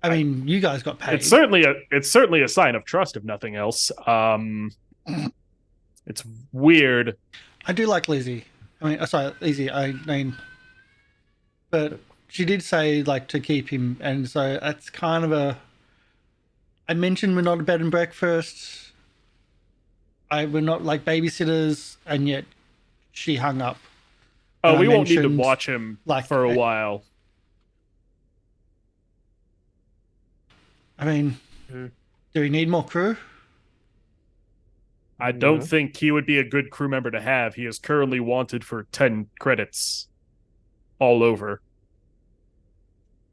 I mean, you guys got paid. It's certainly a sign of trust, if nothing else. It's weird. I do like Lizzie. I mean, sorry, Lizzie. I mean, but she did say like to keep him, and so that's kind of a. I mentioned we're not a bed and breakfast. We're not like babysitters, and yet she hung up. Oh, we won't need to watch him for a while. I mean, do we need more crew? I don't think he would be a good crew member to have. He is currently wanted for 10 credits all over.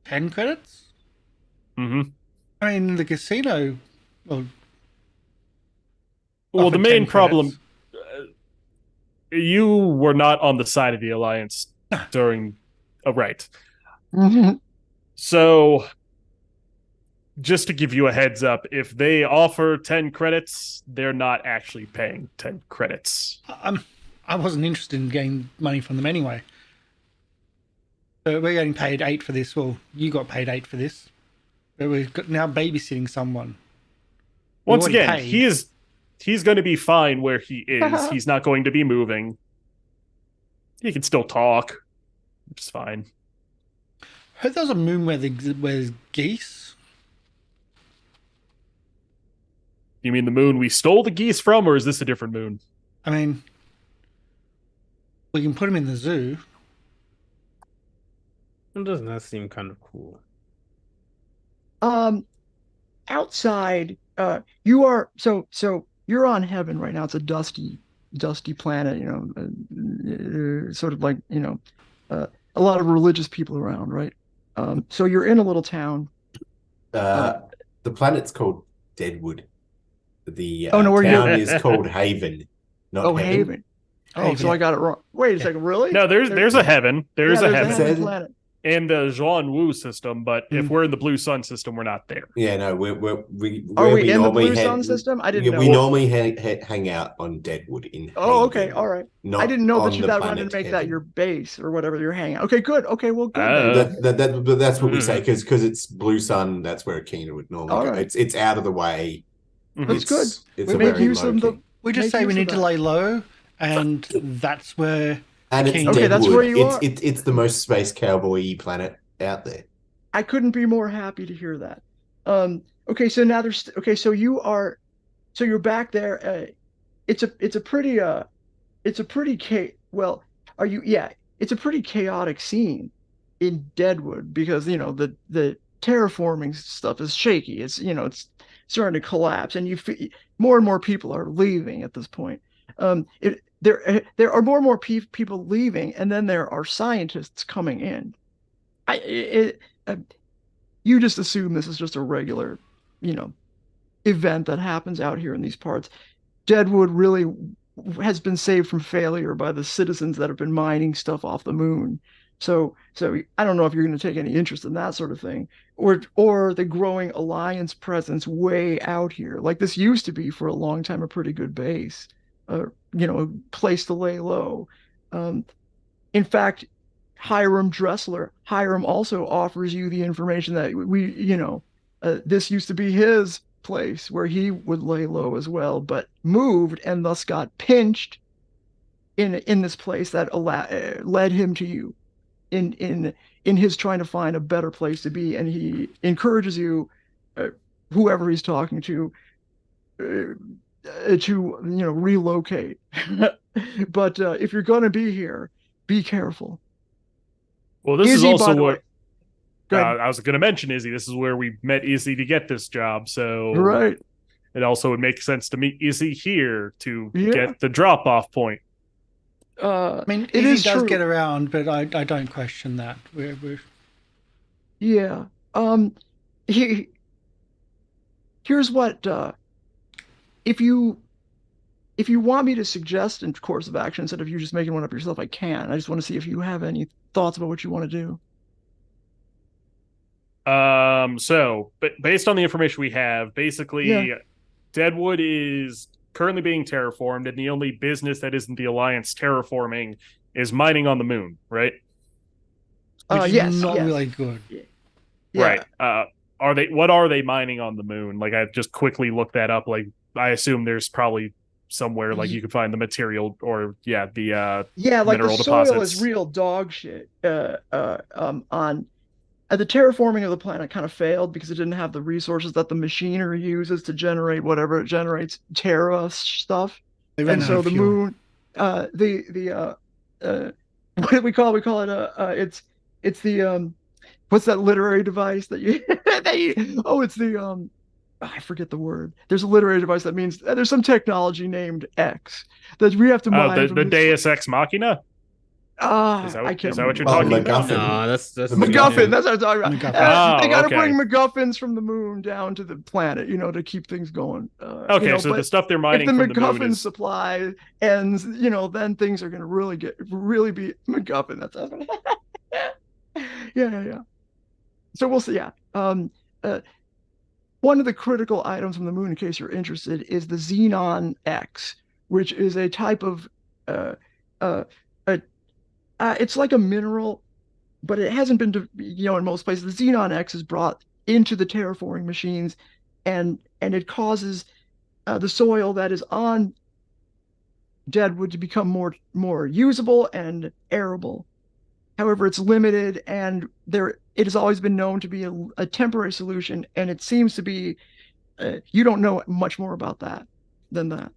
10 credits? Mm-hmm. I mean, the casino... Well, the main problem... you were not on the side of the Alliance during... Oh, right. Mm-hmm. So... just to give you a heads up, if they offer 10 credits, they're not actually paying 10 credits. I wasn't interested in getting money from them anyway. So we're getting paid 8 for this. Well, you got paid 8 for this. But we're now babysitting someone. Once again, he's going to be fine where he is. He's not going to be moving. He can still talk, which is fine. I heard there was a moon where there's geese. You mean the moon we stole the geese from, or is this a different moon? I mean, we can put them in the zoo. Doesn't that seem kind of cool? Outside, you are so you're on heaven right now. It's a dusty planet, sort of like, a lot of religious people around, right? So you're in a little town. The planet's called Deadwood. The where town is called Haven. Not Haven. Oh, so I got it wrong. Wait a second, really? No, there's a heaven. There's a heaven. Planet. And the Zhuan Wu system, but if we're in the Blue Sun system, we're not there. Yeah, no, we are we in the Blue Sun system? I didn't know. We normally hang out on Deadwood in Oh, Haven, okay, all right. I didn't know that wanted to make that your base or whatever you're hanging out. Okay, good. Okay, well, good. But that's what we say, because it's Blue Sun. That's where Akina would normally go. Right. It's out of the way. That's good. It's a very low key. We just say we need to lay low, and that's where. And it's okay, that's where you are. It's the most space cowboy planet out there. I couldn't be more happy to hear that. Okay, so now so you're back there. It's a pretty chaotic scene in Deadwood, because the terraforming stuff is shaky. It's starting to collapse, and more and more people are leaving at this point. There are more and more people leaving, and then there are scientists coming in. You just assume this is just a regular, event that happens out here in these parts. Deadwood really has been saved from failure by the citizens that have been mining stuff off the moon. So I don't know if you're going to take any interest in that sort of thing, or the growing Alliance presence way out here. Like, this used to be for a long time a pretty good base, a place to lay low. In fact, Hiram Dressler also offers you the information that this used to be his place where he would lay low as well, but moved and thus got pinched in this place that led him to you in his trying to find a better place to be. And he encourages you, whoever he's talking to relocate. But if you're going to be here, be careful. Well, this Izzy, is also what I was going to mention. Izzy, this is where we met Izzy to get this job, so right. It also would make sense to meet Izzy here to get the drop-off point. I mean, Izzy does get around, but I don't question that. Yeah. Here's what. If you want me to suggest a course of action instead of you just making one up yourself, I can. I just want to see if you have any thoughts about what you want to do. So, but based on the information we have, basically, Deadwood is currently being terraformed, and the only business that isn't the Alliance terraforming is mining on the moon, right? Which is Yes, not yes. really good. Yeah. Right. What are they mining on the moon? Like, I just quickly looked that up. Like, I assume there's probably somewhere like you could find the material or the Yeah, like the mineral soil deposits. is real dog shit. On the terraforming of the planet kind of failed because it didn't have the resources that the machinery uses to generate whatever it generates, Terra stuff. They ran And out so of the fuel. moon, what do we call it? We call it it's the what's that literary device that you that you oh it's the I forget the word. There's a literary device that means there's some technology named X that we have to Oh, mine the from this. Deus Ex Machina. I can't Is that what you're remember. talking about? MacGuffin. No, that's The MacGuffin. That's what I'm talking about. MacGuffin. They got to Okay. bring MacGuffins from the moon down to the planet, to keep things going. Okay, so but the stuff they're if mining the from the moon MacGuffin is supply ends, then things are going to really be MacGuffin. That's yeah. So we'll see. Yeah. One of the critical items from the moon, in case you're interested, is the Xenon X, which is a type of uh, it's like a mineral, but it hasn't been, in most places. The Xenon X is brought into the terraforming machines, and it causes the soil that is on Deadwood to become more usable and arable. However, it's limited, and it has always been known to be a temporary solution, and it seems to be. You don't know much more about that than that.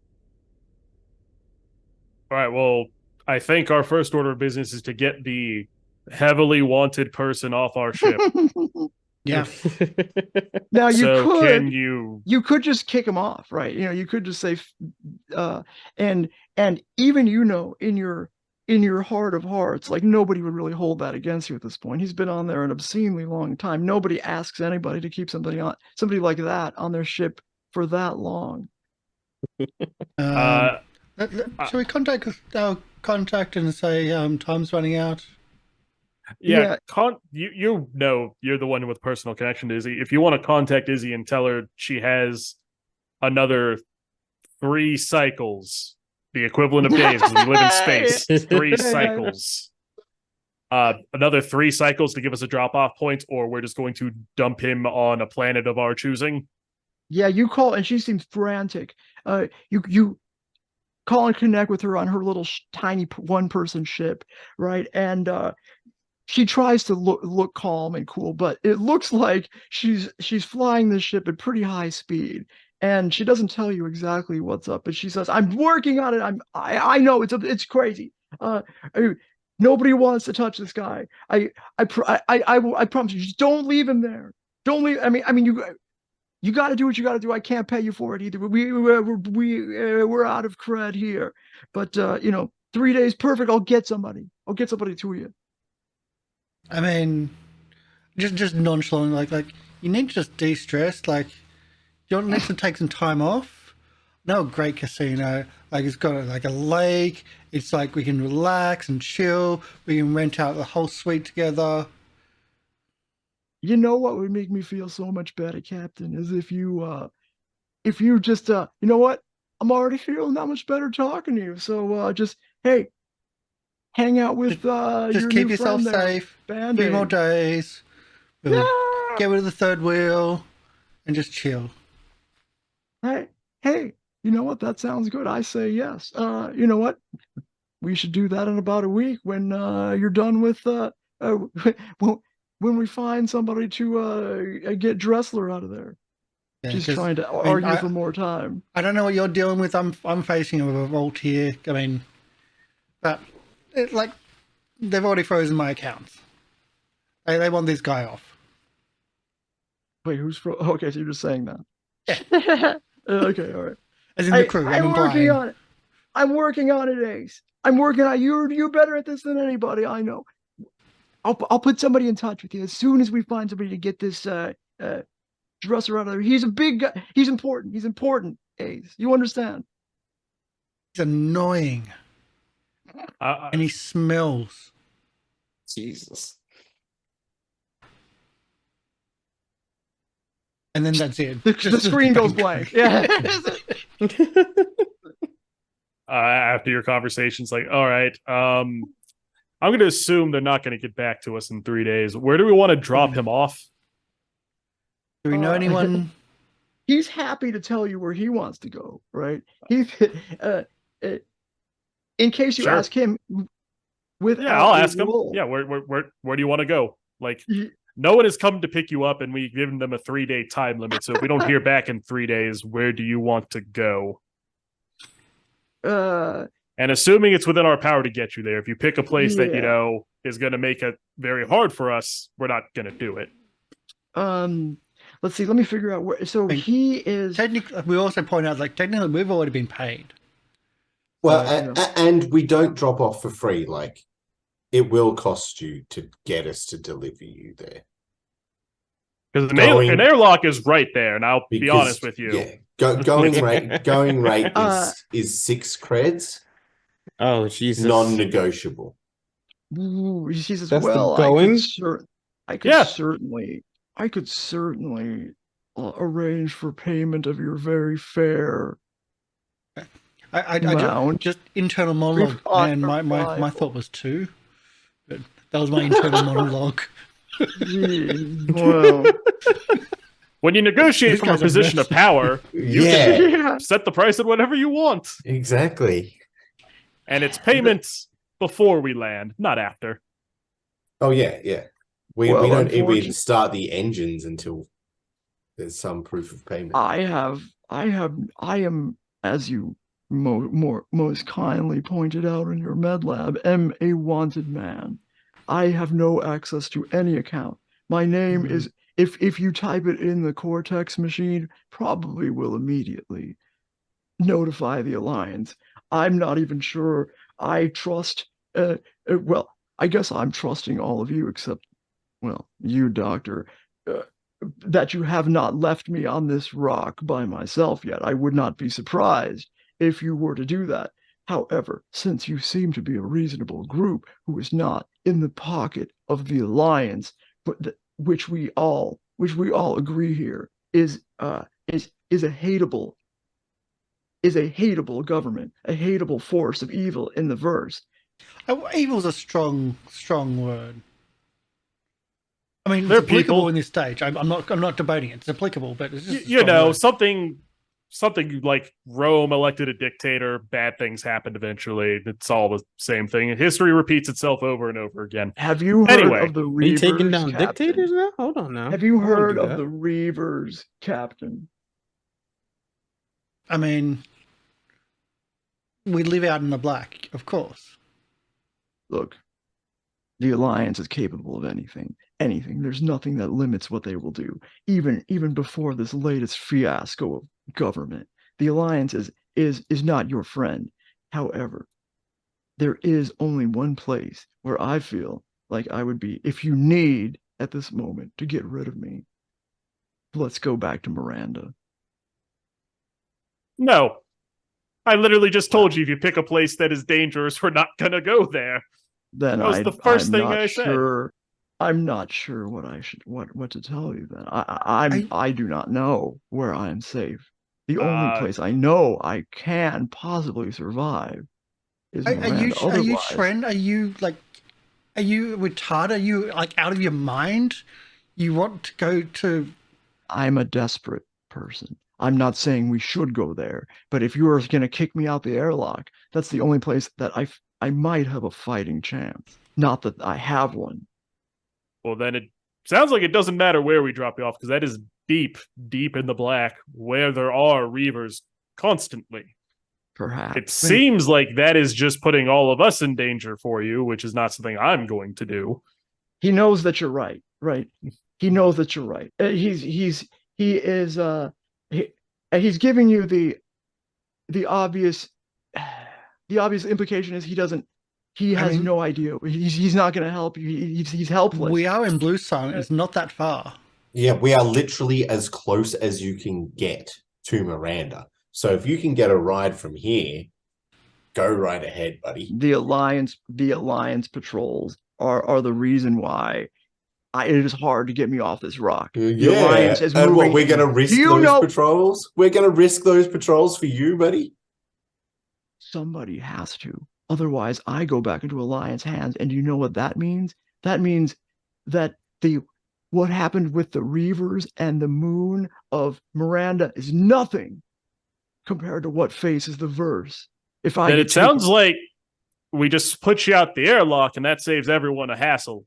all right. Well, I think our first order of business is to get the heavily wanted person off our ship. Yeah. Now Can you? you could just kick him off, right? You could just say, and even in your heart of hearts, like nobody would really hold that against you at this point. He's been on there an obscenely long time. Nobody asks anybody to keep somebody like that on their ship for that long. Shall we contact our contact and say time's running out? Yeah. You're the one with personal connection to Izzy. If you want to contact Izzy and tell her she has another 3 cycles, the equivalent of days, because we live in space. 3 cycles. Another 3 cycles to give us a drop-off point, or we're just going to dump him on a planet of our choosing. Yeah, you call, and she seems frantic. You call and connect with her on her little tiny one-person ship, right? And she tries to look calm and cool, but it looks like she's flying this ship at pretty high speed, and she doesn't tell you exactly what's up. But she says, "I'm working on it. I know it's crazy. Nobody wants to touch this guy. I promise you, just don't leave him there. Don't leave. I mean you got to do what you got to do. I can't pay you for it either. We're out of cred here, but 3 days, perfect. I'll get somebody to you." I mean, just nonchalant, like you need to just de-stress. Like, you need to take some time off. No, great casino. Like, it's got like a lake. It's like we can relax and chill. We can rent out the whole suite together. You know what would make me feel so much better, Captain, is if you just you know what? I'm already feeling that much better talking to you. So just hey, hang out with just your keep new yourself friend there, safe. Band-Aid. 3 more days. We'll get rid of the third wheel and just chill. Hey, you know what? That sounds good. I say yes. You know what? We should do that in about a week when you're done with when we find somebody to get Dressler out of there. Yeah, She's trying to argue for more time. I don't know what you're dealing with. I'm facing a revolt here. I mean, but they've already frozen my accounts. They want this guy off. Wait, who's okay? So you're just saying that? Yeah. Okay, all right. As in the crew. I'm working on it. I'm working on it, Ace. I'm working on you're better at this than anybody I know. I'll put somebody in touch with you as soon as we find somebody to get this dresser out of there. He's a big guy. He's important. He's important, Ace. You understand? He's annoying. And he smells. Jesus. and then that's it. The screen goes blank. Yeah. After your conversation's like, all right, I'm going to assume they're not going to get back to us in 3 days. Where do we want to drop him off? Do we know anyone? He's happy to tell you where he wants to go, right? In case you ask him, I'll ask him. Yeah, where do you want to go? Like, no one has come to pick you up, and we've given them a 3-day time limit. So if we don't hear back in 3 days, where do you want to go? And assuming it's within our power to get you there, if you pick a place that you know is going to make it very hard for us, we're not going to do it. Let's see. Let me figure out where. So he is. Technically, we also point out, like, technically, we've already been paid. Well, and we don't drop off for free. Like, it will cost you to get us to deliver you there. Because an airlock is right there, and I'll be honest with you. Yeah, going rate is 6 creds. Oh, Jesus. Non-negotiable. Ooh, he says, That's well, the going? I could certainly arrange for payment of your very fair I just internal monologue. Man, my thought was 2, but that was my internal monologue. Well, when you negotiate from a position of power, you can set the price at whatever you want. Exactly. And it's payments before we land, not after. Oh yeah. We don't even start the engines until there's some proof of payment. I am, as you most kindly pointed out in your med lab, am a wanted man. I have no access to any account. My name is, if you type it in the Cortex machine, probably will immediately notify the Alliance. I'm not even sure I trust, well, I guess I'm trusting all of you except, well, you, Doctor, that you have not left me on this rock by myself yet. I would not be surprised if you were to do that. However, since you seem to be a reasonable group who is not in the pocket of the Alliance, but which we all agree here is a hateable government, a hateable force of evil in the verse. Evil's a strong word. I mean, They're it's applicable people in this stage. I'm not debating it. It's applicable, but it's just something like Rome elected a dictator, bad things happened eventually. It's all the same thing. History repeats itself over and over again. Have you heard of the Reavers? Are you taking down Captain? dictators now? Hold on now. Have you heard of the Reavers, Captain? I mean, we live out in the black, of course. Look, the Alliance is capable of anything. There's nothing that limits what they will do. Even before this latest fiasco of government, the Alliance is not your friend. However, there is only one place where I feel like I would be if you need at this moment to get rid of me. Let's go back to Miranda. No. I literally just told you if you pick a place that is dangerous, we're not gonna go there. Then that was the first thing I said. I'm not sure what to tell you then. I do not know where I am safe. The only place I know I can possibly survive is Miranda. Are you Trent? Are you retarded? Are you like out of your mind? You want to go to... I'm a desperate person. I'm not saying we should go there, but if you are going to kick me out the airlock, that's the only place that I might have a fighting chance. Not that I have one. Well, then it sounds like it doesn't matter where we drop you off, because that is deep in the black, where there are Reavers constantly. Perhaps. It seems like that is just putting all of us in danger for you, which is not something I'm going to do. He knows that you're right. He knows that you're right. He's giving you the obvious implication is he has no idea. He's not going to help you. He's helpless. We are in Blue Sun. It's not that far. Yeah, we are literally as close as you can get to Miranda. So if you can get a ride from here, go right ahead, buddy. The Alliance patrols are the reason why it is hard to get me off this rock. The Yeah. Alliance is And moving. what, we're going to risk those patrols? We're going to risk those patrols for you, buddy? Somebody has to. Otherwise, I go back into Alliance hands. And you know what that means? That means that what happened with the Reavers and the moon of Miranda is nothing compared to what faces the verse. If I then it sounds like we just put you out the airlock and that saves everyone a hassle.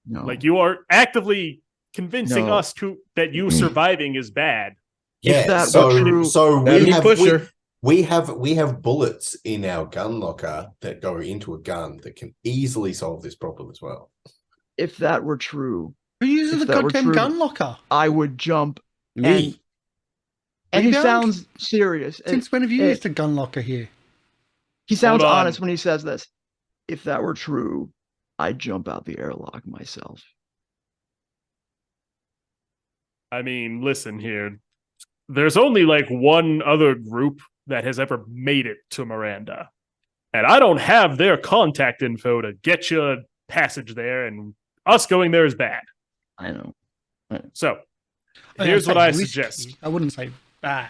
No. Like you are actively convincing us that you surviving is bad. Yeah, so we have bullets in our gun locker that go into a gun that can easily solve this problem as well. If that were true, who uses the goddamn gun locker? I would jump. Me. And he sounds serious. Since when have you used a gun locker here? He sounds honest when he says this. If that were true, I'd jump out the airlock myself. I mean, listen here. There's only like one other group that has ever made it to Miranda. And I don't have their contact info to get you a passage there, and us going there is bad. I know. So, here's what I suggest. I wouldn't say bad.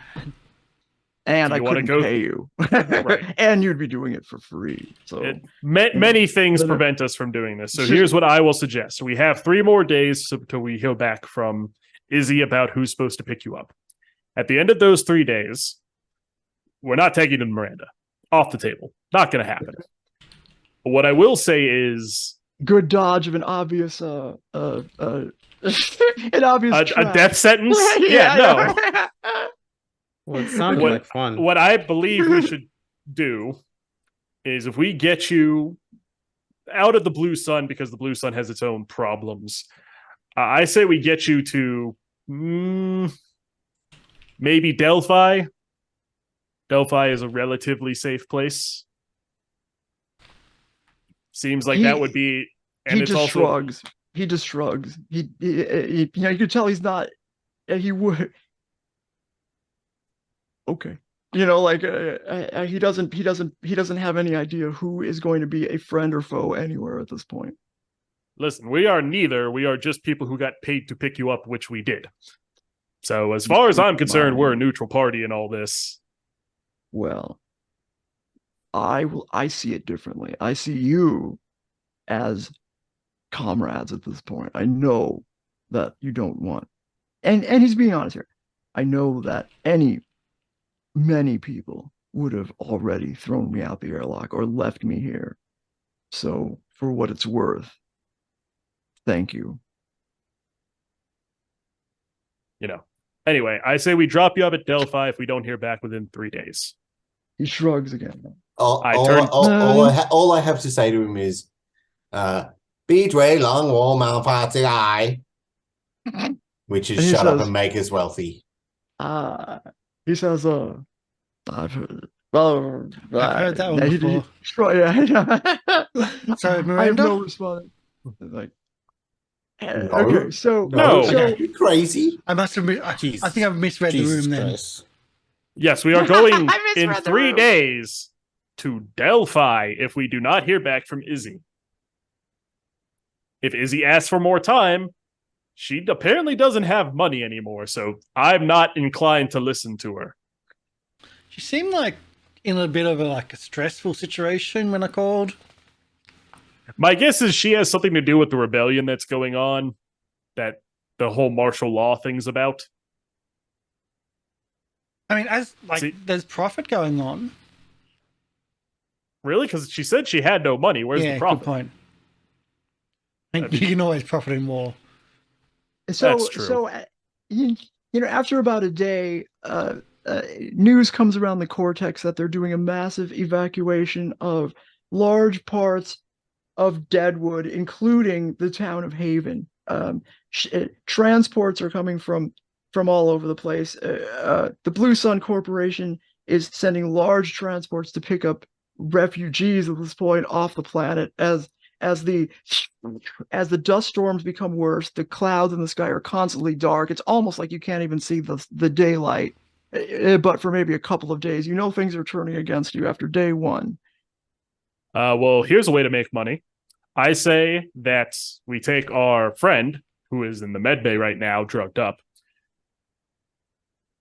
And I couldn't pay you. Right. And you'd be doing it for free. So many things prevent us from doing this. So here's what I will suggest. We have 3 more days until we hear back from Izzy about who's supposed to pick you up. At the end of those 3 days, we're not taking you to Miranda. Off the table. Not going to happen. But what I will say is... Good dodge of an obvious... an obvious a death sentence? No. Well, it sounded like fun. What I believe we should do is if we get you out of the Blue Sun, because the Blue Sun has its own problems, I say we get you to maybe Delphi. Delphi is a relatively safe place. Seems like that would be... And he just shrugs. He just shrugs. He you could tell he's not... He would... Okay, like he doesn't have any idea who is going to be a friend or foe anywhere at this point. Listen, we are neither. We are just people who got paid to pick you up, which we did. So as far as I'm concerned, we're a neutral party in all this. Well, I see it differently. I see you as comrades at this point. I know that you don't want, and he's being honest here. I know that many people would have already thrown me out the airlock or left me here. So, for what it's worth, thank you. Anyway, I say we drop you up at Delphi if we don't hear back within 3 days. He shrugs again. All I have to say to him is, which is shut up and make us wealthy. He says, I've heard that one before. So, Miranda? I have no response. Okay, so... No. Are you crazy? I must have... I think I've misread the room then. Yes, we are going in 3 days to Delphi if we do not hear back from Izzy. If Izzy asks for more time, she apparently doesn't have money anymore, so I'm not inclined to listen to her. She seemed like in a bit of a stressful situation when I called. My guess is she has something to do with the rebellion that's going on, that the whole martial law thing's about. I mean, there's profit going on. Really? Because she said she had no money. Where's the profit? Good point. I think you can always profit in war. So, that's true. So, after about a day, news comes around the Cortex that they're doing a massive evacuation of large parts of Deadwood, including the town of Haven. Transports are coming from all over the place. The Blue Sun Corporation is sending large transports to pick up refugees at this point off the planet as the dust storms become worse. The clouds in the sky are constantly dark. It's almost like you can't even see the daylight. But for maybe a couple of days, things are turning against you after day one. Well, here's a way to make money. I say that we take our friend, who is in the med bay right now, drugged up,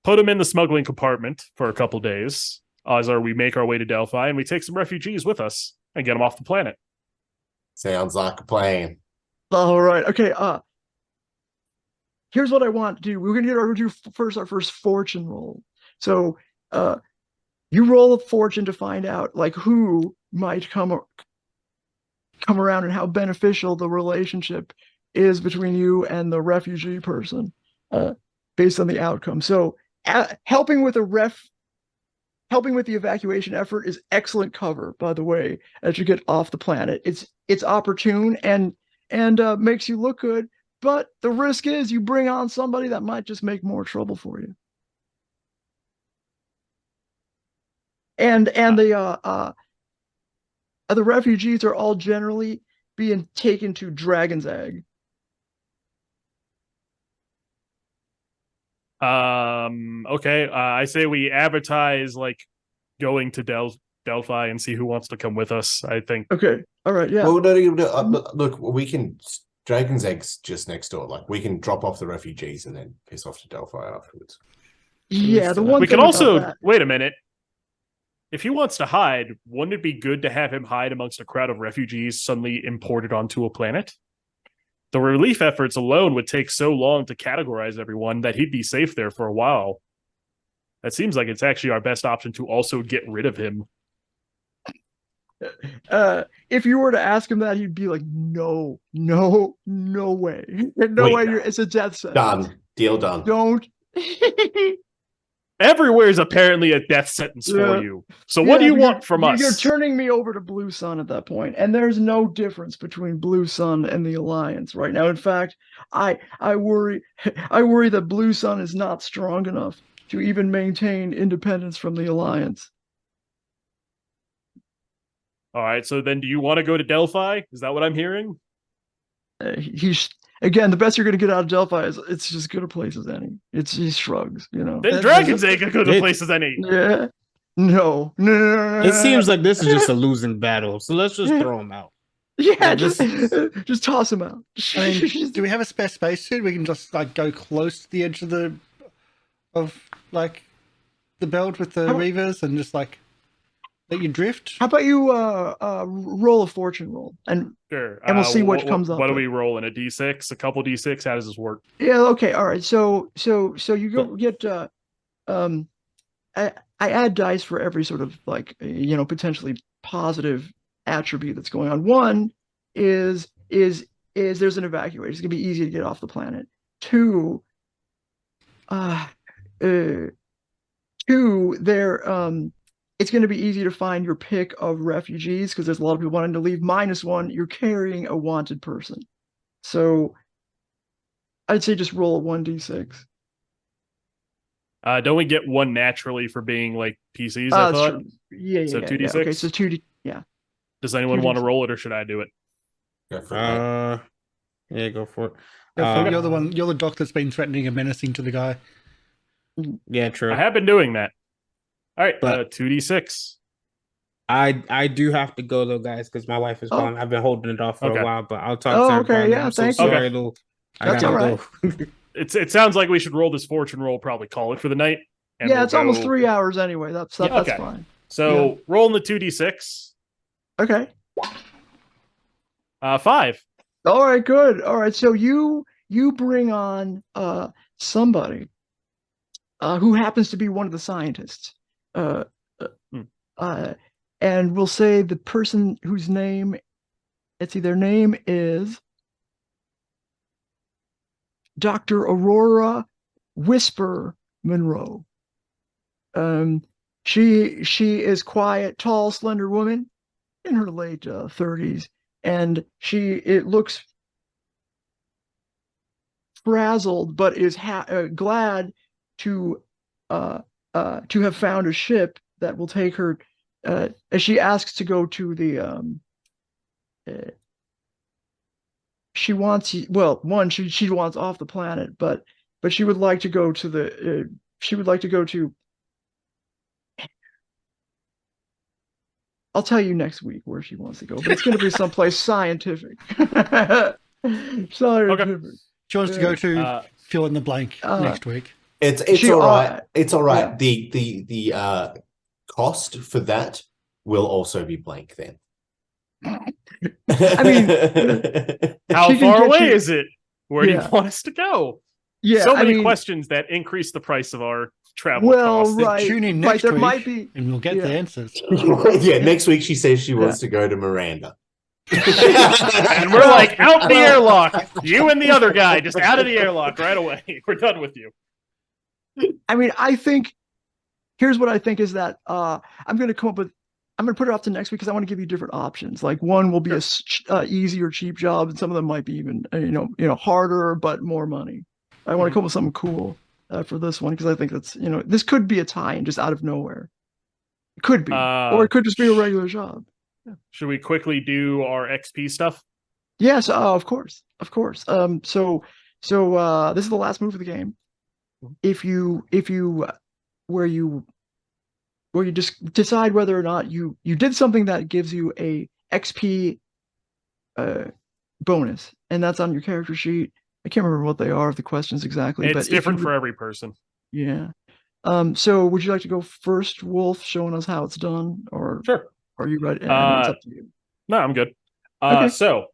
put him in the smuggling compartment for a couple days, as we make our way to Delphi, and we take some refugees with us and get them off the planet. Sounds like a plan. All right. Okay. Here's what I want to do. We're gonna do our first fortune roll. So, you roll a fortune to find out like who might come around and how beneficial the relationship is between you and the refugee person, based on the outcome. So, helping with the evacuation effort is excellent cover, by the way, as you get off the planet. It's opportune and makes you look good, but the risk is you bring on somebody that might just make more trouble for you. And the refugees are all generally being taken to Dragon's Egg. Okay. I say we advertise like going to Delphi and see who wants to come with us. I think. Okay. All right. Yeah. Well, look, we can. Dragon's Egg's just next door. Like, we can drop off the refugees and then piss off to Delphi afterwards. Yeah. The one we thing can also that... wait a minute. If he wants to hide, wouldn't it be good to have him hide amongst a crowd of refugees suddenly imported onto a planet? The relief efforts alone would take so long to categorize everyone that he'd be safe there for a while. That seems like it's actually our best option to also get rid of him. If you were to ask him that, he'd be like, no way. It's a death sentence. Done. Deal done. Don't. Everywhere is apparently a death sentence for you. So what do you want from us? You're turning me over to Blue Sun at that point, and there's no difference between Blue Sun and the Alliance right now. In fact, I worry that Blue Sun is not strong enough to even maintain independence from the Alliance. All right, so then do you want to go to Delphi? Is that what I'm hearing? Again, the best you're going to get out of Delphi is it's as good a place as any. He shrugs, you know. Then Dragon's Egg as good a place as any. Yeah. No. It seems like this is just a losing battle, so let's just throw him out. Yeah, just toss him out. I mean, do we have a spare spacesuit? We can just like go close to the edge of the belt with the Reavers and just like let you drift. How about you roll a fortune roll and sure, and we'll see what comes up. What do we roll in a d6? A couple d6? How does this work? Yeah. Okay. All right. So you go get I add dice for every sort of like potentially positive attribute that's going on. One is there's an evacuation. It's gonna be easy to get off the planet. Two, it's going to be easy to find your pick of refugees because there's a lot of people wanting to leave. -1, you're carrying a wanted person. So I'd say just roll a 1d6. Don't we get one naturally for being like PCs? I thought. True. Yeah. So 2d6. Yeah. Okay, so 2d. Yeah. Does anyone 2d6. want to roll it, or should I do it? Go for it. Yeah, go for it. You're the one. You're the doc that's been threatening and menacing to the guy. Yeah, true. I have been doing that. All right, But 2d6. I do have to go though, guys, because my wife is calling. I've been holding it off for a while, but I'll talk to her. Okay, yeah, I'm so thank you. sorry, Okay. That's all right. It sounds like we should roll this fortune roll, probably call it for the night. And Yeah, we'll it's almost go- 3 hours anyway. That's okay. fine. So rolling the 2d6. Okay. 5. All right, good. All right, so you bring on somebody who happens to be one of the scientists. And we'll say the person whose name, their name is Dr. Aurora Whisper Monroe. She is quiet, tall, slender woman in her late 30s, and it looks frazzled, but is glad to have found a ship that will take her. As she asks to go to the she wants she wants off the planet, but she would like to go to the I'll tell you next week where she wants to go, but it's going to be someplace scientific. Scientific. She wants to go to fill in the blank next week. It's all right. It's all right. Yeah. The cost for that will also be blank then. I mean, how far away is it? Where do you want us to go? Yeah, so many questions that increase the price of our travel costs. Right. Tune in next there week, might be, and we'll get the answers. Yeah, next week she says she wants to go to Miranda. And we're like, out the airlock. You and the other guy, just out of the airlock right away. We're done with you. I mean, I think, here's what I think is that I'm going to put it off to next week because I want to give you different options. Like one will be a easy or cheap job, and some of them might be even harder but more money. I want to come up with something cool for this one because I think that's this could be a tie-in just out of nowhere. It could be, or it could just be a regular job. Yeah. Should we quickly do our XP stuff? Yes, of course. So this is the last move of the game. If you where you just decide whether or not you did something that gives you a XP bonus, and that's on your character sheet. I can't remember what they are, the questions exactly. It's different for every person. Yeah. So would you like to go first, Wolf, showing us how it's done, or sure? Are you ready? It's up to you. No, I'm good. Okay. So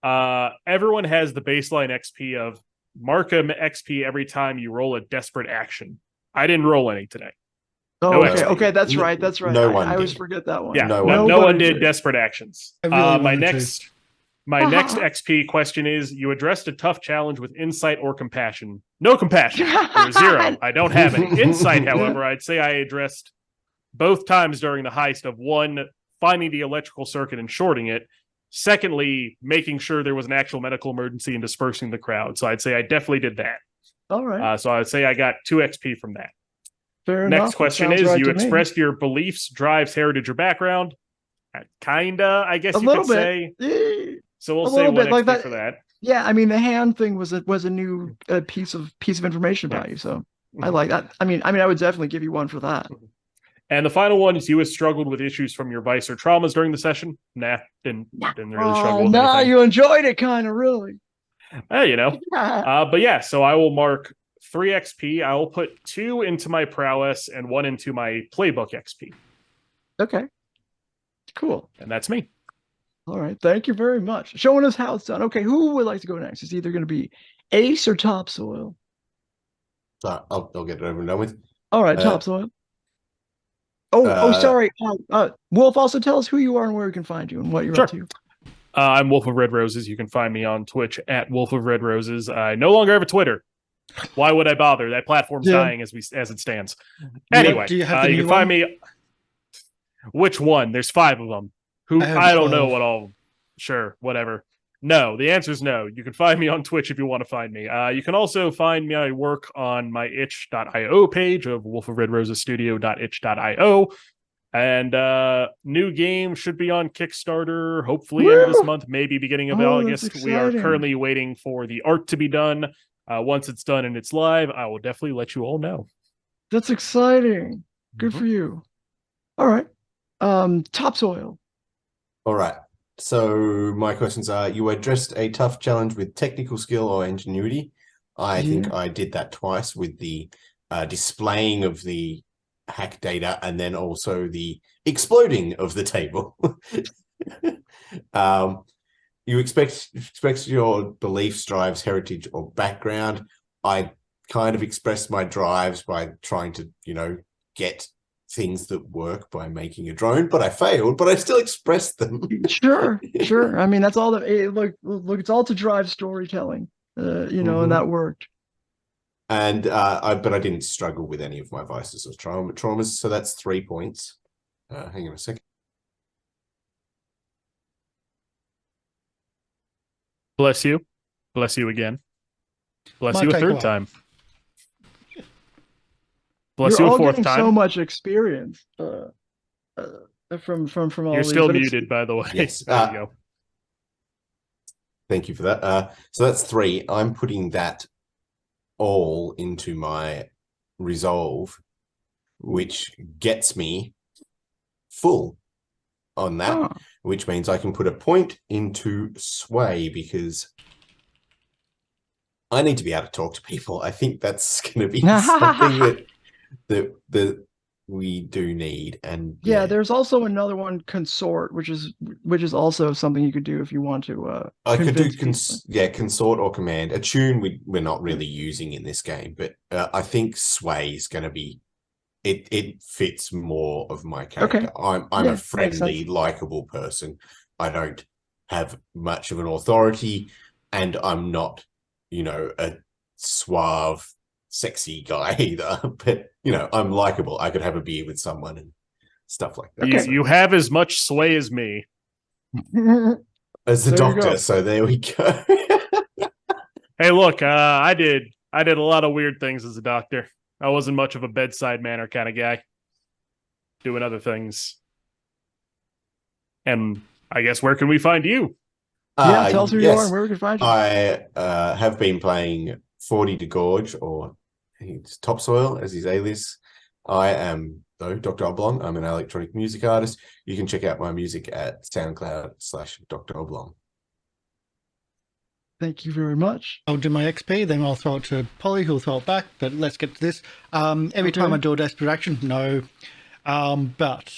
everyone has the baseline XP of Markham XP every time you roll a desperate action. I didn't roll any today. Oh, no okay. XP. Okay, that's right. That's right. No one I always did. forget that one. Yeah, no one did desperate actions. Really My next XP question is: you addressed a tough challenge with insight or compassion. No compassion. Or 0. I don't have any insight. However, I'd say I addressed both times during the heist of one, finding the electrical circuit and shorting it. Secondly, making sure there was an actual medical emergency and dispersing the crowd. So I'd say I definitely did that. All right. So I'd say I got 2 XP from that. Fair enough. Next question is: you expressed your beliefs, drives, heritage, or background. Kinda, I guess you could say. So we'll say 1 XP for that. Yeah, I mean the hand thing was a new piece of information about you, so I like that. I mean, I would definitely give you 1 for that. And the final one is: you have struggled with issues from your vice or traumas during the session. Nah, didn't really struggle with anything. You enjoyed it, kind of, really. But yeah, so I will mark 3 XP. I will put 2 into my prowess and 1 into my playbook XP. Okay, cool. And that's me. All right, thank you very much. Showing us how it's done. Okay, who would like to go next? It's either going to be Ace or Topsoil. I'll get it over and done with. All right, Topsoil. Sorry. Wolf, also tell us who you are and where we can find you and what you're up to. I'm Wolf of Red Roses. You can find me on Twitch at Wolf of Red Roses. I no longer have a Twitter. Why would I bother? That platform's dying as it stands. Anyway, do you have the you new can find one? me. Which one? There's 5 of them. I don't know what all. Sure, whatever. No, the answer is no. You can find me on Twitch if you want to find me. You can also find my work on my itch.io page of wolfofredrosestudio.itch.io. And new game should be on Kickstarter, hopefully end of this month, maybe beginning of August. We are currently waiting for the art to be done. Once it's done and it's live, I will definitely let you all know. That's exciting. Good for you. All right. Topsoil. All right. So my questions are: you addressed a tough challenge with technical skill or ingenuity. I think I did that twice with the displaying of the hack data and then also the exploding of the table. You express your beliefs, drives, heritage, or background. I kind of expressed my drives by trying to, get things that work by making a drone, but I failed, but I still expressed them. Sure. I mean, that's all look, it's all to drive storytelling, and that worked. And but I didn't struggle with any of my vices or traumas, so that's 3 points. Hang on a second. Bless you. Bless you again. Bless you a 3rd time. Bless you a 4th time. So much experience from all. You're still muted, by the way. Yes. There you go. Thank you for that. So that's 3. I'm putting that all into my resolve, which gets me full. on that, Oh. which means I can put a point into sway because I need to be able to talk to people. I think that's going to be something that we do need. And Yeah, there's also another one, consort, which is also something you could do if you want to. I could do convince consort or command. Attune we're not really using in this game, but I think sway is going to be it fits more of my character. Okay. I'm Yeah, a friendly, likable person. I don't have much of an authority, and I'm not, a suave, sexy guy either. But I'm likable. I could have a beer with someone and stuff like that. You, you have as much sway as me. As the There you doctor, go. so there we go. Hey, look, I did a lot of weird things as a doctor. I wasn't much of a bedside manner kind of guy. Doing other things. And I guess where can we find you? Yeah, tell us who you are yes. and where we can find you. I have been playing 40 to Gorge, or it's Topsoil as his alias. I am, though, Dr. Oblong. I'm an electronic music artist. You can check out my music at SoundCloud/Dr. Oblong. Thank you very much. I'll do my XP, then I'll throw it to Polly, who'll throw it back. But let's get to this. Every time I do a desperate action, no. But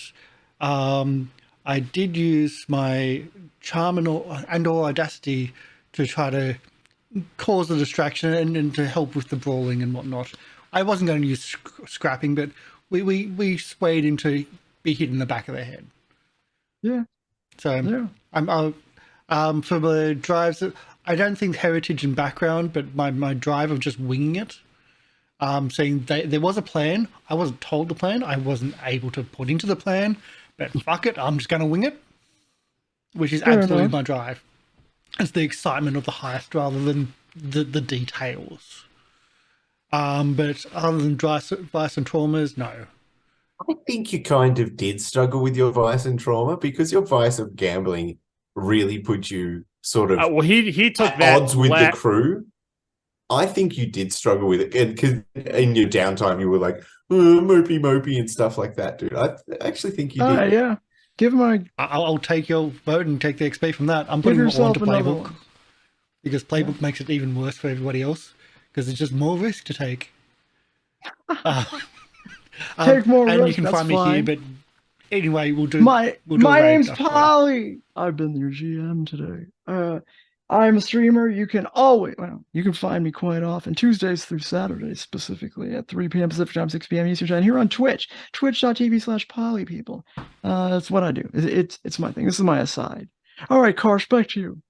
I did use my charm and or audacity to try to cause the distraction and to help with the brawling and whatnot. I wasn't going to use scrapping, but we swayed him to be hit in the back of the head. Yeah. So Yeah. for the drives, I don't think heritage and background, but my drive of just winging it. Saying there was a plan. I wasn't told the plan. I wasn't able to put into the plan. But fuck it, I'm just going to wing it. Which is absolutely my drive. It's the excitement of the heist rather than the details. But other than vice and traumas, no. I think you kind of did struggle with your vice and trauma because your vice of gambling really put you sort of Well, he took at that odds with the crew. I think you did struggle with it because in your downtime you were like mopey and stuff like that, dude. I actually think you did. Yeah. Give him I'll take your vote and take the XP from that. I'm putting it all into Playbook because Playbook makes it even worse for everybody else because it's just more risk to take. Take more risk. And you can find me here, but anyway, we'll do. My name's raid Polly. I've been your GM today. I'm a streamer. You can find me quite often, Tuesdays through Saturdays, specifically at 3 p.m. Pacific time, 6 p.m. Eastern time, here on Twitch, twitch.tv/polypeople. That's what I do. It's my thing. This is my aside. All right, Karsh, back to you.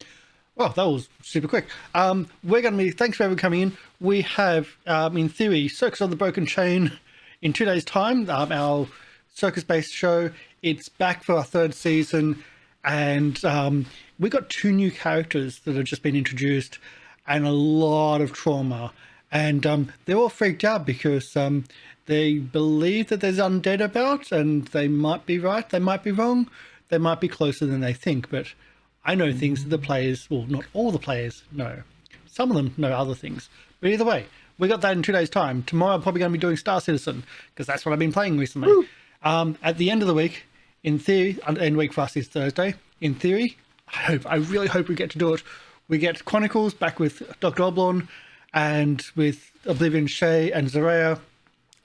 Well, that was super quick. We're going to be, thanks for everyone coming in. We have, in theory, Circus of the Broken Chain in 2 days' time, our circus-based show. It's back for our 3rd season, and we got 2 new characters that have just been introduced and a lot of trauma. And they're all freaked out because they believe that there's undead about, and they might be right, they might be wrong, they might be closer than they think, but I know things that the players, well, not all the players know. Some of them know other things. But either way, we got that in 2 days' time. Tomorrow I'm probably going to be doing Star Citizen, because that's what I've been playing recently. At the end of the week, in theory, end week for us is Thursday. In theory, I really hope we get to do it. We get Chronicles back with Dr. Oblong and with Oblivion, Shay, and Zaraya.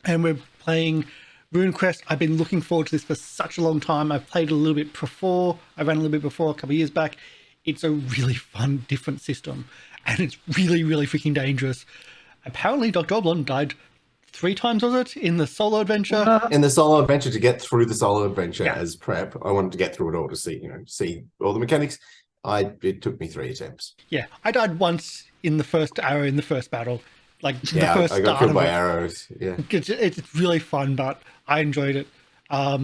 And we're playing RuneQuest. I've been looking forward to this for such a long time. I've played a little bit before. I ran a little bit before a couple of years back. It's a really fun, different system. And it's really, really freaking dangerous. Apparently, Dr. Oblong died 3 times, was it, in the solo adventure? In the solo adventure, to get through the solo adventure as prep, I wanted to get through it all to see all the mechanics. It took me 3 attempts. Yeah, I died once in the first arrow in the first battle. The first I got start killed of by it. arrows. Yeah, it's really fun, but I enjoyed it.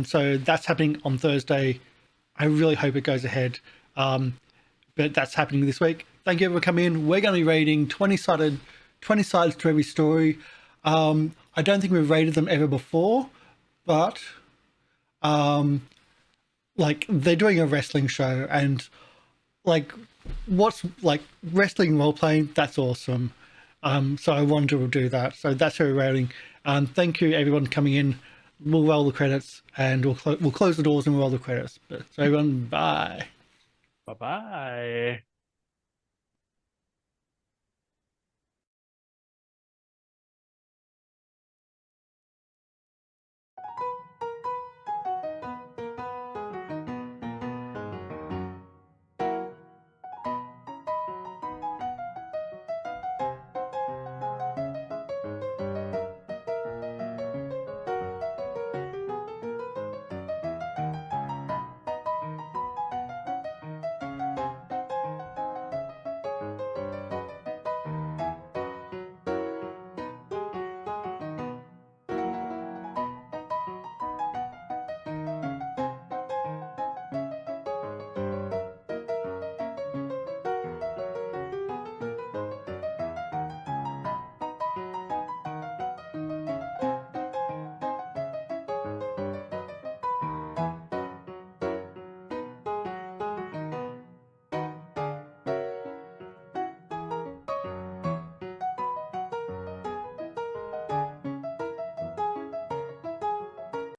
So that's happening on Thursday. I really hope it goes ahead. But that's happening this week. Thank you for coming in. We're going to be rating 20 sides to every story. I don't think we've rated them ever before, but they're doing a wrestling show, and what's wrestling role playing, that's awesome. So I wanted to do that. So that's how we're rating. Thank you everyone coming in. we'll roll the credits, and we'll close the doors and roll the credits. But so everyone, bye. Bye bye.